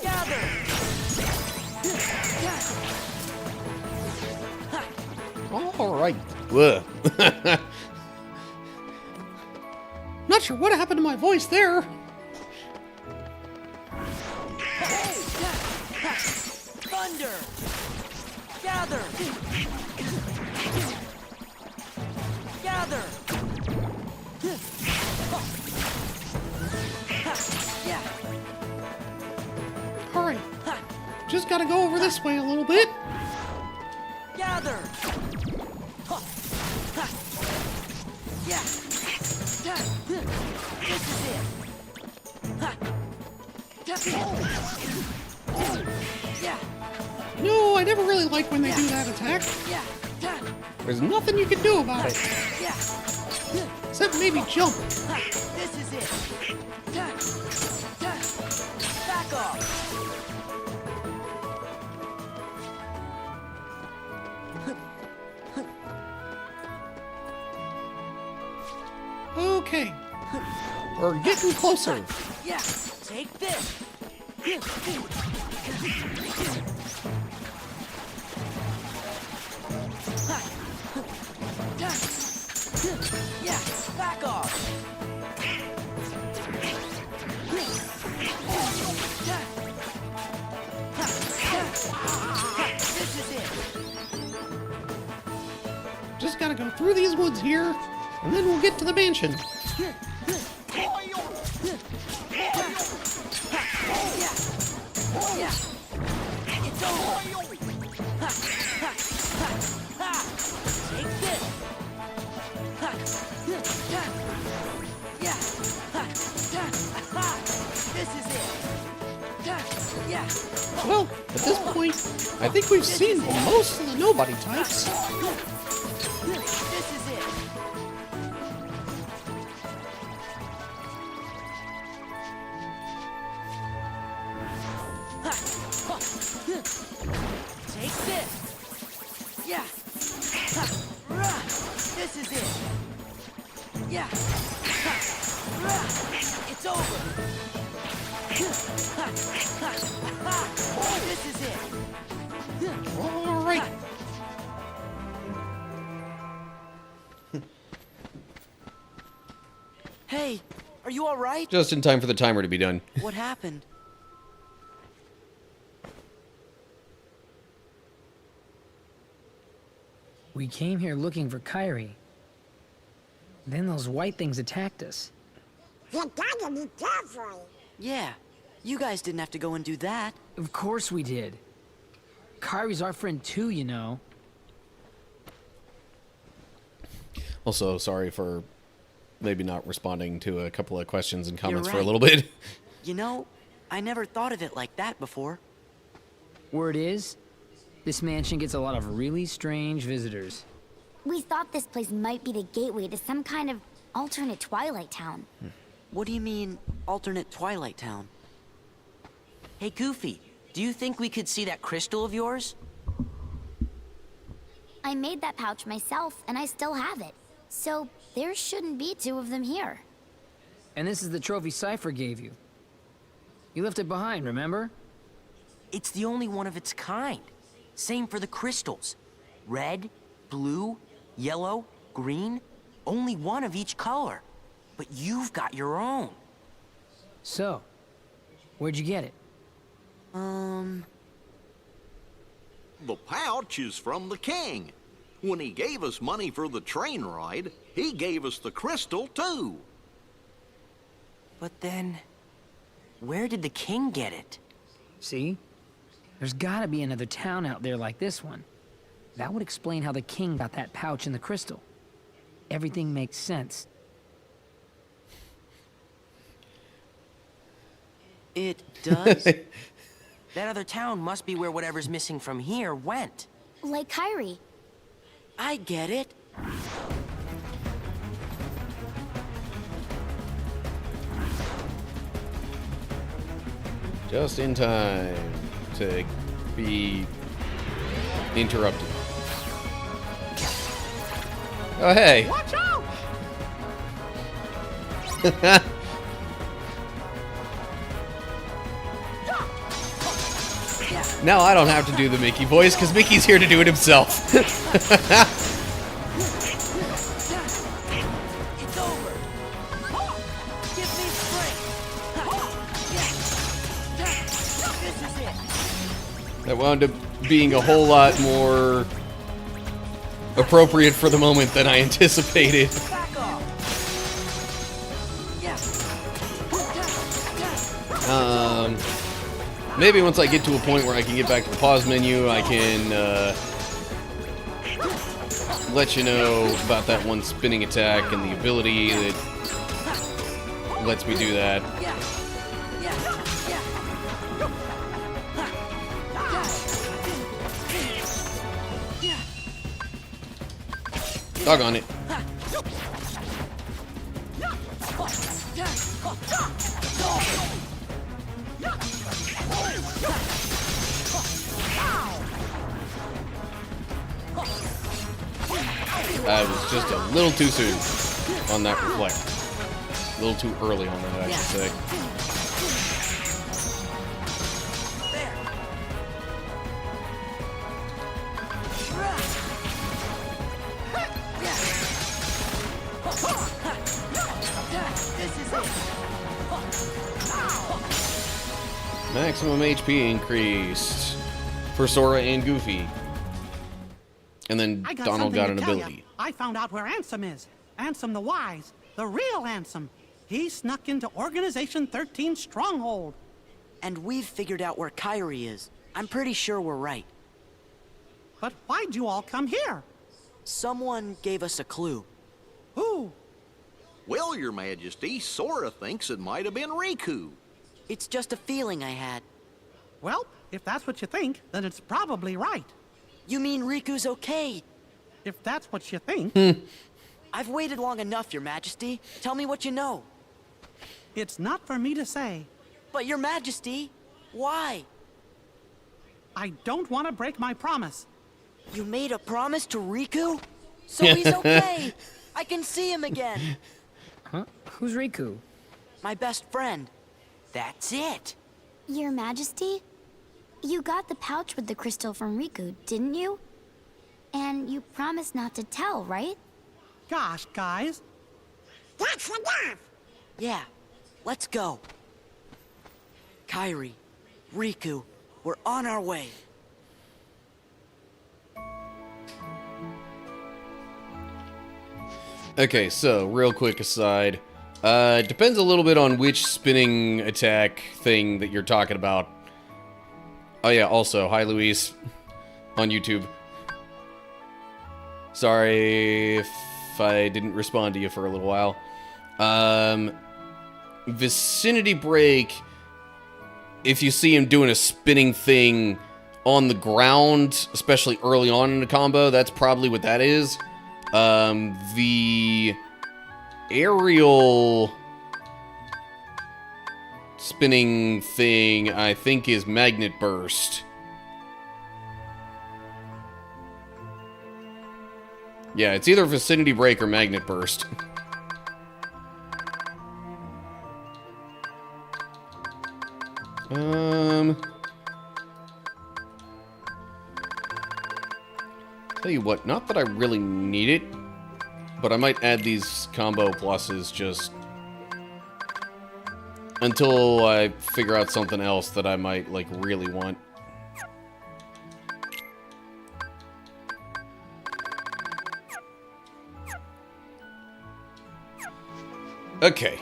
S15: Gather.
S1: All right. Whoa. Not sure what happened to my voice there.
S15: Thunder. Gather. Gather. Yeah.
S1: All right. Just gotta go over this way a little bit.
S15: Gather. Yeah. This is it. Yeah.
S1: No, I never really like when they do that attack.
S15: Yeah.
S1: There's nothing you can do about it.
S15: Yeah.
S1: Except maybe jump.
S15: This is it. Back off.
S1: Okay. We're getting closer.
S15: Yeah. Take this. Yeah. Back off. This is it.
S1: Just gotta go through these woods here, and then we'll get to the mansion.
S15: Yeah. It's over. Take this. Yeah. This is it. Yeah.
S1: Well, at this point, I think we've seen most of the nobody types.
S15: This is it. Take this. Yeah. This is it. Yeah. It's over. This is it.
S1: All right.
S2: Hey, are you all right?
S1: Just in time for the timer to be done.
S2: What happened?
S16: We came here looking for Kyrie. Then those white things attacked us.
S8: You gotta be careful.
S2: Yeah, you guys didn't have to go and do that.
S16: Of course we did. Kyrie's our friend too, you know.
S1: Also, sorry for maybe not responding to a couple of questions and comments
S2: You're
S1: for a
S2: right.
S1: little bit.
S2: You know, I never thought of it like that before.
S16: Word is, this mansion gets a lot of really strange visitors.
S4: We thought this place might be the gateway to some kind of alternate Twilight Town.
S2: What do you mean, alternate Twilight Town? Hey, Goofy, do you think we could see that crystal of yours?
S4: I made that pouch myself, and I still have it. So there shouldn't be two of them here.
S16: And this is the trophy Cypher gave you. You left it behind, remember?
S2: It's the only one of its kind. Same for the crystals. Red, blue, yellow, green. Only one of each color. But you've got your own.
S16: So, where'd you get it?
S9: The pouch is from the king. When he gave us money for the train ride, he gave us the crystal too.
S2: But then, where did the king get it?
S16: See? There's gotta be another town out there like this one. That would explain how the king got that pouch and the crystal. Everything makes sense.
S2: It does? That other town must be where whatever's missing from here went.
S4: Like Kyrie.
S2: I get it.
S1: Just in time to be interrupted. Oh, hey.
S15: Watch out!
S1: Now I don't have to do the Mickey voice because Mickey's here to do it himself.
S15: It's over. Give me strength. This is it.
S1: That wound up being a whole lot more appropriate for the moment than I anticipated.
S15: Back off.
S1: Maybe once I get to a point where I can get back to the pause menu, I can let you know about that one spinning attack and the ability that lets me do that. Doggone it. I was just a little too soon on that reflect. A little too early on that, I should say. Maximum HP increased for Sora and Goofy. And then Donald got an ability.
S17: I found out where Ansem is. Ansem the Wise. The real Ansem. He snuck into Organization 13's stronghold.
S2: And we've figured out where Kyrie is. I'm pretty sure we're right.
S17: But why'd you all come here?
S2: Someone gave us a clue.
S17: Who?
S9: Well, Your Majesty, Sora thinks it might have been Riku.
S2: It's just a feeling I had.
S17: Well, if that's what you think, then it's probably right.
S2: You mean Riku's okay?
S17: If that's what you think.
S2: I've waited long enough, Your Majesty. Tell me what you know.
S17: It's not for me to say.
S2: But Your Majesty, why?
S17: I don't want to break my promise.
S2: You made a promise to Riku? So he's okay. I can see him again.
S16: Huh? Who's Riku?
S2: My best friend. That's it.
S4: Your Majesty? You got the pouch with the crystal from Riku, didn't you? And you promised not to tell, right?
S17: Gosh, guys.
S15: That's enough.
S2: Yeah, let's go. Kyrie, Riku, we're on our way.
S1: Okay, so real quick aside. Depends a little bit on which spinning attack thing that you're talking about. Oh yeah, also, hi Luis on YouTube. Sorry if I didn't respond to you for a little while. Vicinity Break, if you see him doing a spinning thing on the ground, especially early on in the combo, that's probably what that is. The aerial spinning thing, I think, is Magnet Burst. Yeah, it's either Vicinity Break or Magnet Burst. Tell you what, not that I really need it, but I might add these combo pluses just until I figure out something else that I might, like, really want. Okay.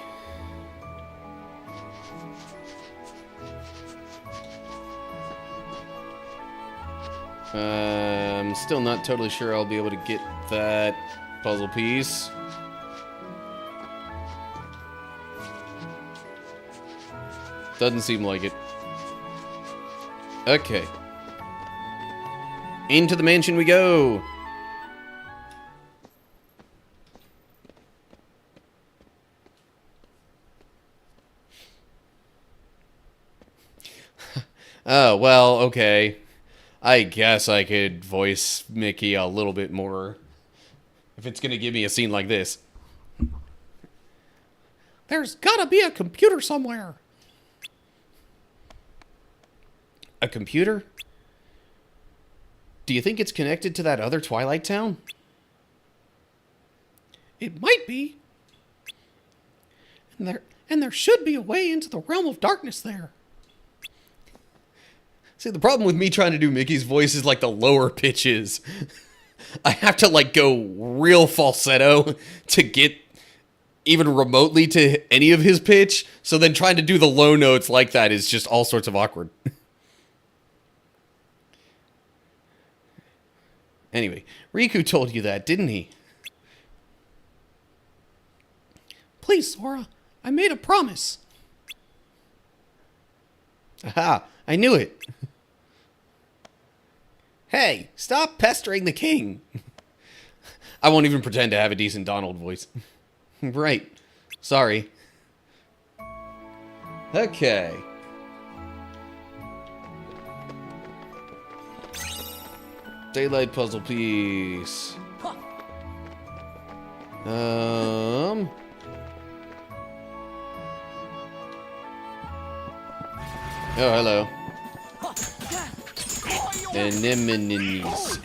S1: I'm still not totally sure I'll be able to get that puzzle piece. Doesn't seem like it. Okay. Into the mansion we go. Oh, well, okay. I guess I could voice Mickey a little bit more if it's gonna give me a scene like this. There's gotta be a computer somewhere. A computer? Do you think it's connected to that other Twilight Town? It might be. And there should be a way into the realm of darkness there. See, the problem with me trying to do Mickey's voice is like the lower pitches. I have to like go real falsetto to get even remotely to any of his pitch. So then trying to do the low notes like that is just all sorts of awkward. Anyway, Riku told you that, didn't he? Please, Sora, I made a promise. Aha, I knew it. Hey, stop pestering the king. I won't even pretend to have a decent Donald voice. Right. Sorry. Okay. Daylight puzzle piece. Oh, hello. Anemones.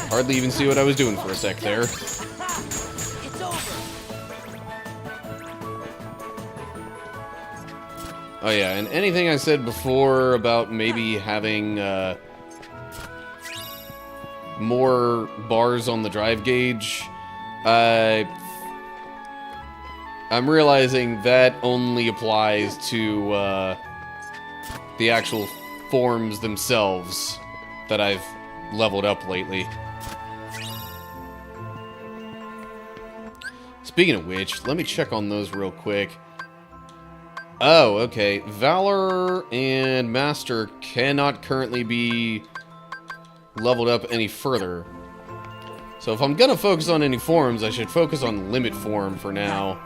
S1: Hardly even see what I was doing for a sec there. Oh yeah, and anything I said before about maybe having more bars on the drive gauge, I'm realizing that only applies to the actual forms themselves that I've leveled up lately. Speaking of which, let me check on those real quick. Oh, okay. Valor and Master cannot currently be leveled up any further. So if I'm gonna focus on any forms, I should focus on Limit Form for now.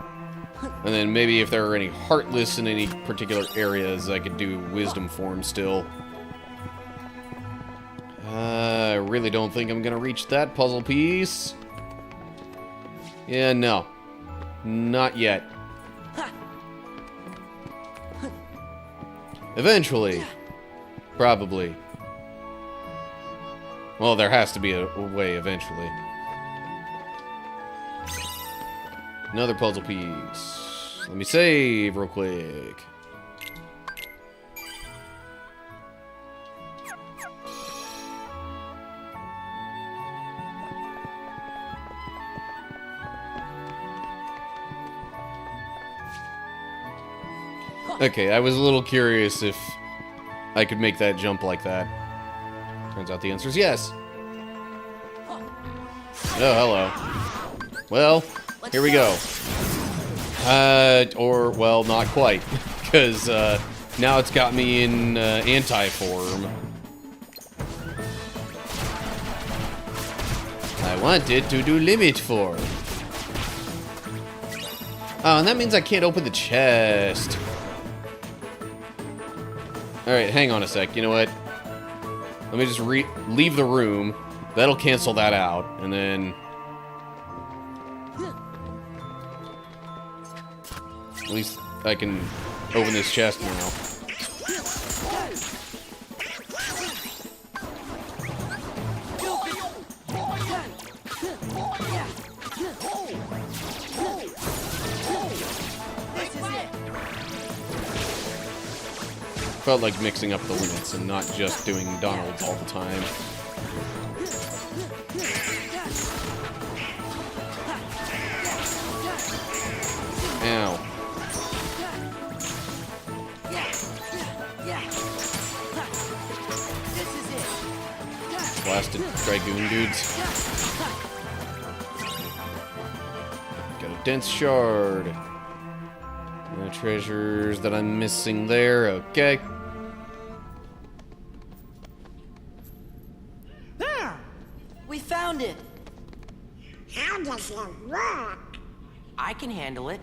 S1: And then maybe if there are any Heartless in any particular areas, I could do Wisdom Form still. I really don't think I'm gonna reach that puzzle piece. Yeah, no. Not yet. Eventually. Probably. Well, there has to be a way eventually. Another puzzle piece. Let me save real quick. Okay, I was a little curious if I could make that jump like that. Turns out the answer is yes. Oh, hello. Well, here we go. Well, not quite. Because, now it's got me in, anti-form. I wanted to do limit form. Oh, and that means I can't open the chest. Alright, hang on a sec. You know what? Let me just leave the room. That'll cancel that out. And then... at least I can open this chest now. Felt like mixing up the limits and not just doing Donald's all the time. Ow. blasted Dragoon dudes. Got a dense shard. No treasures that I'm missing there. Okay.
S17: There!
S2: We found it!
S15: How does it work?
S2: I can handle it.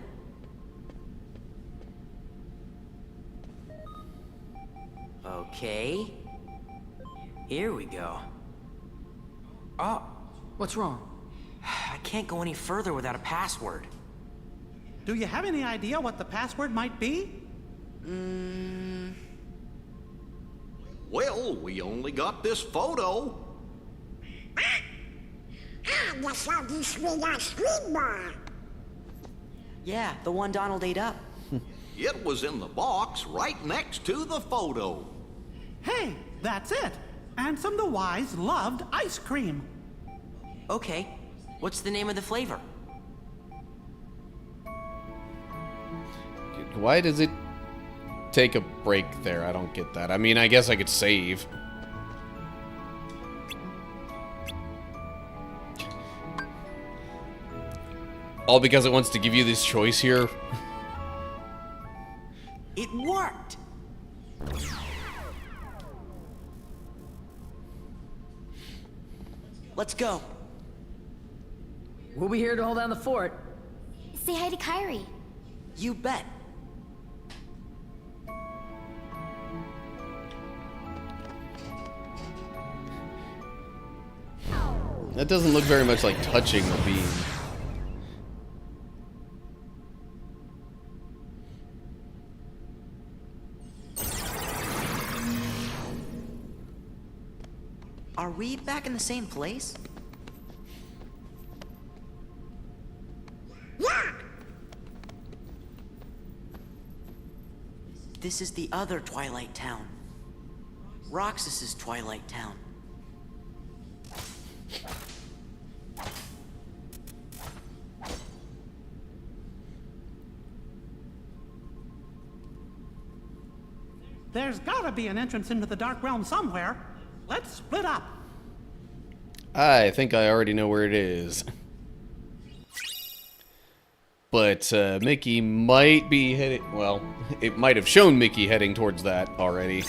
S2: Okay. Here we go. Oh.
S16: What's wrong?
S2: I can't go any further without a password.
S17: Do you have any idea what the password might be?
S9: Well, we only got this photo.
S15: I saw this with a screenbar.
S2: Yeah, the one Donald ate up.
S9: It was in the box right next to the photo.
S17: Hey, that's it. Ansem the Wise loved ice cream.
S2: Okay, what's the name of the flavor?
S1: Why does it take a break there? I don't get that. I mean, I guess I could save. All because it wants to give you this choice here.
S2: It worked! Let's go.
S16: We'll be here to hold down the fort.
S4: Say hi to Kyrie.
S2: You bet.
S1: That doesn't look very much like touching the beam.
S2: Are we back in the same place?
S15: Yeah!
S2: This is the other Twilight Town. Roxas's Twilight Town.
S17: There's gotta be an entrance into the Dark Realm somewhere. Let's split up.
S1: I think I already know where it is. But Mickey might be heading... Well, it might have shown Mickey heading towards that already.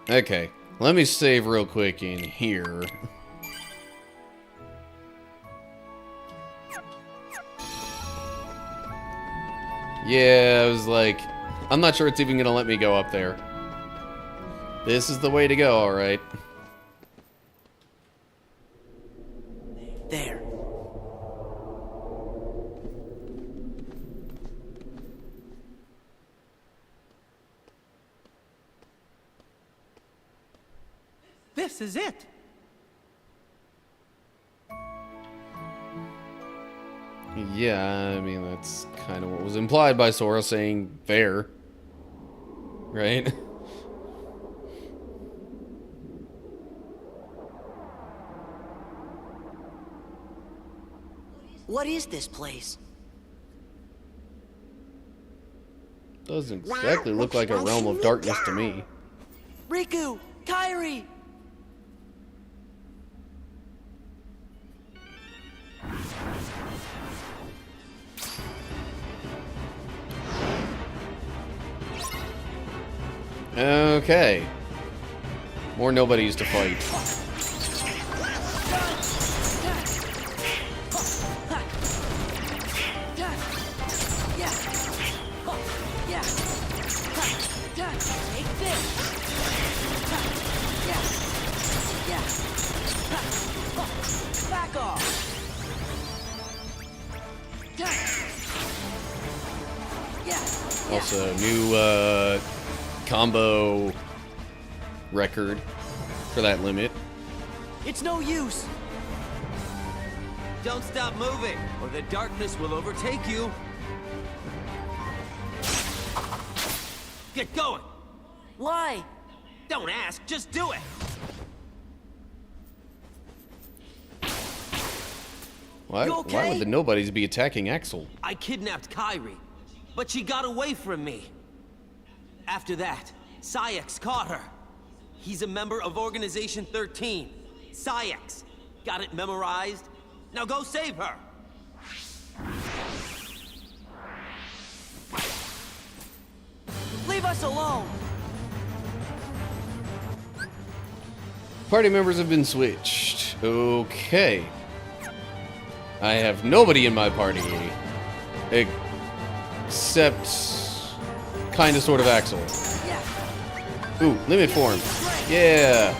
S1: Okay, let me save real quick in here. Yeah, I was like... I'm not sure it's even gonna let me go up there. This is the way to go, alright.
S2: There.
S17: This is it.
S1: Yeah, I mean, that's kind of what was implied by Sora saying there. Right?
S2: What is this place?
S1: Doesn't exactly look like a realm of darkness to me.
S2: Riku! Kyrie!
S1: Okay. More nobodies to fight.
S2: Take this! Back off!
S1: Also, new combo record for that limit.
S2: It's no use!
S18: Don't stop moving, or the darkness will overtake you. Get going!
S2: Why?
S18: Don't ask, just do it!
S1: Why,
S18: You okay?
S1: why would the nobodies be attacking Axel?
S18: I kidnapped Kyrie, but she got away from me. After that, Sayax caught her. He's a member of Organization 13. Sayax. Got it memorized? Now go save her!
S2: Leave us alone!
S1: Party members have been switched. Okay. I have nobody in my party. Except... kinda sort of Axel. Ooh, limit form. Yeah.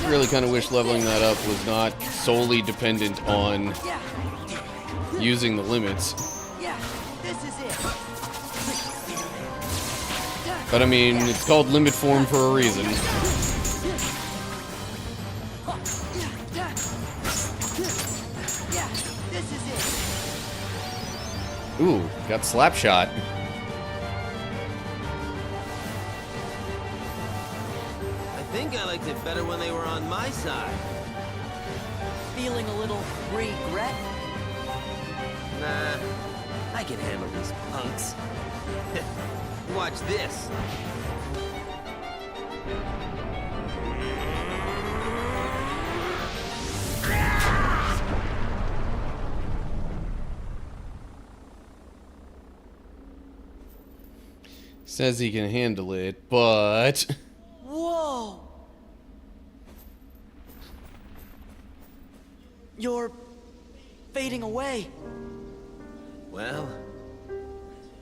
S1: Really kind of wish leveling that up was not solely dependent on using the limits. But I mean, it's called limit form for a reason. Ooh, got slap shot.
S18: I think I liked it better when they were on my side.
S2: Feeling a little regret?
S18: Nah, I can handle these punks. Watch this.
S1: Says he can handle it, but...
S2: Whoa! You're fading away.
S18: Well,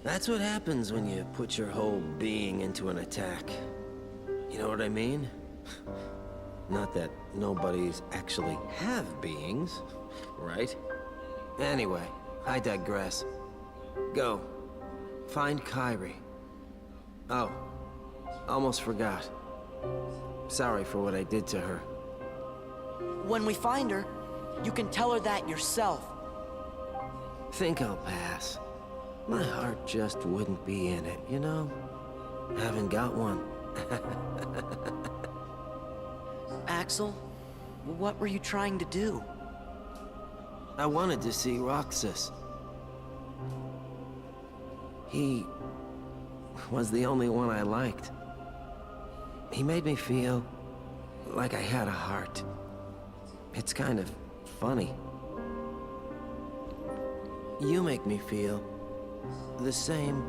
S18: that's what happens when you put your whole being into an attack. You know what I mean? Not that nobodies actually have beings, right? Anyway, I digress. Go. Find Kyrie. Oh, almost forgot. Sorry for what I did to her.
S2: When we find her, you can tell her that yourself.
S18: Think I'll pass. My heart just wouldn't be in it, you know? Haven't got one.
S2: Axel, what were you trying to do?
S18: I wanted to see Roxas. He was the only one I liked. He made me feel like I had a heart. It's kind of funny. You make me feel the same.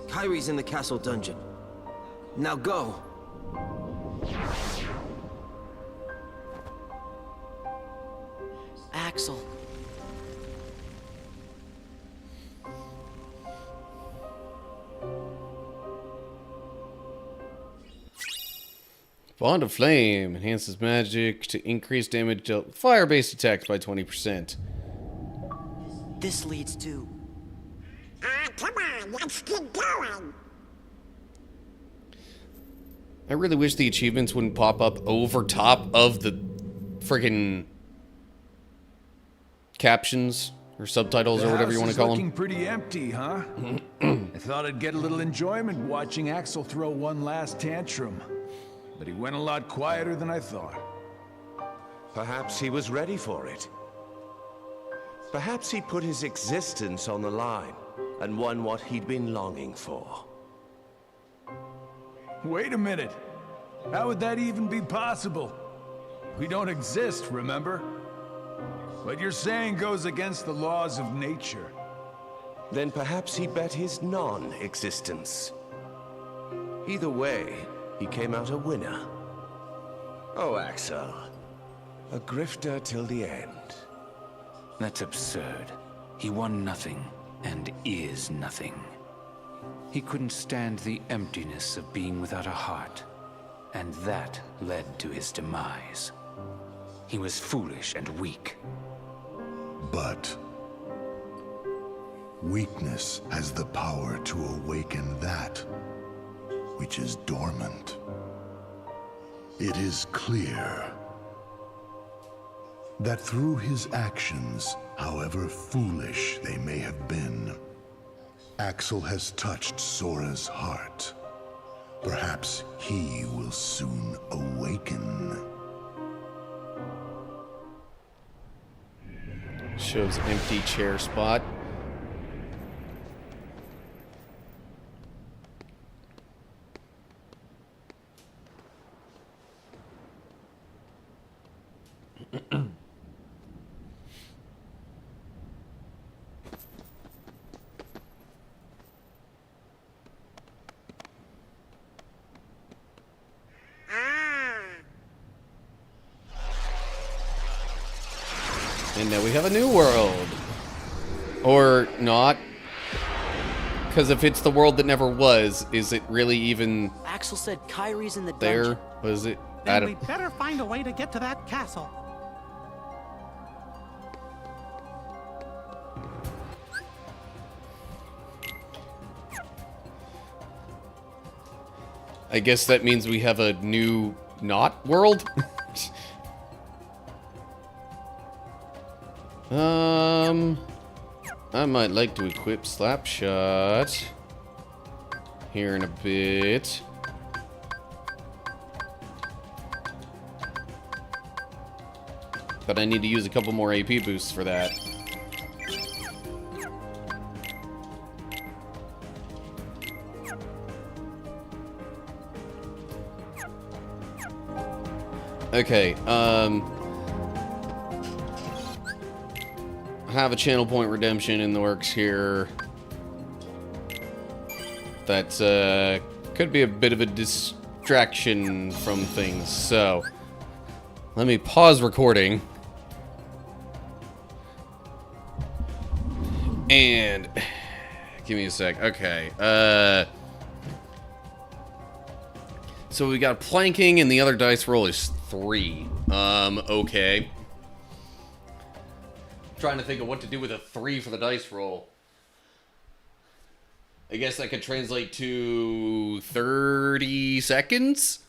S18: Kyrie's in the castle dungeon. Now go!
S2: Axel.
S1: Bond of Flame enhances magic to increase damage to fire-based attacks by 20%.
S2: This leads to...
S15: Come on, let's get going.
S1: I really wish the achievements wouldn't pop up over top of the friggin' captions or subtitles or whatever you want to call them.
S19: Looking pretty empty, huh? I thought I'd get a little enjoyment watching Axel throw one last tantrum. But he went a lot quieter than I thought.
S20: Perhaps he was ready for it. Perhaps he put his existence on the line and won what he'd been longing for.
S19: Wait a minute. How would that even be possible? We don't exist, remember? What you're saying goes against the laws of nature.
S20: Then perhaps he bet his non-existence. Either way, he came out a winner. Oh, Axel. A grifter till the end.
S21: That's absurd.
S6: He won nothing and is nothing. He couldn't stand the emptiness of being without a heart, and that led to his demise. He was foolish and weak.
S10: But weakness has the power to awaken that which is dormant. It is clear that through his actions, however foolish they may have been, Axel has touched Sora's heart. Perhaps he will soon awaken.
S1: Shows empty chair spot. And now we have a new world. Or not. Because if it's the world that never was, is it really even
S2: Axel said Kyrie's in the
S1: there?
S2: dungeon.
S1: Was it? I
S17: Then
S1: don't...
S17: we'd better find a way to get to that castle.
S1: I guess that means we have a new not world? I might like to equip Slapshot here in a bit. But I need to use a couple more AP boosts for that. Okay, I have a channel point redemption in the works here. That could be a bit of a distraction from things, so let me pause recording. And give me a sec. Okay, so we got planking and the other dice roll is 3. Okay. Trying to think of what to do with a 3 for the dice roll. I guess that could translate to 30 seconds?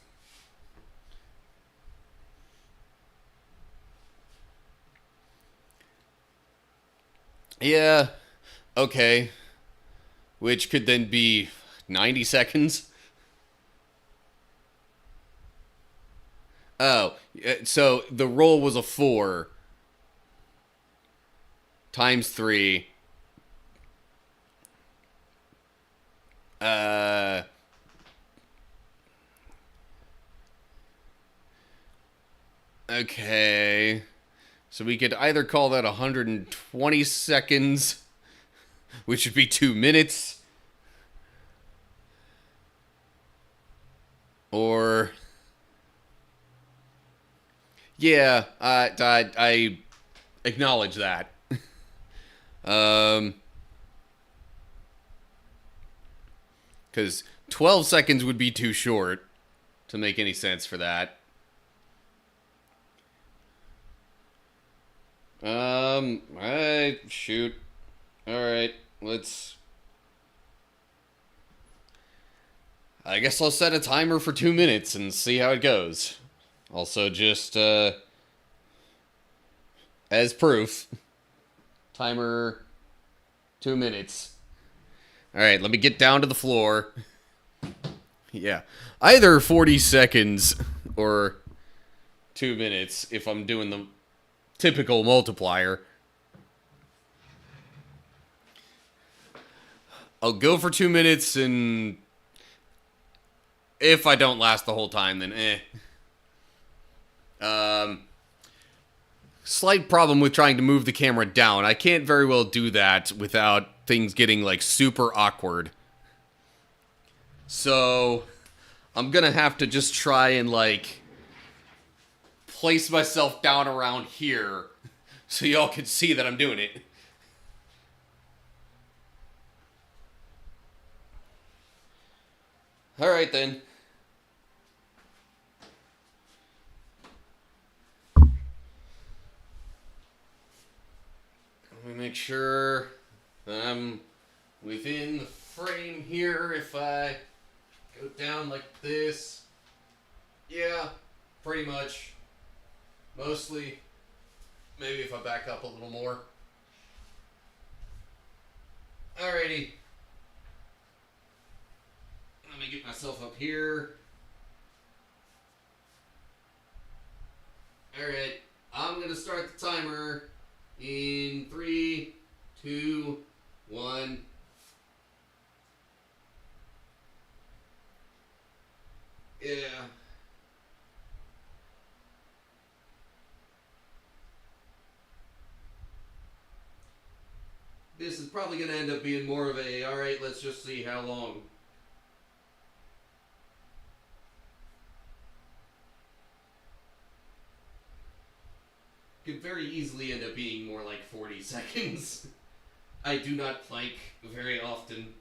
S1: Yeah. Okay. Which could then be 90 seconds? Oh, so the roll was a 4 times 3. Okay. So we could either call that 120 seconds, which would be 2 minutes, or yeah, I acknowledge that. Because 12 seconds would be too short to make any sense for that. Shoot. Alright, I guess I'll set a timer for 2 minutes and see how it goes. Also, just, as proof, timer 2 minutes. Alright, let me get down to the floor. Yeah, either 40 seconds or 2 minutes if I'm doing the typical multiplier. I'll go for 2 minutes, and if I don't last the whole time, then slight problem with trying to move the camera down. I can't very well do that without things getting, like, super awkward. So, I'm gonna have to just try and, like, place myself down around here so y'all can see that I'm doing it. Alright then. Let me make sure that I'm within the frame here. If I go down like this. Yeah, pretty much. Mostly. Maybe if I back up a little more. Alrighty. Let me get myself up here. Alright, I'm gonna start the timer in 3, 2, 1. Yeah. This is probably gonna end up being more of a, alright, let's just see how long. Could very easily end up being more like 40 seconds. I do not plank very often.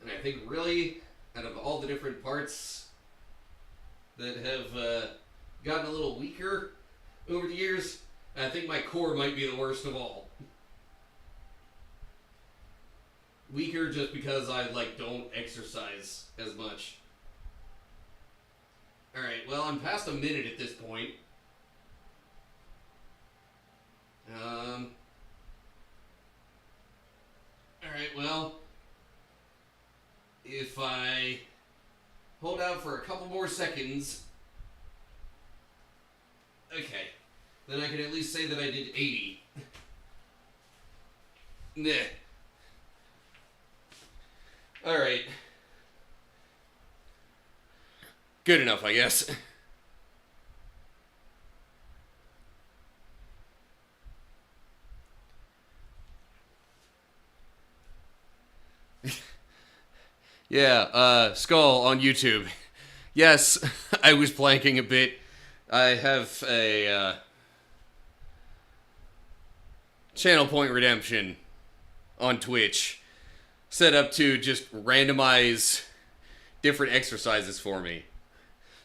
S1: And I think really, out of all the different parts that have gotten a little weaker over the years, I think my core might be the worst of all. Weaker just because I don't exercise as much. Alright, well, I'm past a minute at this point. Alright, well, if I hold out for a couple more seconds, okay, then I can at least say that I did 80. Nah. Alright. Good enough, I guess. Yeah, Skull on YouTube. Yes, I was planking a bit. I have a, Channel Point Redemption on Twitch set up to just randomize different exercises for me,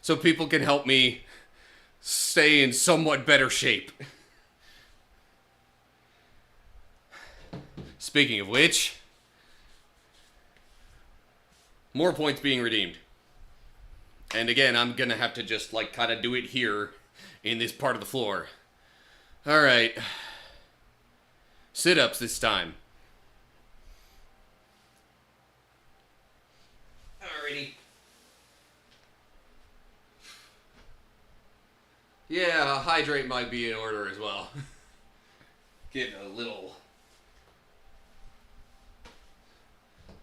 S1: so people can help me stay in somewhat better shape. Speaking of which, more points being redeemed. And again, I'm gonna have to just kind of do it here in this part of the floor. Alright. Sit-ups this time. Alrighty. Yeah, hydrate might be in order as well. Get a little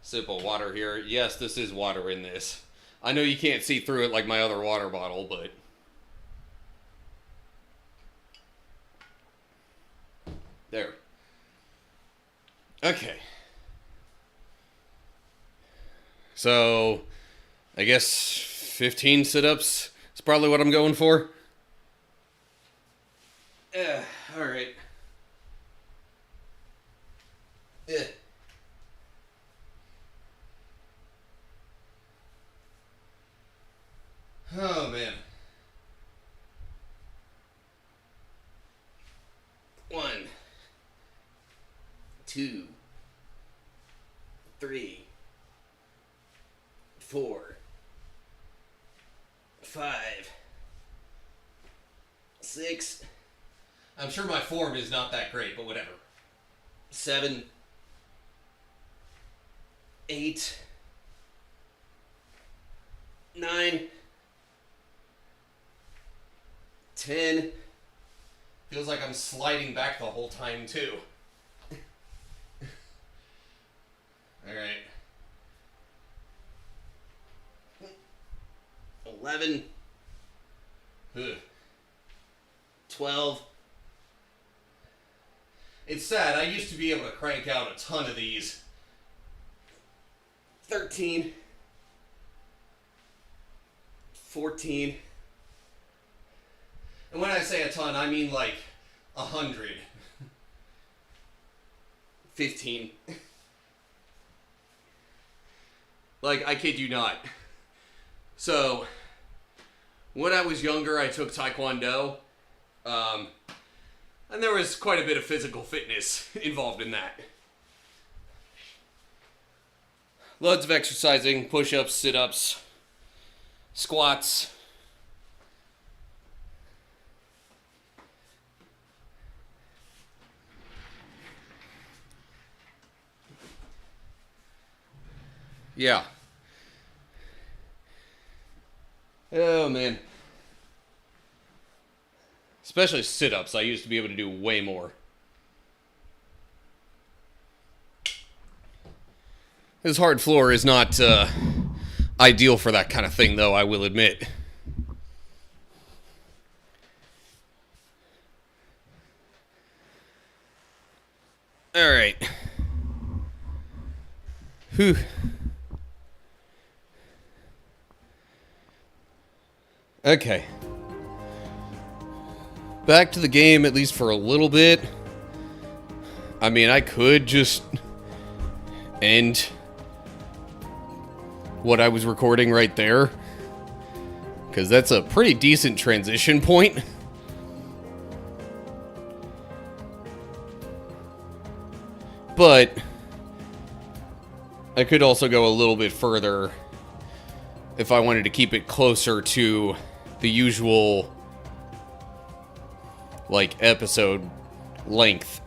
S1: sip of water here. Yes, this is water in this. I know you can't see through it like my other water bottle, but there. Okay. So, I guess 15 sit-ups is probably what I'm going for. Alright. Oh, man. 1, 2, 3, 4, 5, 6. I'm sure my form is not that great, but whatever. 7, 8, 9, 10. Feels like I'm sliding back the whole time, too. Alright. 11. 12. It's sad, I used to be able to crank out a ton of these. 13. 14. And when I say a ton, I mean like 100. 15. Like, I kid you not. So, when I was younger, I took Taekwondo. And there was quite a bit of physical fitness involved in that. Loads of exercising, push-ups, sit-ups, squats. Yeah. Oh, man. Especially sit-ups. I used to be able to do way more. This hard floor is not ideal for that kind of thing, though, I will admit. All right. Whew. Okay. Back to the game, at least for a little bit. I mean, I could just end what I was recording right there, because that's a pretty decent transition point. But I could also go a little bit further if I wanted to keep it closer to the usual, like, episode length.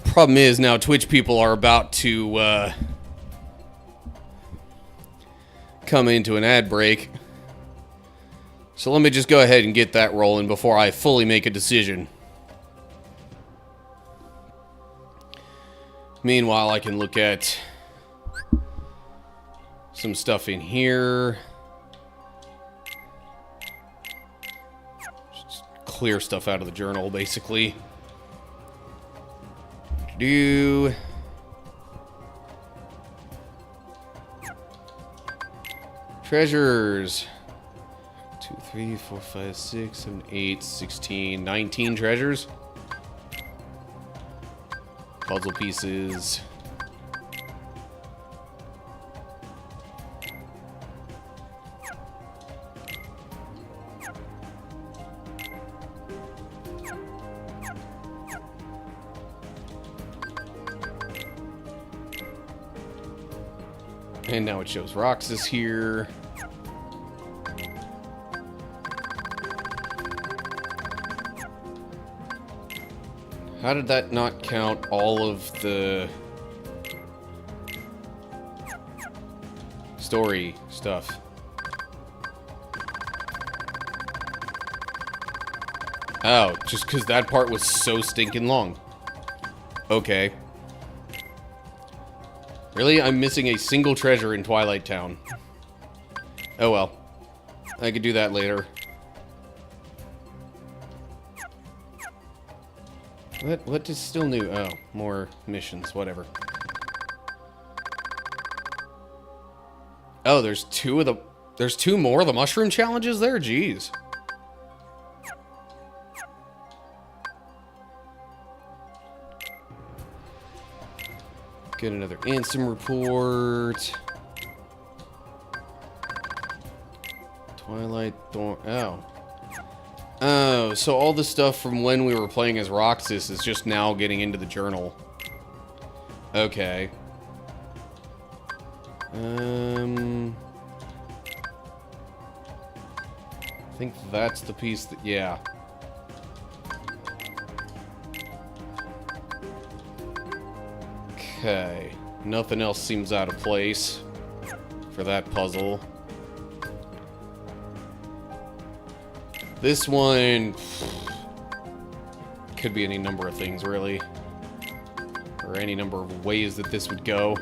S1: Problem is, now Twitch people are about to come into an ad break. So let me just go ahead and get that rolling before I fully make a decision. Meanwhile, I can look at some stuff in here. Just clear stuff out of the journal, basically. Treasures. 2, 3, 4, 5, 6, 7, 8, 16, 19 treasures. Puzzle pieces. And now it shows Roxas here. How did that not count all of the story stuff? Oh, just because that part was so stinking long. Okay. Really? I'm missing a single treasure in Twilight Town. Oh well. I could do that later. What is still new? Oh, more missions, whatever. Oh, there's two more of the mushroom challenges there? Jeez. Get another Ansem report. Twilight Thorn. Oh. Oh, so all the stuff from when we were playing as Roxas is just now getting into the journal. Okay. I think that's the piece that, yeah. Okay. Nothing else seems out of place for that puzzle. This one could be any number of things, really. Or any number of ways that this would go.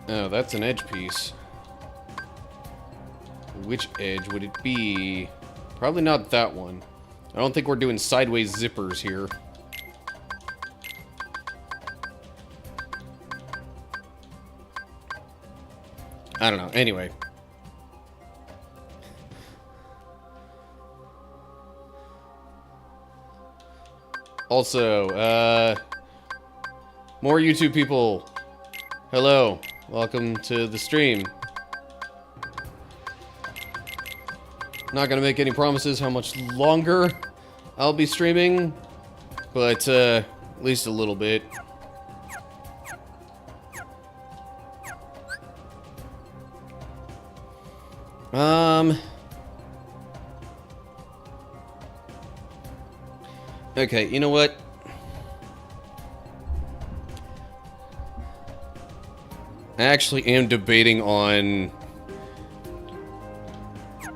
S1: Oh, that's an edge piece. Which edge would it be? Probably not that one. I don't think we're doing sideways zippers here. I don't know. Anyway. Also, more YouTube people. Hello. Welcome to the stream. Not gonna make any promises how much longer I'll be streaming, but at least a little bit. Okay, you know what? I actually am debating on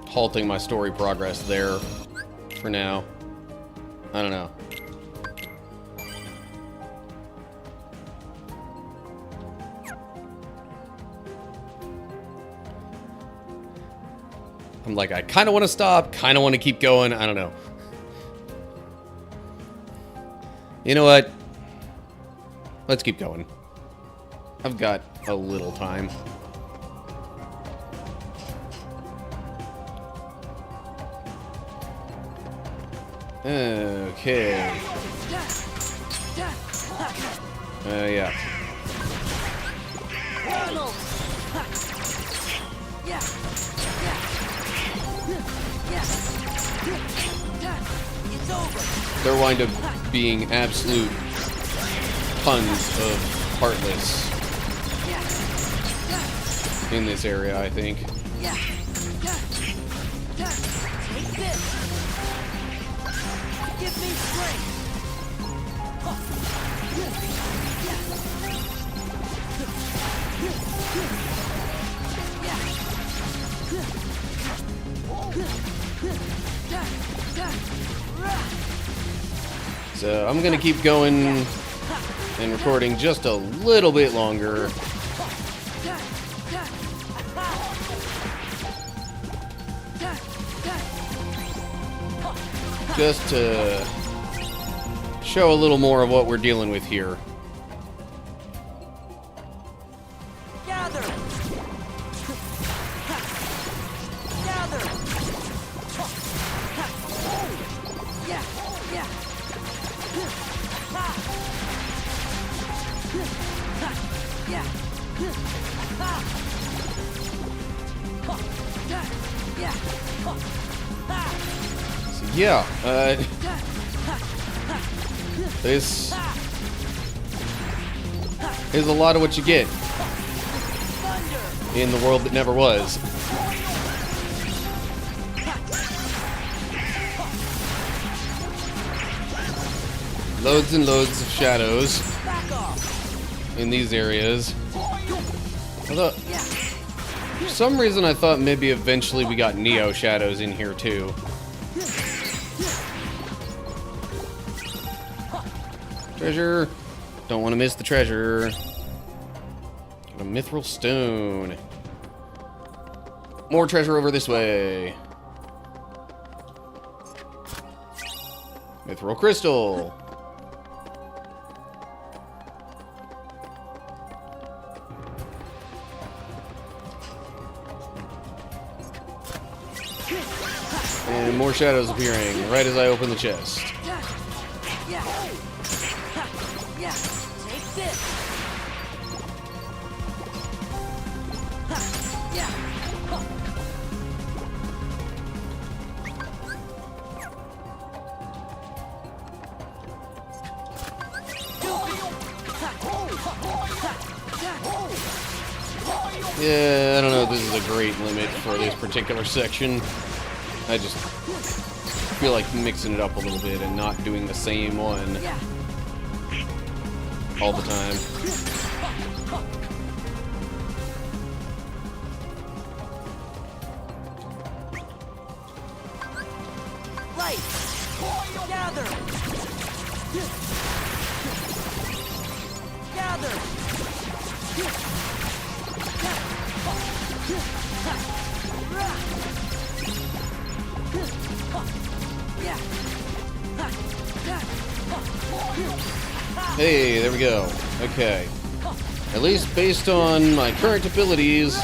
S1: halting my story progress there for now. I don't know. I'm like, I kind of want to stop, kind of want to keep going. I don't know. You know what? Let's keep going. I've got a little time. Okay. Yeah. There wind up being absolute tons of Heartless in this area, I think.
S2: Give me strength.
S1: So I'm gonna keep going and recording just a little bit longer. Just to show a little more of what we're dealing with here.
S2: Gather. Gather. Yeah. Yeah.
S1: So yeah, this is a lot of what you get in the world that never was. Loads and loads of shadows in these areas. Although, for some reason I thought maybe eventually we got Neo shadows in here too. Treasure. Don't want to miss the treasure. Got a mithril stone. More treasure over this way. Mithril crystal. And more shadows appearing right as I open the chest.
S2: Take this.
S1: Yeah, I don't know if this is a great limit for this particular section. I just feel like mixing it up a little bit and not doing the same one all the time.
S2: Light. Gather. Gather. Yeah.
S1: Hey, there we go. Okay. At least based on my current abilities,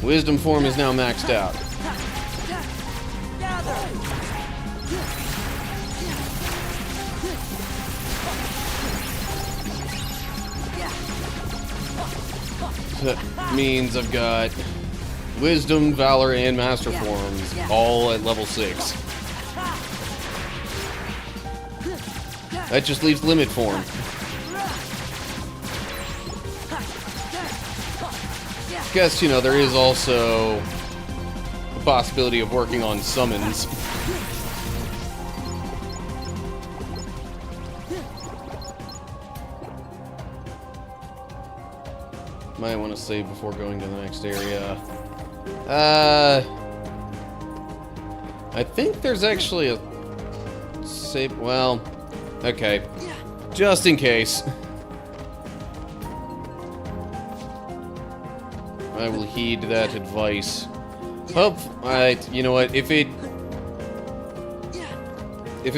S1: Wisdom form is now maxed out. So that means I've got Wisdom, Valor, and Master forms all at level 6. That just leaves Limit form. Guess, you know, there is also the possibility of working on summons. Might want to save before going to the next area. I think there's actually a save. Well, okay. Just in case. I will heed that advice. You know what? If it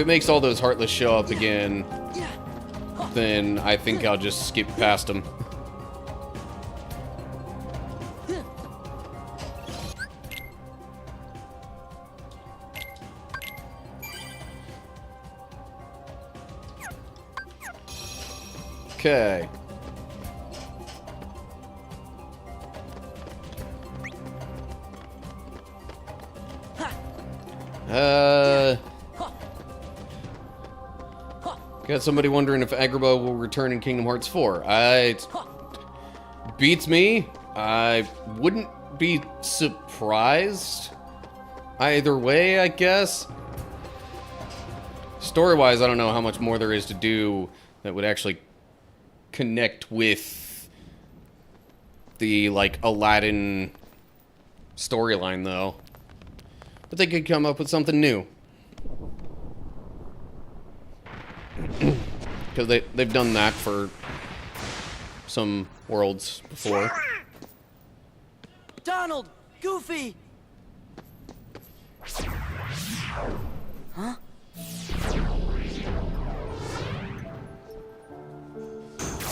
S1: makes all those Heartless show up again, then I think I'll just skip past them. Okay. Got somebody wondering if Agrabah will return in Kingdom Hearts 4. Beats me. I wouldn't be surprised either way, I guess. Story-wise, I don't know how much more there is to do that would actually connect with the, like, Aladdin storyline, though. But they could come up with something new. Because they've done that for some worlds before.
S2: Donald! Goofy! Huh?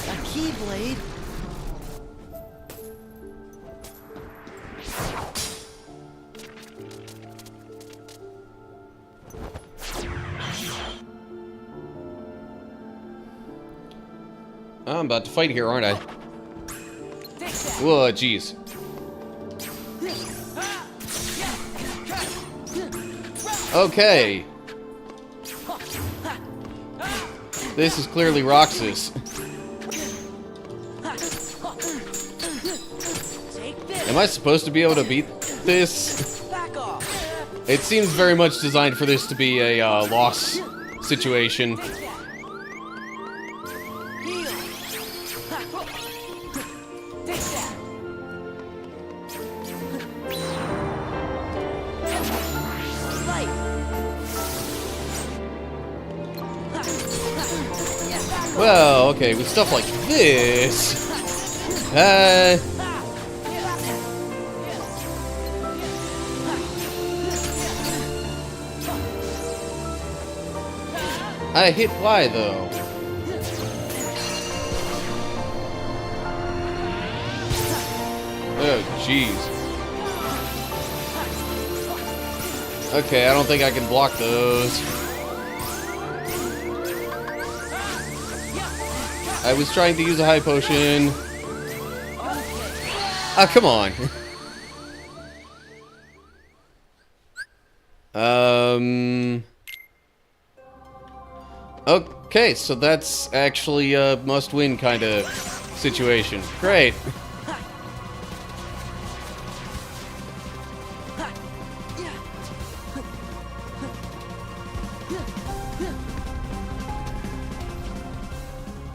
S2: A Keyblade?
S1: I'm about to fight here, aren't I? Whoa, jeez. Okay. This is clearly Roxas. Am I supposed to be able to beat this? It seems very much designed for this to be a loss situation. Well, okay, with stuff like this, I hit Y though. Oh, jeez. Okay, I don't think I can block those. I was trying to use a high potion. Ah, come on. Okay, so that's actually a must-win kind of situation. Great.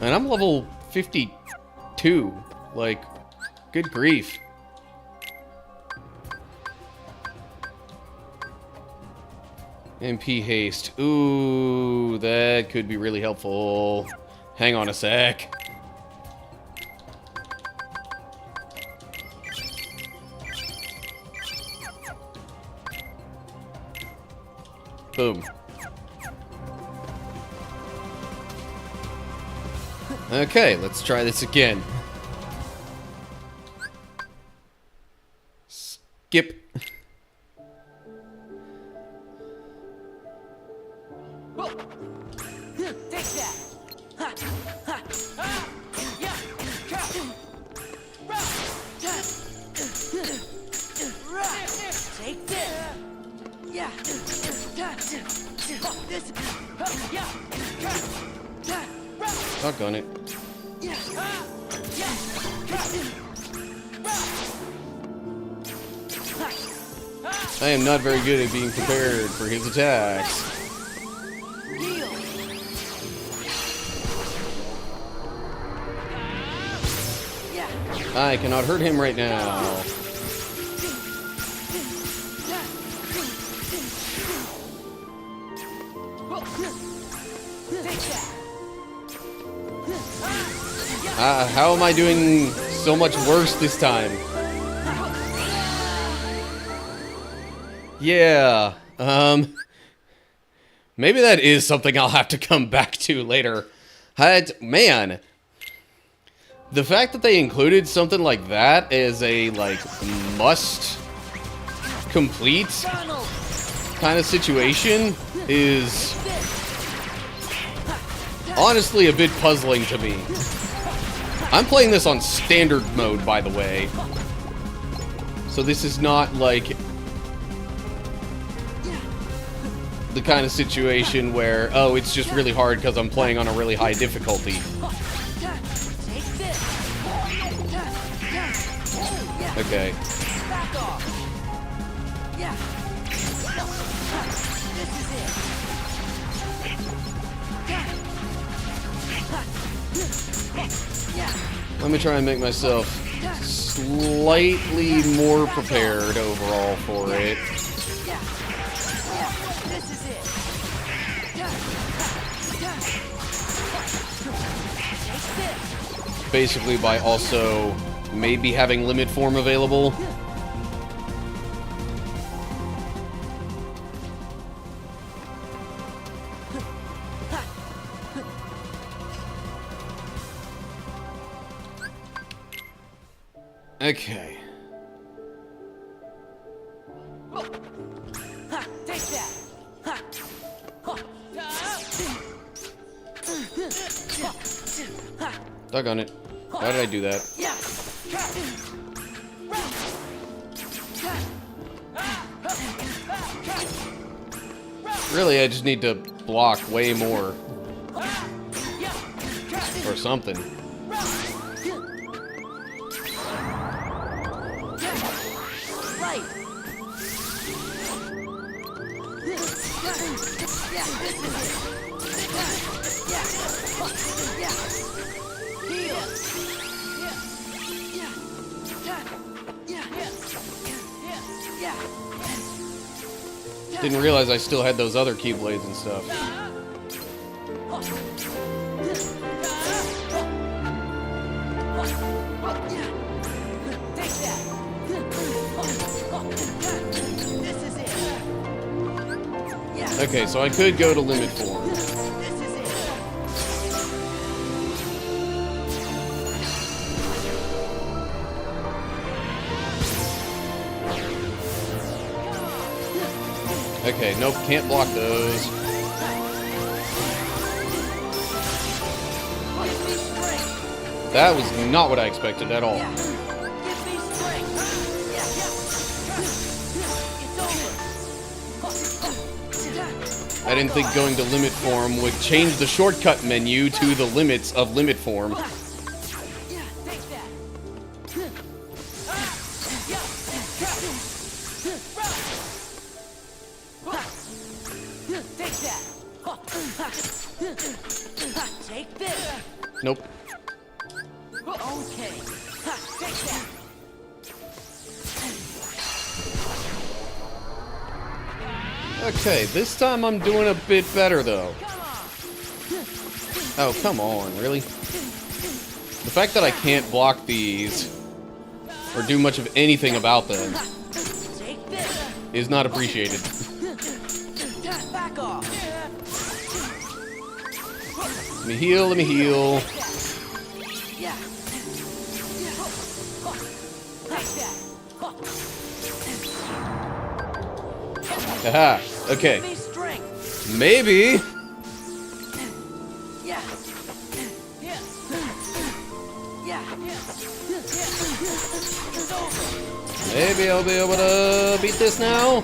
S1: And I'm level 52. Like, good grief. MP haste. Ooh, that could be really helpful. Hang on a sec. Boom. Okay, let's try this again. Skip.
S2: Take that. Take this. Yeah.
S1: Doggone it. I am not very good at being prepared for his attacks. I cannot hurt him right now. How am I doing so much worse this time? Yeah, maybe that is something I'll have to come back to later. Man, the fact that they included something like that as a, like, must complete kind of situation is honestly a bit puzzling to me. I'm playing this on standard mode, by the way. So this is not like the kind of situation where, oh, it's just really hard because I'm playing on a really high difficulty. Okay. Let me try and make myself slightly more prepared overall for it. Basically by also maybe having limit form available. Okay.
S2: Take that.
S1: Doggone it. Why did I do that? Really, I just need to block way more. Or something. Didn't realize I still had those other keyblades and stuff. Okay, so I could go to limit form. Okay, nope, can't block those. That was not what I expected at all. I didn't think going to limit form would change the shortcut menu to the limits of limit form.
S2: Take this.
S1: Nope.
S2: Okay. Take that.
S1: Okay, this time I'm doing a bit better though. Oh, come on, really? The fact that I can't block these or do much of anything about them is not appreciated.
S2: Back off.
S1: Let me heal, let me heal. Haha. Okay. Maybe. Maybe I'll be able to beat this now.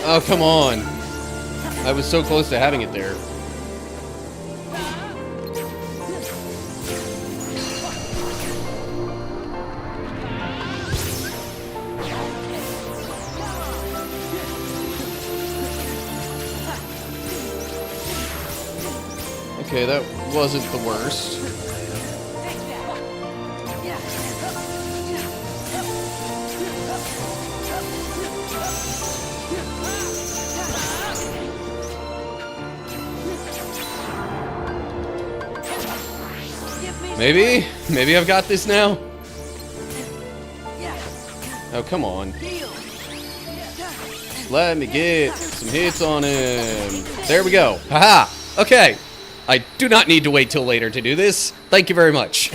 S1: Oh, come on. I was so close to having it there. Okay, that wasn't the worst. Maybe I've got this now. Oh, come on. Let me get some hits on him. There we go. Haha. Okay. I do not need to wait till later to do this. Thank you very much.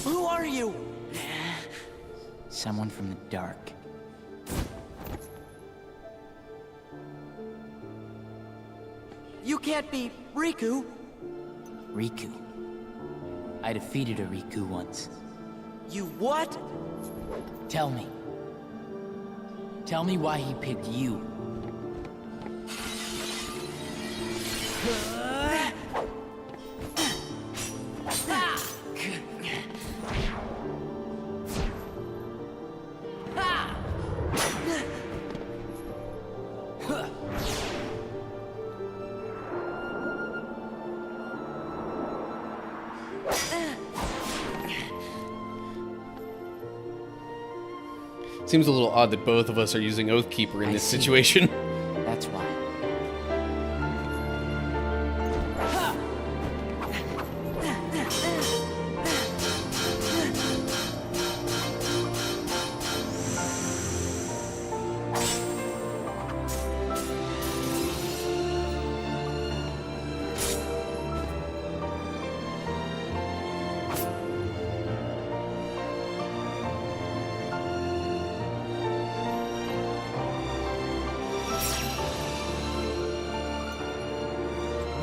S2: Who are you? Someone from the dark. You can't be Riku. Riku. I defeated a Riku once. You what? Tell me. Tell me why he picked you.
S1: Seems a little odd that both of us are using Oathkeeper in this situation.
S2: That's why.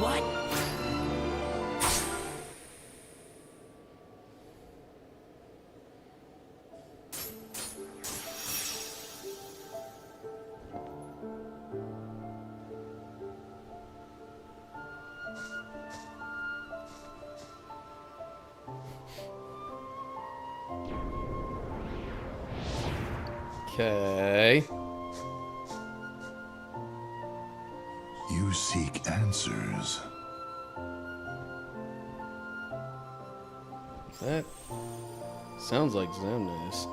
S2: What?
S1: Okay.
S10: You seek answers.
S1: That sounds like Xemnas.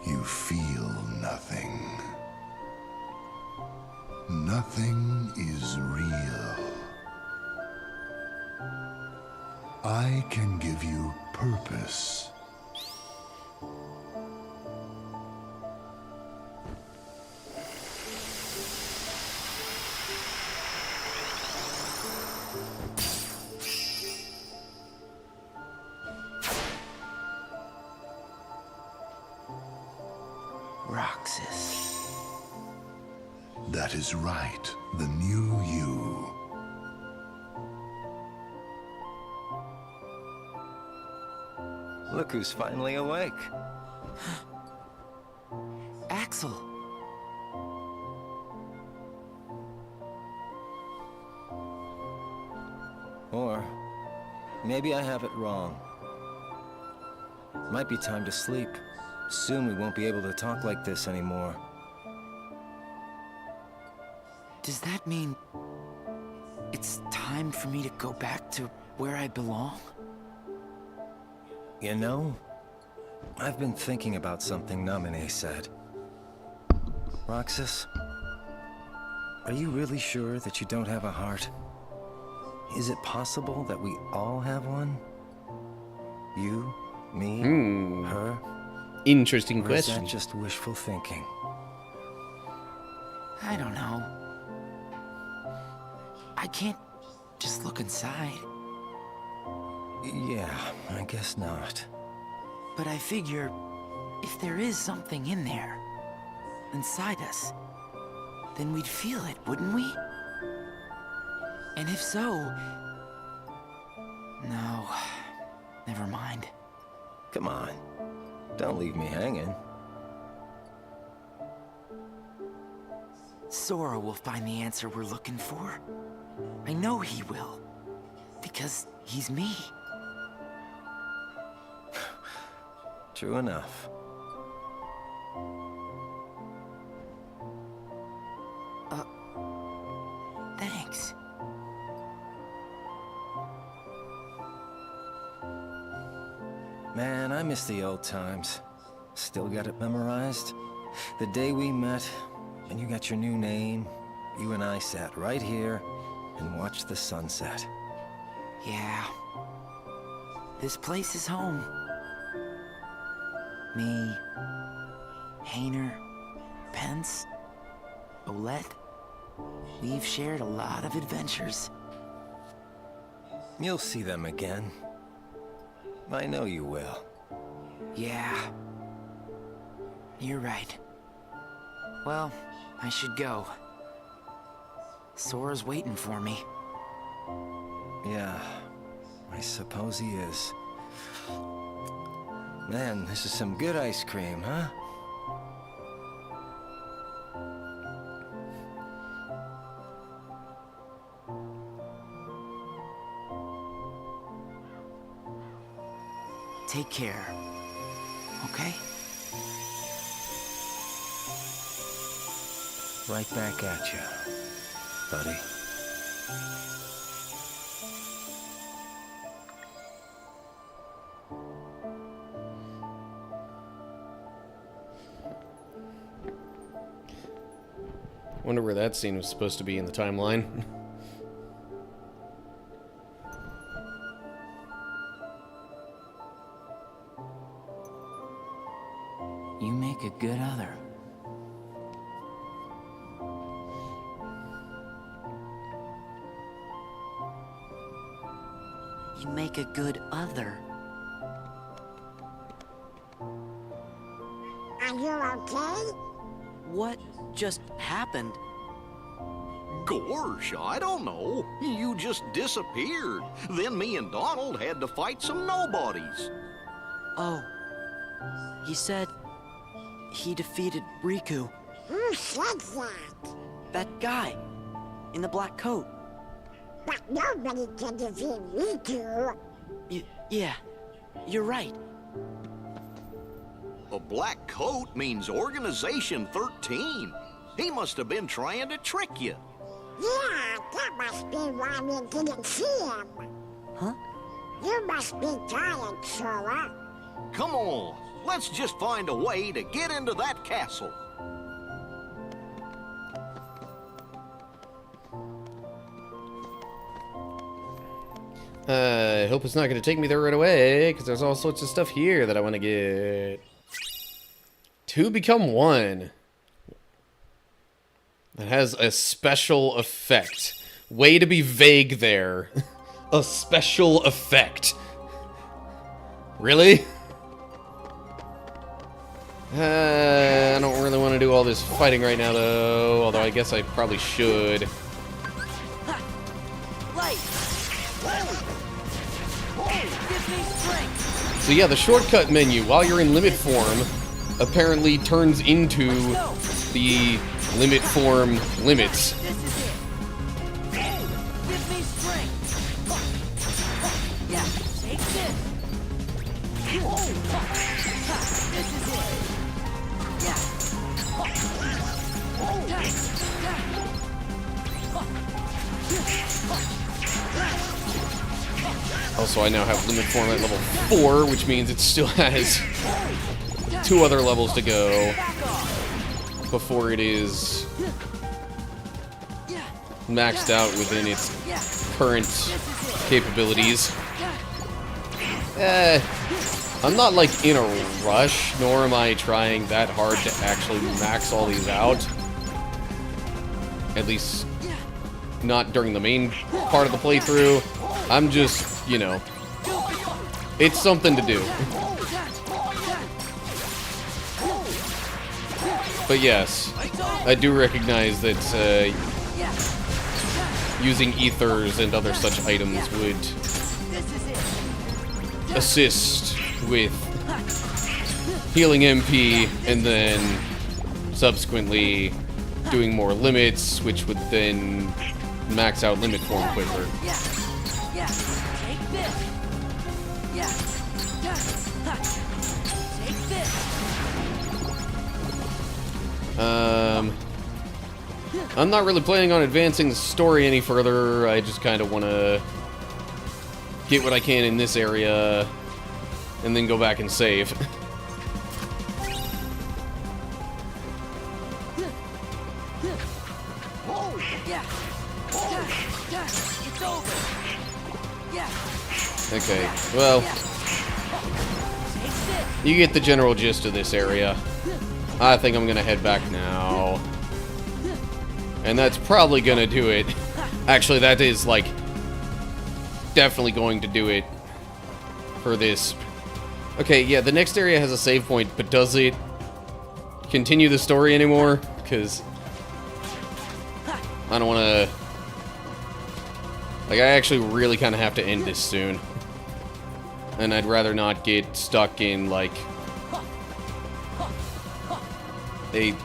S10: You feel nothing. Nothing is real. I can give you purpose.
S2: Roxas.
S10: That is right. The new you.
S18: Look who's finally awake.
S2: Axel.
S18: Or maybe I have it wrong. Might be time to sleep. Soon we won't be able to talk like this anymore.
S2: Does that mean it's time for me to go back to where I belong?
S18: You know, I've been thinking about something Naminé said. Roxas, are you really sure that you don't have a heart? Is it possible that we all have one? You, me, her?
S1: Interesting
S18: Or is
S1: question.
S18: that just wishful thinking?
S2: I don't know. I can't just look inside.
S18: Yeah, I guess not.
S2: But I figure, if there is something in there, inside us, then we'd feel it, wouldn't we? And if so... No, never mind.
S18: Come on, don't leave me hanging.
S2: Sora will find the answer we're looking for. I know he will. Because he's me.
S18: True enough.
S2: Thanks.
S18: Man, I miss the old times. Still got it memorized? The day we met, and you got your new name, you and I sat right here and watched the sunset.
S2: Yeah. This place is home. Me, Hayner, Pence, Olette. We've shared a lot of adventures.
S18: You'll see them again. I know you will.
S2: Yeah. You're right. Well, I should go. Sora's waiting for me.
S18: Yeah, I suppose he is. Man, this is some good ice cream, huh?
S2: Take care, okay?
S18: Right back at you, buddy.
S1: Wonder where that scene was supposed to be in the timeline.
S2: You make a good other. You make a good other.
S15: Are you okay?
S2: What just happened?
S9: Gorsh, I don't know. You just disappeared. Then me and Donald had to fight some nobodies.
S2: Oh. He said he defeated Riku.
S15: Who said that?
S2: That guy in the black coat.
S15: But nobody can defeat Riku.
S2: Yeah, you're right.
S9: A black coat means Organization 13. He must have been trying to trick you.
S15: Yeah, that must be why we didn't see him.
S2: Huh?
S15: You must be tired, Sora.
S9: Come on, let's just find a way to get into that castle.
S1: I hope it's not going to take me there right away, because there's all sorts of stuff here that I want to get. 2 become 1. That has a special effect. Way to be vague there. A special effect. Really? I don't really want to do all this fighting right now, though. Although I guess I probably should. So yeah, the shortcut menu, while you're in limit form, apparently turns into the limit form limits. Also, I now have limit form at level 4, which means it still has 2 other levels to go before it is maxed out within its current capabilities. I'm not like in a rush, nor am I trying that hard to actually max all these out. At least not during the main part of the playthrough. I'm just, you know, it's something to do. But yes, I do recognize that using ethers and other such items would assist with healing MP and then subsequently doing more limits, which would then max out limit form quicker. I'm not really planning on advancing the story any further. I just kind of want to get what I can in this area and then go back and save. Okay, well, you get the general gist of this area. I think I'm gonna head back now. And that's probably gonna do it. Actually, that is, like, definitely going to do it for this. Okay, yeah, the next area has a save point, but does it continue the story anymore? Because I don't want to... Like, I actually really kind of have to end this soon. And I'd rather not get stuck in, like, a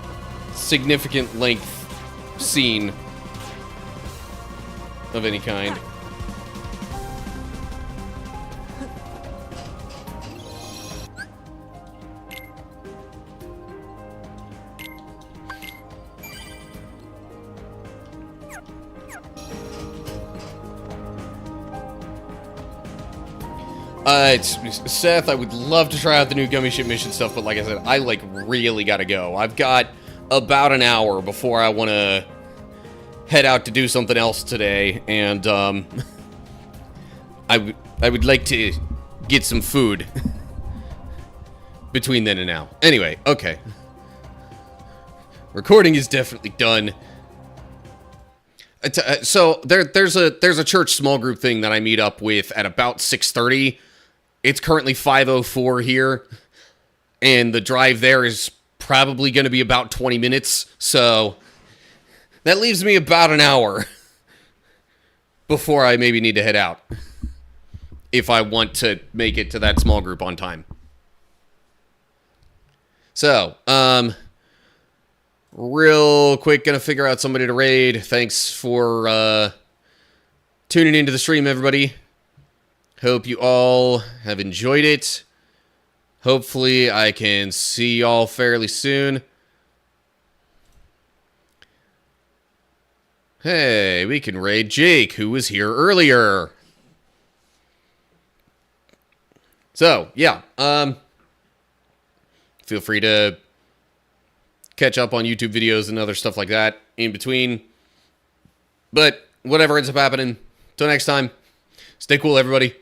S1: significant length scene of any kind. It's Seth, I would love to try out the new Gummy Ship mission stuff, but like I said, I, like, really gotta go. I've got about an hour before I want to head out to do something else today, and, I would like to get some food between then and now. Anyway, okay. Recording is definitely done. So, there's a church small group thing that I meet up with at about 6:30. It's currently 5:04 here, and the drive there is probably going to be about 20 minutes, so that leaves me about an hour before I maybe need to head out, if I want to make it to that small group on time. So, real quick, gonna figure out somebody to raid. Thanks for tuning into the stream, everybody. Hope you all have enjoyed it. Hopefully I can see y'all fairly soon. Hey, we can raid Jake, who was here earlier. So, yeah, feel free to catch up on YouTube videos and other stuff like that in between. But whatever ends up happening, till next time, stay cool, everybody.